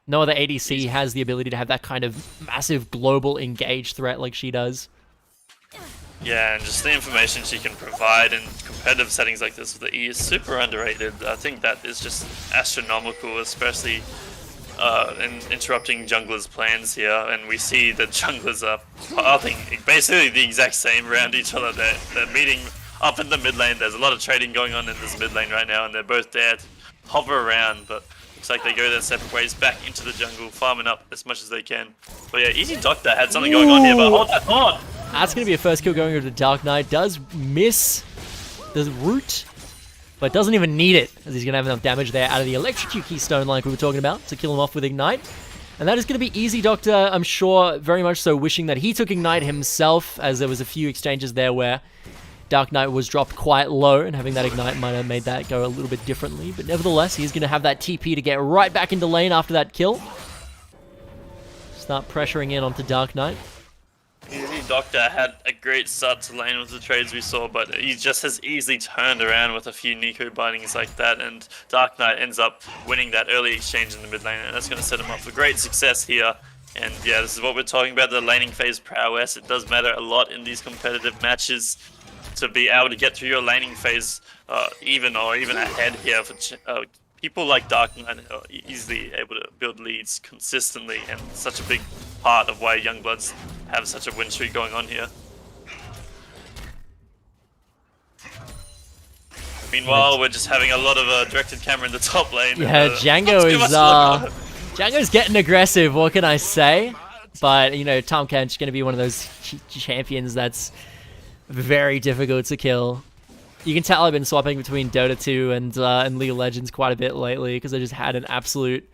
No other ADC has the ability to have that kind of massive global engage threat like she does. Yeah, and just the information she can provide in competitive settings like this with the E is super underrated. I think that is just astronomical, especially in interrupting junglers' plans here. And we see that junglers are pathing basically the exact same around each other. They're meeting up in the mid lane. There's a lot of trading going on in this mid lane right now, and they're both there to hover around, but looks like they go their separate ways back into the jungle, farming up as much as they can. But yeah, Easy Doctor had something going on here, but hold that thought! That's going to be a first kill going over to Dark Knight. Does miss the root, but doesn't even need it, as he's going to have enough damage there out of the Electrocute Keystone like we were talking about to kill him off with Ignite. And that is going to be easy, Doctor, I'm sure, very much so wishing that he took Ignite himself, as there was a few exchanges there where Dark Knight was dropped quite low, and having that Ignite might have made that go a little bit differently. But nevertheless, he's going to have that TP to get right back into lane after that kill. Start pressuring in onto Dark Knight. Easy Doctor had a great start to lane with the trades we saw, but he just has easily turned around with a few Nico bindings like that, and Dark Knight ends up winning that early exchange in the mid lane, and that's going to set him up for great success here. And yeah, this is what we're talking about, the laning phase prowess. It does matter a lot in these competitive matches to be able to get through your laning phase even ahead here for people like Dark Knight are easily able to build leads consistently, and such a big part of why Youngbloods have such a win streak going on here. Meanwhile, we're just having a lot of directed camera in the top lane. Yeah, Django's getting aggressive, what can I say? But, you know, Tahm Kench's going to be one of those champions that's very difficult to kill. You can tell I've been swapping between Dota 2 and League of Legends quite a bit lately, because I just had an absolute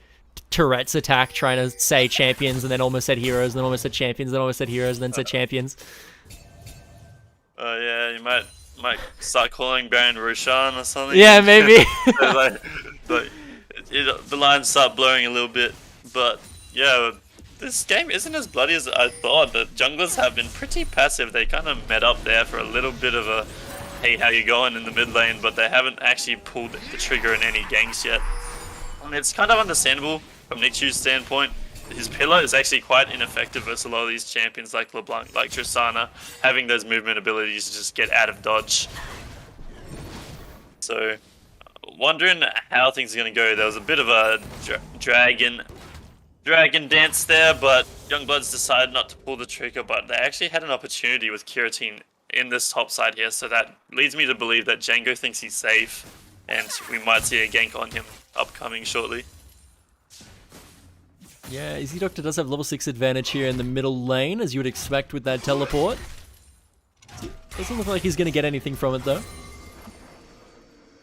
Tourette's attack trying to say champions and then almost said heroes, and then almost said champions, then almost said heroes, and then said champions. Yeah, you might start calling Baron Roshan or something. Yeah, maybe. The lines start blurring a little bit, but yeah, this game isn't as bloody as I thought. The junglers have been pretty passive. They kind of met up there for a little bit of a hey, how you going in the mid lane, but they haven't actually pulled the trigger in any ganks yet. I mean, it's kind of understandable from Nichu's standpoint. His pillar is actually quite ineffective versus a lot of these champions like LeBlanc, like Tristana, having those movement abilities to just get out of dodge. So, wondering how things are going to go. There was a bit of a dragon dance there, but Youngbloods decided not to pull the trigger, but they actually had an opportunity with Kiratine in this top side here, so that leads me to believe that Django thinks he's safe, and we might see a gank on him upcoming shortly. Yeah, Easy Doctor does have level 6 advantage here in the middle lane, as you would expect with that teleport. Doesn't look like he's going to get anything from it, though.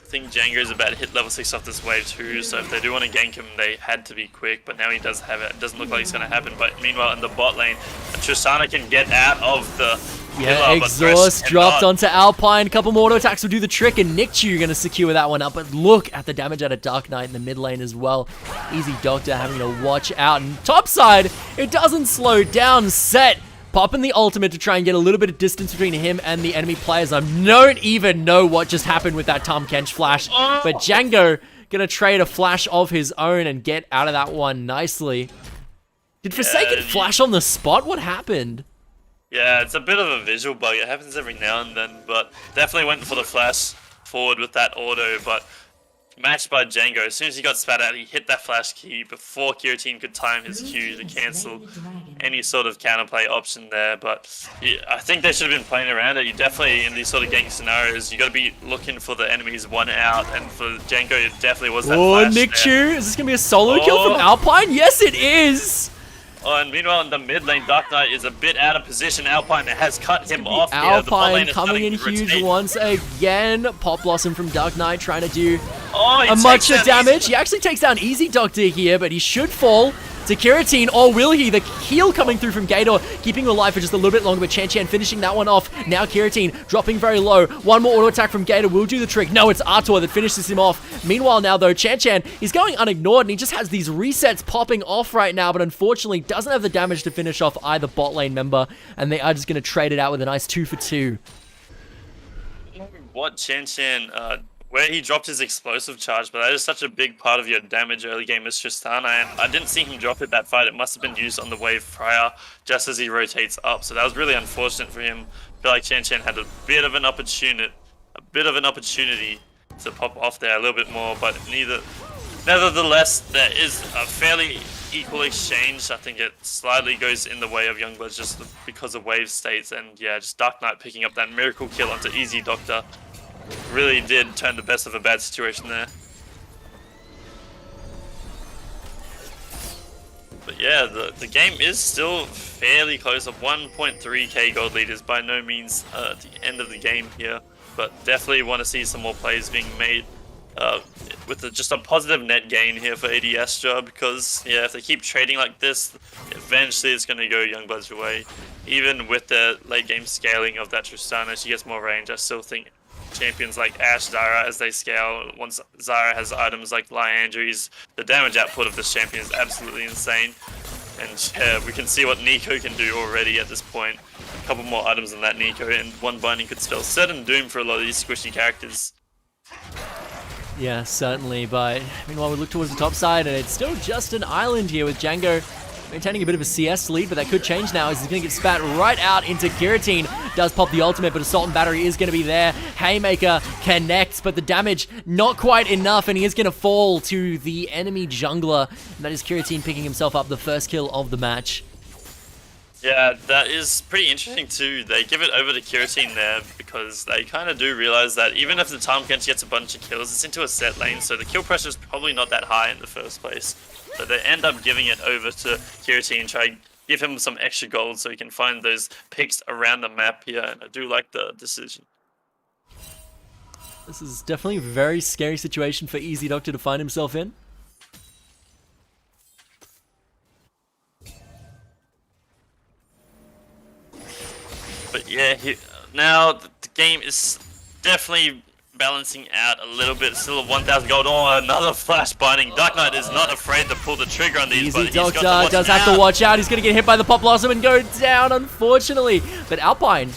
I think Django's about to hit level 6 off this wave too, so if they do want to gank him, they had to be quick, but now he does have it. It doesn't look like it's going to happen, but meanwhile in the bot lane, Tristana can get out of the yeah, exhaust dropped onto Alpine. A couple more auto attacks will do the trick, and Nichu going to secure that one up. But look at the damage out of Dark Knight in the mid lane as well. Easy Doctor having to watch out. And top side, it doesn't slow down. Set popping the ultimate to try and get a little bit of distance between him and the enemy players. I don't even know what just happened with that Tahm Kench flash, but Django going to trade a flash of his own and get out of that one nicely. Did Forsaken flash on the spot? What happened? Yeah, it's a bit of a visual bug. It happens every now and then, but definitely went for the flash forward with that auto, but matched by Django. As soon as he got spat out, he hit that flash key before Kiratine could time his Q to cancel any sort of counterplay option there, but yeah, I think they should have been playing around it. You definitely, in these sort of gank scenarios, you got to be looking for the enemy's one out, and for Django, it definitely was that flash Nick Chu, there. is this going to be a solo kill from Alpine? Yes, it is! Oh, and meanwhile in the mid lane, Dark Knight is a bit out of position. Alpine has cut him off here. Alpine coming in huge once again. Pop Blossom from Dark Knight trying to do a much of damage. He actually takes down Easy Doctor here, but he should fall to Kiratine, or will he? The heal coming through from Gator, keeping him alive for just a little bit longer, but Chan finishing that one off. Now Kiratine dropping very low. One more auto attack from Gator will do the trick. No, it's Artur that finishes him off. Meanwhile now though, Chan he's going unignored, and he just has these resets popping off right now, but unfortunately doesn't have the damage to finish off either bot lane member, and they are just going to trade it out with a nice 2 for 2. What Chan where he dropped his explosive charge, but that is such a big part of your damage early game as Tristana, and I didn't see him drop it that fight. It must have been used on the wave prior, just as he rotates up, so that was really unfortunate for him. I feel like Chan had a bit of an opportunity to pop off there a little bit more, but nevertheless, there is a fairly equal exchange. I think it slightly goes in the way of Youngbloods just because of wave states, and yeah, just Dark Knight picking up that miracle kill onto Easy Doctor. Really did turn the best of a bad situation there. But yeah, the game is still fairly close. Of 1.3k gold lead is by no means the end of the game here, but definitely want to see some more plays being made with just a positive net gain here for AD Astra, because yeah, if they keep trading like this, eventually it's going to go Youngblood's way. Even with the late game scaling of that Tristana, she gets more range. I still think champions like Ashe, Zara, as they scale, once Zara has items like Liandry's, the damage output of this champion is absolutely insane. And yeah, we can see what Nico can do already at this point. A couple more items than that Nico, and one binding could spell certain doom for a lot of these squishy characters. Yeah, certainly, but meanwhile we look towards the top side, and it's still just an island here with Django maintaining a bit of a CS lead, but that could change now as he's going to get spat right out into Kiratine. Does pop the ultimate, but Assault and Battery is going to be there. Haymaker connects, but the damage not quite enough, and he is going to fall to the enemy jungler, and that is Kiratine picking himself up the first kill of the match. Yeah, that is pretty interesting too. They give it over to Kiratine there because they kind of do realize that even if the Tahm gets a bunch of kills, it's into a set lane, so the kill pressure is probably not that high in the first place. So they end up giving it over to Kiratine, try to give him some extra gold so he can find those picks around the map here, and I do like the decision. This is definitely a very scary situation for Easy Doctor to find himself in. But yeah, now the game is definitely balancing out a little bit. Still 1,000 gold. Oh, another flash binding. Dark Knight is not afraid to pull the trigger on these, but Easy Doctor does have to watch out. He's going to get hit by the Pop Blossom and go down, unfortunately. But Alpine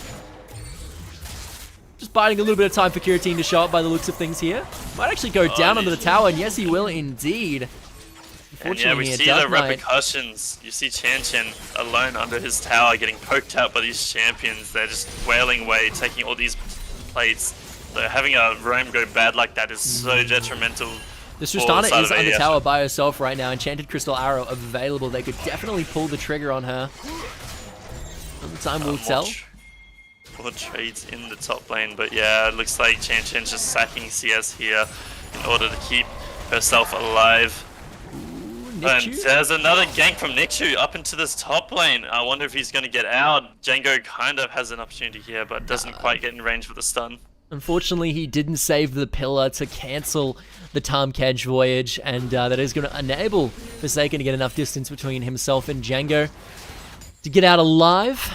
just biding a little bit of time for Kiratine to show up by the looks of things here. Might actually go down under the tower, and yes, he will indeed. And yeah, we see the repercussions. You see Chan alone under his tower getting poked out by these champions. They're just wailing away, taking all these plates. So having a roam go bad like that is so detrimental. The Tristana is under tower by herself right now. Enchanted Crystal Arrow available. They could definitely pull the trigger on her. The time will tell. More trades in the top lane, but yeah, it looks like Chan's just sacking CS here in order to keep herself alive. And there's another gank from Nikshu up into this top lane. I wonder if he's going to get out. Django kind of has an opportunity here, but doesn't quite get in range for the stun. Unfortunately, he didn't save the pillar to cancel the Tahm voyage, and that is going to enable Forsaken to get enough distance between himself and Django to get out alive.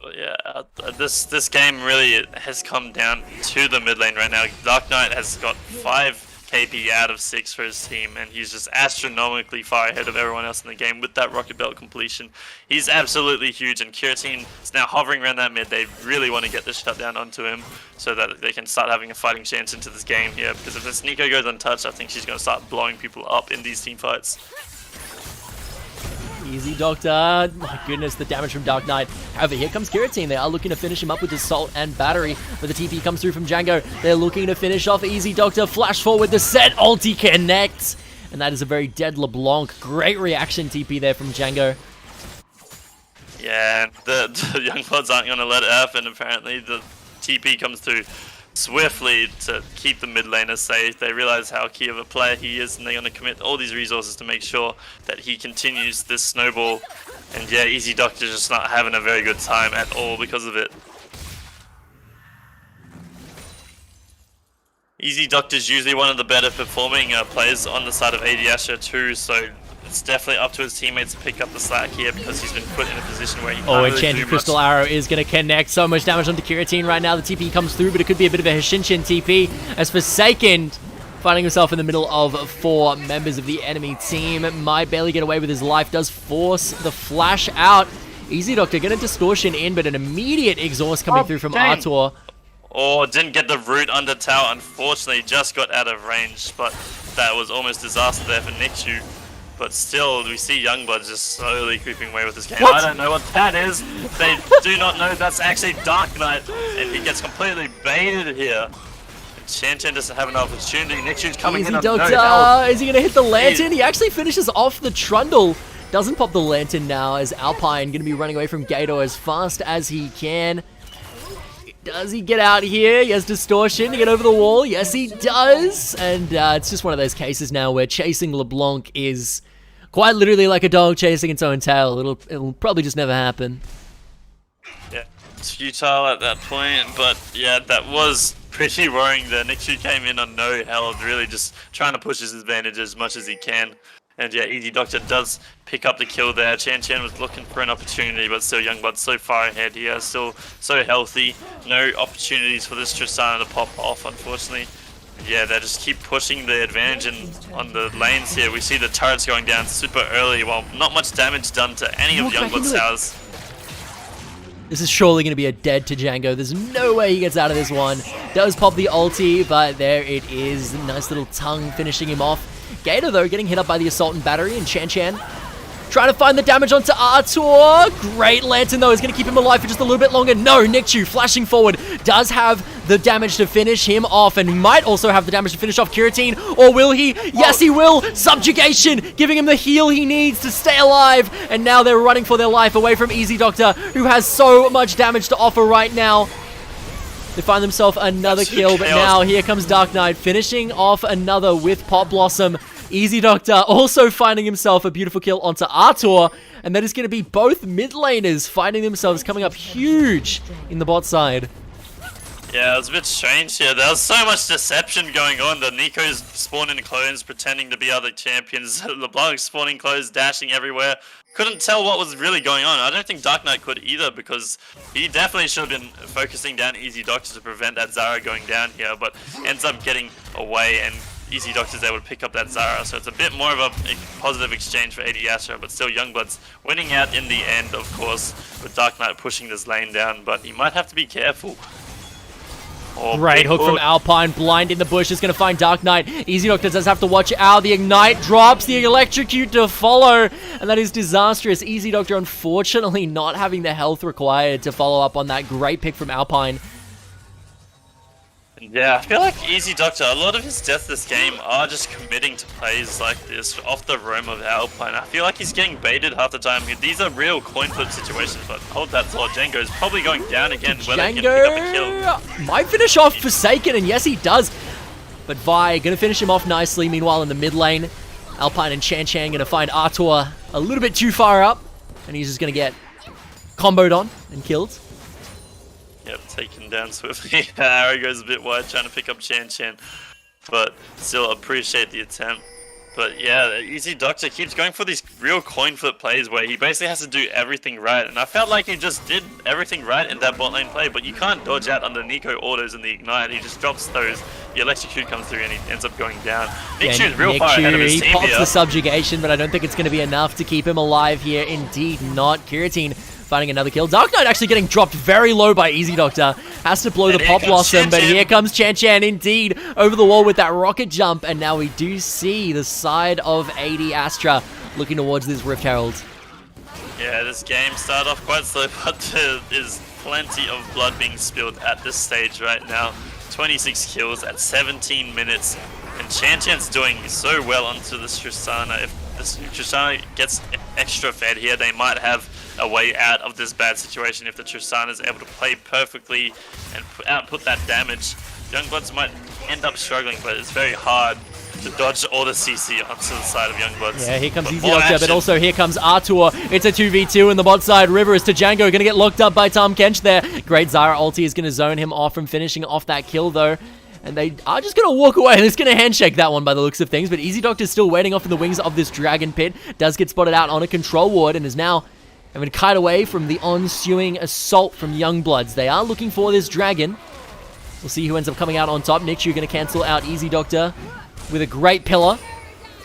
But yeah, this game really has come down to the mid lane right now. Dark Knight has got 5 KP out of 6 for his team, and he's just astronomically far ahead of everyone else in the game with that Rocket Belt completion. He's absolutely huge, and Kiratine is now hovering around that mid. They really want to get this shutdown onto him so that they can start having a fighting chance into this game here, because if this Nico goes untouched, I think she's going to start blowing people up in these team fights. Easy Doctor. My goodness, the damage from Dark Knight. However, here comes Kiratine. They are looking to finish him up with Assault and Battery, but the TP comes through from Django. They're looking to finish off Easy Doctor. Flash forward, the set ulti connects, and that is a very dead LeBlanc. Great reaction TP there from Django. Yeah, the Youngbloods aren't going to let it happen, apparently. The TP comes through swiftly to keep the mid laner safe. They realize how key of a player he is, and they're going to commit all these resources to make sure that he continues this snowball. And yeah, Easy Doctor's just not having a very good time at all because of it. Easy Doctor's usually one of the better performing players on the side of AD Astra too, so it's definitely up to his teammates to pick up the slack here because he's been put in a position where he can't really Enchanted Crystal Arrow is going to connect. So much damage onto Kiratine right now. The TP comes through, but it could be a bit of a Hshin-Chin TP as Forsaken, finding himself in the middle of 4 members of the enemy team, might barely get away with his life, does force the flash out. Easy Doctor getting a distortion in, but an immediate exhaust coming through from Artur. Oh, didn't get the root under tower, unfortunately, just got out of range, but that was almost disaster there for Nikshu. But still, we see Youngblood just slowly creeping away with this game. I don't know what that is. They do not know that's actually Dark Knight, and he gets completely baited here. Chan doesn't have an opportunity. Nikshu's coming in on no health. Is he going to hit the Lantern? He actually finishes off the Trundle. Doesn't pop the Lantern now, as Alpine going to be running away from Gator as fast as he can. Does he get out here? He has distortion to get over the wall. Yes, he does. And it's just one of those cases now where chasing LeBlanc is Quite literally like a dog chasing its own tail. It'll probably just never happen. Yeah, it's futile at that point, but yeah, that was pretty worrying there. Nixu came in on no health, really just trying to push his advantage as much as he can. And yeah, Easy Doctor does pick up the kill there. Chan was looking for an opportunity, but still Youngblood's so far ahead here, still so healthy. No opportunities for this Tristana to pop off, unfortunately. Yeah, they just keep pushing the advantage on the lanes here. We see the turrets going down super early, while not much damage done to any of Youngblood's towers. This is surely going to be a dead to Django. There's no way he gets out of this one. Does pop the ulti, but there it is. Nice little tongue finishing him off. Gator, though, getting hit up by the Assault and Battery, and Chan trying to find the damage onto Artur. Great Lantern, though, is going to keep him alive for just a little bit longer. No, Nikchu flashing forward does have the damage to finish him off, and he might also have the damage to finish off Kiratine, or will he? Yes, he will! Subjugation, giving him the heal he needs to stay alive, and now they're running for their life away from Easy Doctor, who has so much damage to offer right now. They find themselves another kill, but now here comes Dark Knight, finishing off another with Pot Blossom. Easy Doctor also finding himself a beautiful kill onto Artur, and that is going to be both mid laners finding themselves coming up huge in the bot side. Yeah, it was a bit strange here. There was so much deception going on. The Nico's spawning clones, pretending to be other champions. LeBlanc spawning clones, dashing everywhere. Couldn't tell what was really going on. I don't think Dark Knight could either, because he definitely should have been focusing down Easy Doctor to prevent that Zara going down here, but ends up getting away, and Easy Doctor's able to pick up that Zara, so it's a bit more of a positive exchange for AD Astra, but still Youngblood's winning out in the end, of course, with Dark Knight pushing this lane down, but he might have to be careful. Great hook from Alpine, blind in the bush, is going to find Dark Knight. Easy Doctor does have to watch out. The Ignite drops, the Electrocute to follow, and that is disastrous. Easy Doctor, unfortunately, not having the health required to follow up on that great pick from Alpine. Yeah, I feel like Easy Doctor, a lot of his deaths this game are just committing to plays like this off the roam of Alpine. I feel like he's getting baited half the time. These are real coin flip situations, but hold that thought. Django's probably going down again, whether he can pick up a kill. Might finish off Forsaken, and yes, he does. But Vi gonna finish him off nicely. Meanwhile, in the mid lane, Alpine and Chan gonna find Artur a little bit too far up, and he's just gonna get comboed on and killed. Yep, taken down swiftly. Arrow goes a bit wide, trying to pick up Chan, but still appreciate the attempt. But yeah, Easy Doctor keeps going for these real coin flip plays where he basically has to do everything right, and I felt like he just did everything right in that bot lane play, but you can't dodge out under Nico autos and the Ignite. He just drops those, the Electrocute comes through, and he ends up going down. Nickchu's real far ahead of his team pops here. the subjugation, but I don't think it's going to be enough to keep him alive here. Indeed not. Kiratine finding another kill. Dark Knight actually getting dropped very low by Easy Doctor. Has to blow the Pop Blossom, but here comes Chan indeed over the wall with that rocket jump, and now we do see the side of AD Astra looking towards this Rift Herald. Yeah, this game started off quite slow, but there is plenty of blood being spilled at this stage right now. 26 kills at 17 minutes, and Chan's doing so well onto this Tristana. If this Tristana gets extra fed here, they might have a way out of this bad situation if the Tristana is able to play perfectly and output that damage. Youngbloods might end up struggling, but it's very hard to dodge all the CC onto the side of Youngbloods. Yeah, here comes Easy Doctor, but also here comes Artur. It's a 2v2 in the bot side. River is to Django, going to get locked up by Tahm Kench there. Great Zara ulti is going to zone him off from finishing off that kill, though. And they are just going to walk away. They're just going to handshake that one by the looks of things. But Easy Doctor's still waiting off in the wings of this Dragon Pit. Does get spotted out on a control ward and is now having to kite away from the ensuing assault from Youngbloods. They are looking for this dragon. We'll see who ends up coming out on top. Nickchu going to cancel out Easy Doctor with a great pillar.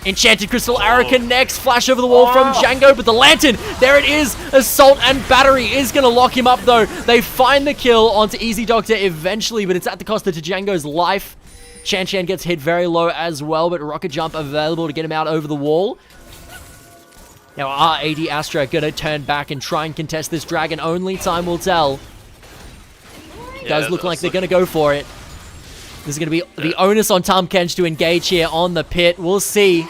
Enchanted Crystal Arrow connects. Flash over the wall from Django, but the Lantern, there it is. Assault and Battery is going to lock him up, though. They find the kill onto Easy Doctor eventually, but it's at the cost of Django's life. Chan gets hit very low as well, but Rocket Jump available to get him out over the wall. Now, are AD Astra going to turn back and try and contest this dragon? Only time will tell. It does look like they're going to go for it. This is going to be the onus on Tahm Kench to engage here on the pit. We'll see.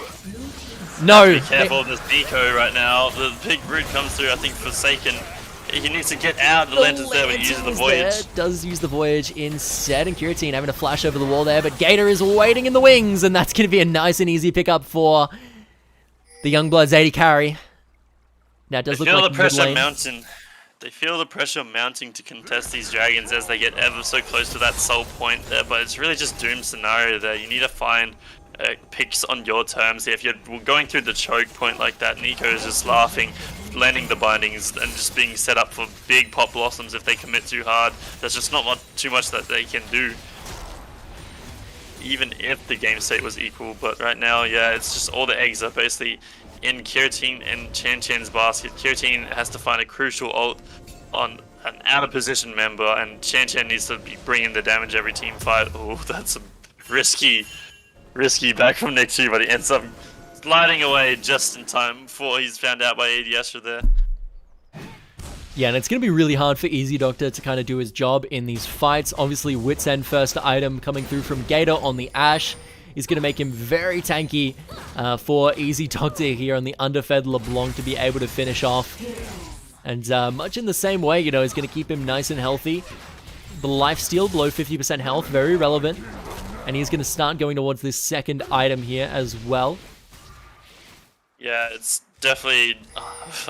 No. Be careful of this Nico right now. The big root comes through, I think, Forsaken. He needs to get out. The Lantern's there, but he uses the Voyage. Does use the Voyage instead, and Kiratine having to flash over the wall there, but Gator is waiting in the wings, and that's going to be a nice and easy pickup for the Youngbloods 80 carry. Now it does They look feel like the pressure mid lane. mounting. They feel the pressure mounting to contest these dragons as they get ever so close to that soul point there, but it's really just doom scenario there. You need to find picks on your terms. If you're going through the choke point like that, Nico is just laughing, landing the bindings, and just being set up for big pop blossoms if they commit too hard. There's just not too much that they can do, even if the game state was equal. But right now, yeah, it's just all the eggs are basically in Kiratine and Chan Chan's basket. Kiratine has to find a crucial ult on an out of position member, and Chan Chan needs to be bringing the damage every team fight. Oh, that's a risky back from Nick too, but he ends up sliding away just in time before he's found out by AD Astra there. Yeah, and it's going to be really hard for Easy Doctor to kind of do his job in these fights. Obviously, Wit's End first item coming through from Gator on the Ashe is going to make him very tanky for Easy Doctor here on the underfed LeBlanc to be able to finish off. And much in the same way, you know, is going to keep him nice and healthy. The lifesteal below 50% health, very relevant. And he's going to start going towards this second item here as well. Yeah, it's definitely...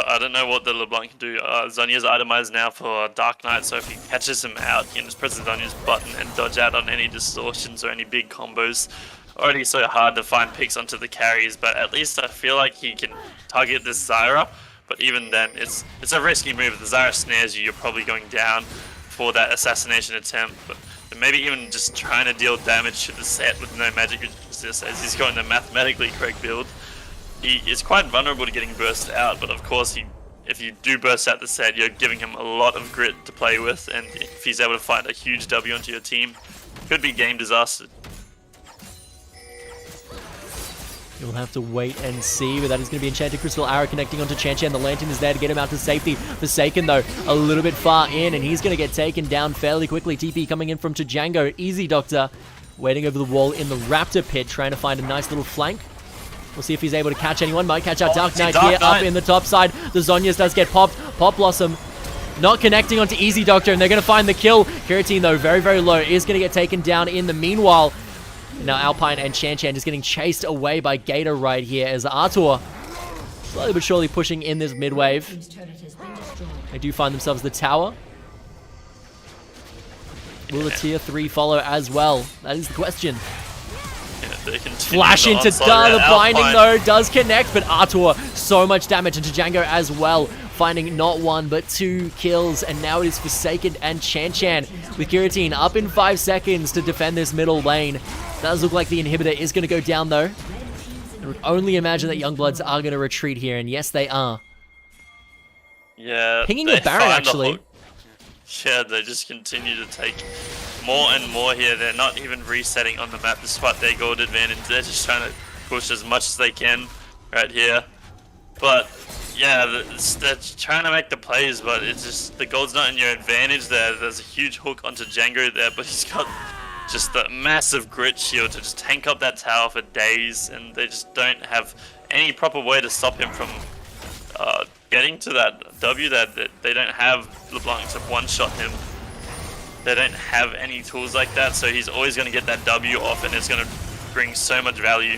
I don't know what the LeBlanc can do. Zhonya's itemized now for Dark Knight, so if he catches him out, he can just press Zhonya's button and dodge out on any distortions or any big combos. Already so hard to find picks onto the carries, but at least I feel like he can target this Zyra. But even then, it's a risky move. If the Zyra snares you, you're probably going down for that assassination attempt. But maybe even just trying to deal damage to the set with no magic resist, as he's got the mathematically correct build. He is quite vulnerable to getting burst out, but of course, if you do burst out the set, you're giving him a lot of grit to play with, and if he's able to find a huge W onto your team, could be game disaster. You'll have to wait and see, but that is going to be Enchanted Crystal Arrow connecting onto Chan Chan. The Lantern is there to get him out to safety. Forsaken, though, a little bit far in, and he's going to get taken down fairly quickly. TP coming in from Django. Easy Doctor waiting over the wall in the Raptor pit, trying to find a nice little flank. We'll see if he's able to catch anyone. Might catch out Dark Knight here up in the top side. The Zhonya's does get popped. Pop Blossom not connecting onto Easy Doctor, and they're going to find the kill. Kiratine, though, very, very low, is going to get taken down in the meanwhile. Now Alpine and Chan Chan just getting chased away by Gator right here as Artur slowly but surely pushing in this mid wave. They do find themselves the tower. Will the tier 3 follow as well? That is the question. They Flash into the binding though, does connect, but Artur, so much damage into Django as well. Finding not one, but 2 kills, and now it is Forsaken and Chan Chan with Kiratine up in 5 seconds to defend this middle lane. Does look like the inhibitor is going to go down though. I would only imagine that Youngbloods are going to retreat here, and yes, they are. Yeah, Pinging the Baron, actually. Yeah, they just continue to take more and more here. They're not even resetting on the map despite their gold advantage. They're just trying to push as much as they can right here. But yeah, they're trying to make the plays, but it's just the gold's not in your advantage there. There's a huge hook onto Django there, but he's got just a massive grit shield to just tank up that tower for days, and they just don't have any proper way to stop him from getting to that W. That they don't have LeBlanc to one-shot him. They don't have any tools like that, so he's always going to get that W off, and it's going to bring so much value.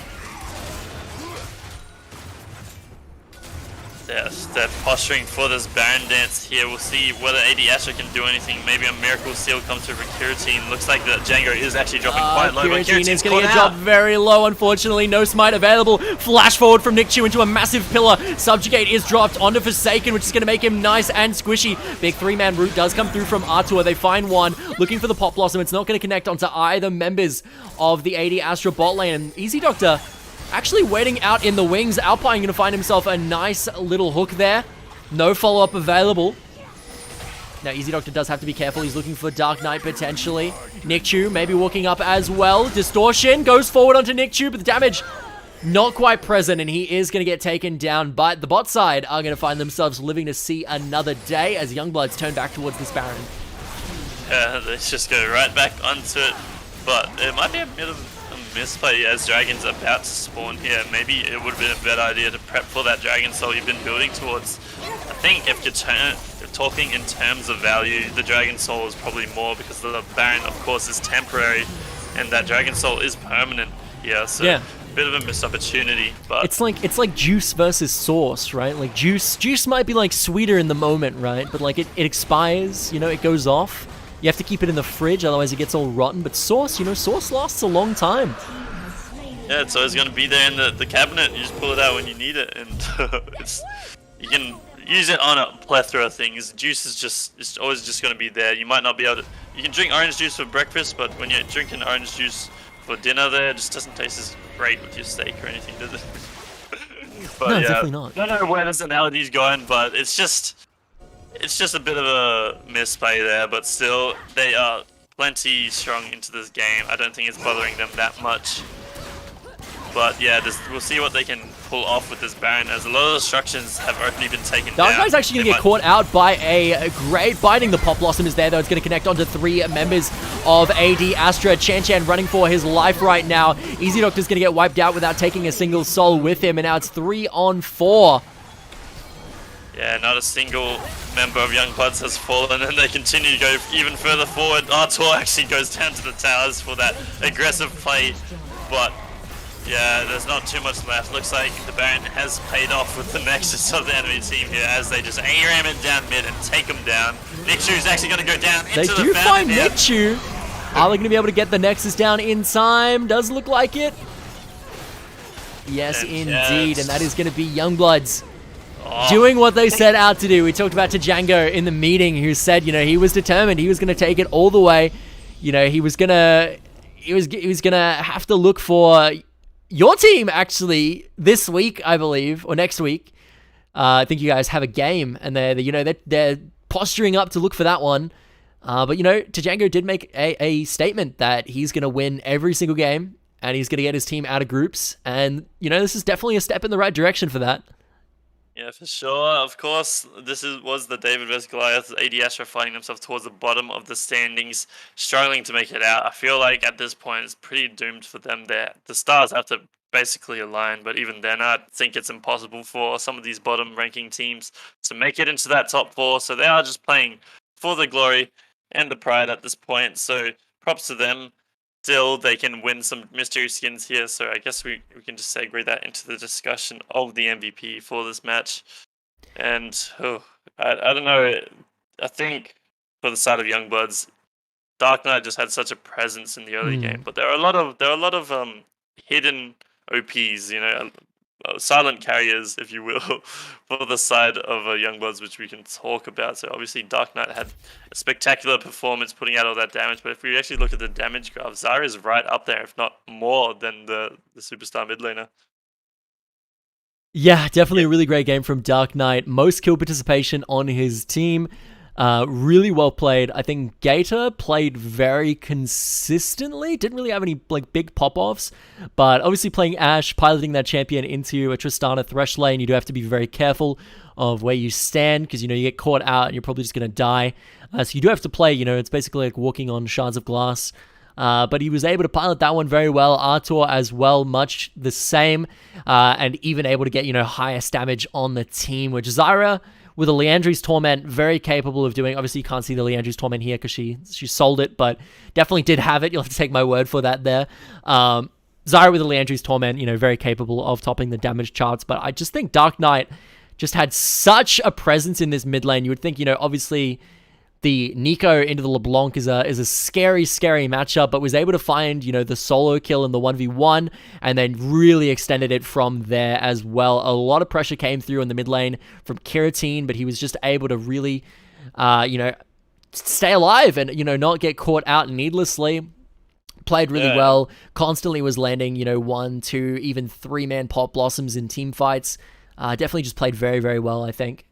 Yes, they're posturing for this Baron dance here. We'll see whether AD Astra can do anything. Maybe a Miracle Seal comes through for Kiratine. Looks like that Django is actually dropping quite low, but Kiratine is going to get out. dropped very low, unfortunately. No smite available. Flash forward from Nickchu into a massive pillar. Subjugate is dropped onto Forsaken, which is going to make him nice and squishy. Big 3-man route does come through from Artur. They find one, looking for the Pop Blossom. It's not going to connect onto either members of the AD Astra bot lane. And Easy Doctor actually waiting out in the wings. Alpine going to find himself a nice little hook there. No follow-up available. Now, Easy Doctor does have to be careful. He's looking for Dark Knight potentially. Nickchu maybe walking up as well. Distortion goes forward onto Nickchu, but the damage not quite present, and he is going to get taken down. But the bot side are going to find themselves living to see another day as Youngbloods turn back towards this Baron. Yeah, they just go right back onto it, but it might be a bit of misplay as Dragon's about to spawn here. Maybe it would have been a better idea to prep for that Dragon Soul you've been building towards. I think if you're talking in terms of value, the Dragon Soul is probably more, because the Baron, of course, is temporary, and that Dragon Soul is permanent. Yeah, so yeah. bit of a missed opportunity, but It's like juice versus sauce, right? Like juice might be like sweeter in the moment, right? But like it expires, you know, it goes off. You have to keep it in the fridge, otherwise it gets all rotten. But sauce, you know, sauce lasts a long time. yeah, it's always gonna be there in the cabinet. You just pull it out when you need it, and you can use it on a plethora of things. Juice is it's always just gonna be there. You might not be able to. You can drink orange juice for breakfast, but when you're drinking orange juice for dinner, it just doesn't taste as great with your steak or anything, does it? But No, yeah, definitely not. I don't know where this analogy's going, but it's just a bit of a misplay there. But still, they are plenty strong into this game. I don't think it's bothering them that much. But yeah, we'll see what they can pull off with this Baron, as a lot of destructions have already been taken down. Dark Knight's actually going to get caught out by a great biting. The Pop Blossom is there, though. It's going to connect onto 3 members of AD Astra. Chan running for his life right now. Easy Doctor's going to get wiped out without taking a single soul with him, and now it's 3 on 4. Yeah, not a single member of Youngbloods has fallen, and they continue to go even further forward. Artur actually goes down to the towers for that aggressive play, but yeah, there's not too much left. Looks like the Baron has paid off with the Nexus of the enemy team here, as they just ARAM it down mid and take him down. Nichu's actually going to go down into They the do find fountain here. Nichu. Are they going to be able to get the Nexus down in time? Does look like it. Yes, And indeed. yes. And that is going to be Youngbloods Oh, doing what they set out to do. We talked about Django in the meeting, who said, you know, he was determined. He was going to take it all the way. You know, he was going to have to look for your team, actually, this week, I believe, or next week. I think you guys have a game, and they're posturing up to look for that one. But, you know, Django did make a statement that he's going to win every single game, and he's going to get his team out of groups. And, you know, this is definitely a step in the right direction for that. yeah, for sure. Of course, was the David vs Goliath. AD Astra finding themselves towards the bottom of the standings, struggling to make it out. I feel like at this point it's pretty doomed for them there. The stars have to basically align, but even then I think it's impossible for some of these bottom ranking teams to make it into that top 4. So they are just playing for the glory and the pride at this point. So props to them. Still, they can win some mystery skins here, so I guess we can just segue that into the discussion of the MVP for this match. And I don't know, I think for the side of Youngbloods, Dark Knight just had such a presence in the early game, but there are a lot of hidden OPs, you know, silent carriers, if you will, for the side of Youngbloods, which we can talk about. So obviously Dark Knight had a spectacular performance putting out all that damage, but if we actually look at the damage graph, Zyra is right up there, if not more than the superstar mid laner. Yeah, definitely a really great game from Dark Knight. Most kill participation on his team. Really well played. I think Gator played very consistently. Didn't really have any like big pop-offs, but obviously playing Ashe, piloting that champion into a Tristana Thresh lane, you do have to be very careful of where you stand, because you know you get caught out and you're probably just gonna die. So you do have to play. You know, it's basically like walking on shards of glass. But he was able to pilot that one very well. Artur as well, much the same, and even able to get, you know, highest damage on the team, which Zyra with a Leandri's Torment, very capable of doing. Obviously, you can't see the Leandri's Torment here because she sold it, but definitely did have it. You'll have to take my word for that there. Zyra with a Leandri's Torment, you know, very capable of topping the damage charts, but I just think Dark Knight just had such a presence in this mid lane. You would think, you know, obviously the Nico into the LeBlanc is a scary, scary matchup, but was able to find, you know, the solo kill in the 1v1 and then really extended it from there as well. A lot of pressure came through in the mid lane from Kiratine, but he was just able to really, you know, stay alive and, you know, not get caught out needlessly. Played really well, constantly was landing, you know, 1, 2, even 3-man Pop Blossoms in team fights. Definitely just played very, very well, I think.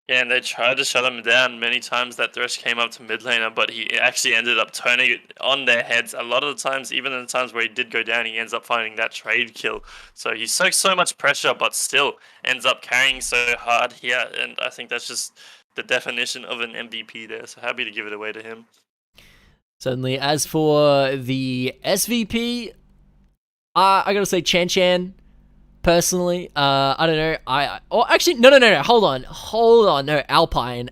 Yeah, and they tried to shut him down many times. That Thresh came up to mid laner, but he actually ended up turning it on their heads. A lot of the times, even in the times where he did go down, he ends up finding that trade kill. So he soaks so much pressure, but still ends up carrying so hard here. And I think that's just the definition of an MVP there. So happy to give it away to him. Certainly. As for the SVP, I gotta say Chan. Personally, I don't know. No. Hold on. No, Alpine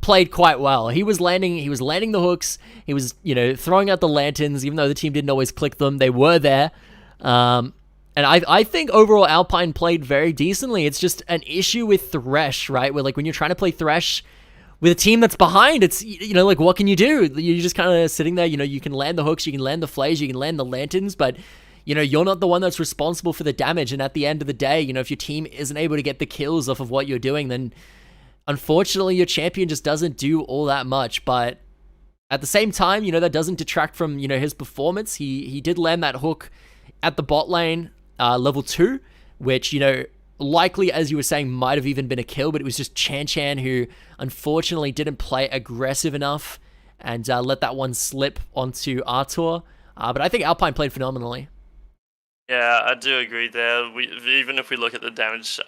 played quite well. He was landing the hooks. He was, throwing out the lanterns, even though the team didn't always click them. They were there. And I think overall Alpine played very decently. It's just an issue with Thresh, right? Where, like, when you're trying to play Thresh with a team that's behind, it's, like, what can you do? You're just kind of sitting there, you can land the hooks, you can land the flays, you can land the lanterns, but, you're not the one that's responsible for the damage. And at the end of the day, if your team isn't able to get the kills off of what you're doing, then unfortunately your champion just doesn't do all that much. But at the same time, that doesn't detract from, his performance. He did land that hook at the bot lane, level 2, which, likely, as you were saying, might have even been a kill, but it was just Chan who unfortunately didn't play aggressive enough and let that one slip onto Artur. But I think Alpine played phenomenally. Yeah, I do agree there. Even if we look at the damage,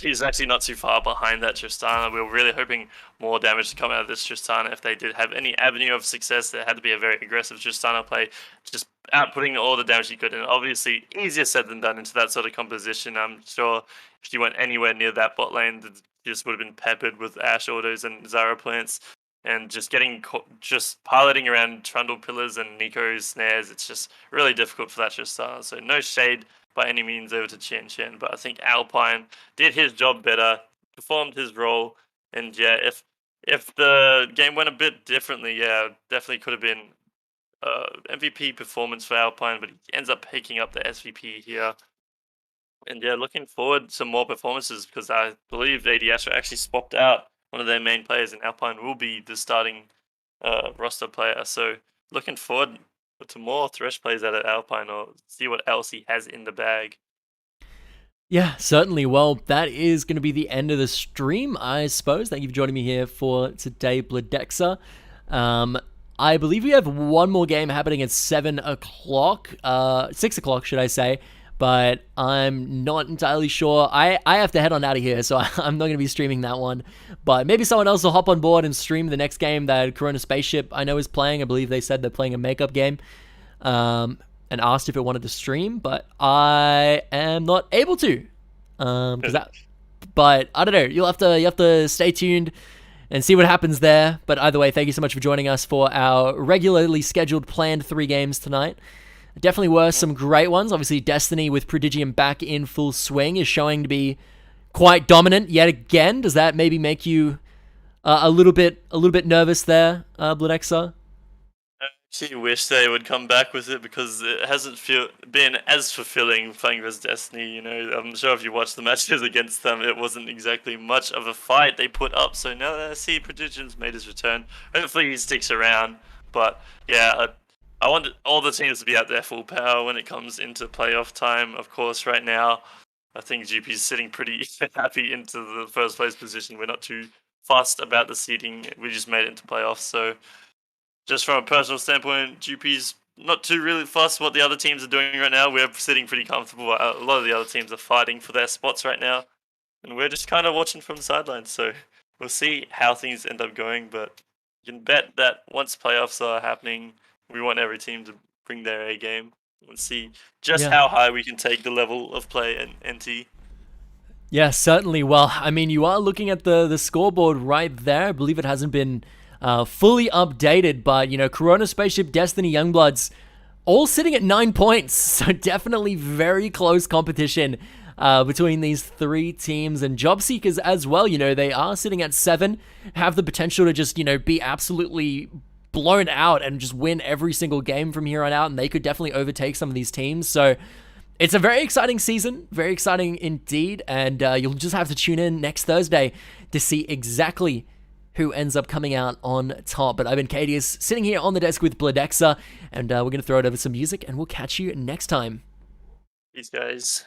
he's actually not too far behind that Tristana. We were really hoping more damage to come out of this Tristana. If they did have any avenue of success, there had to be a very aggressive Tristana play, just outputting all the damage he could. And obviously, easier said than done into that sort of composition. I'm sure if you went anywhere near that bot lane, it just would have been peppered with Ash autos and Zyra plants. And just just piloting around Trundle pillars and Nico's snares, it's just really difficult for that Tristana. So no shade by any means over to Chen, but I think Alpine did his job better, performed his role, and yeah, if the game went a bit differently, yeah, definitely could have been MVP performance for Alpine, but he ends up picking up the SVP here. And yeah, looking forward to more performances because I believe AD Astra actually swapped out one of their main players, and Alpine will be the starting roster player. So looking forward to more Thresh plays out at Alpine, or see what else he has in the bag. Yeah, certainly. Well, that is going to be the end of the stream, I suppose. Thank you for joining me here for today, Bladexa. I believe we have one more game happening at 7 o'clock, 6 o'clock, should I say. But I'm not entirely sure. I have to head on out of here, so I'm not going to be streaming that one. But maybe someone else will hop on board and stream the next game that Corona Spaceship, I know, is playing. I believe they said they're playing a makeup game. And asked if it wanted to stream, but I am not able to. But I don't know. You have to stay tuned and see what happens there. But either way, thank you so much for joining us for our regularly scheduled planned 3 games tonight. Definitely were some great ones. Obviously, Destiny with Prodigium back in full swing is showing to be quite dominant yet again. Does that maybe make you a little bit nervous there, Bladexa? I actually wish they would come back with it because it hasn't been as fulfilling playing as Destiny. I'm sure if you watch the matches against them, it wasn't exactly much of a fight they put up. So now that I see Prodigium's made his return, hopefully he sticks around. But yeah, I want all the teams to be at their full power when it comes into playoff time. Of course, right now, I think Jewpies is sitting pretty happy into the first place position. We're not too fussed about the seeding. We just made it into playoffs. So just from a personal standpoint, Jewpies not too really fussed what the other teams are doing right now. We're sitting pretty comfortable. A lot of the other teams are fighting for their spots right now. And we're just kind of watching from the sidelines. So we'll see how things end up going. But you can bet that once playoffs are happening, we want every team to bring their A game and see just how high we can take the level of play in NT. Yeah, certainly. Well, I mean, you are looking at the scoreboard right there. I believe it hasn't been fully updated, but, Corona Spaceship, Destiny, Youngbloods, all sitting at 9 points. So definitely very close competition between these 3 teams, and Job Seekers as well. They are sitting at 7, have the potential to just, be absolutely blown out and just win every single game from here on out, and they could definitely overtake some of these teams. So it's a very exciting season, very exciting indeed, and you'll just have to tune in next Thursday to see exactly who ends up coming out on top. But I've been Cadius, sitting here on the desk with Bladexa, and we're going to throw it over some music, and we'll catch you next time. Peace, guys.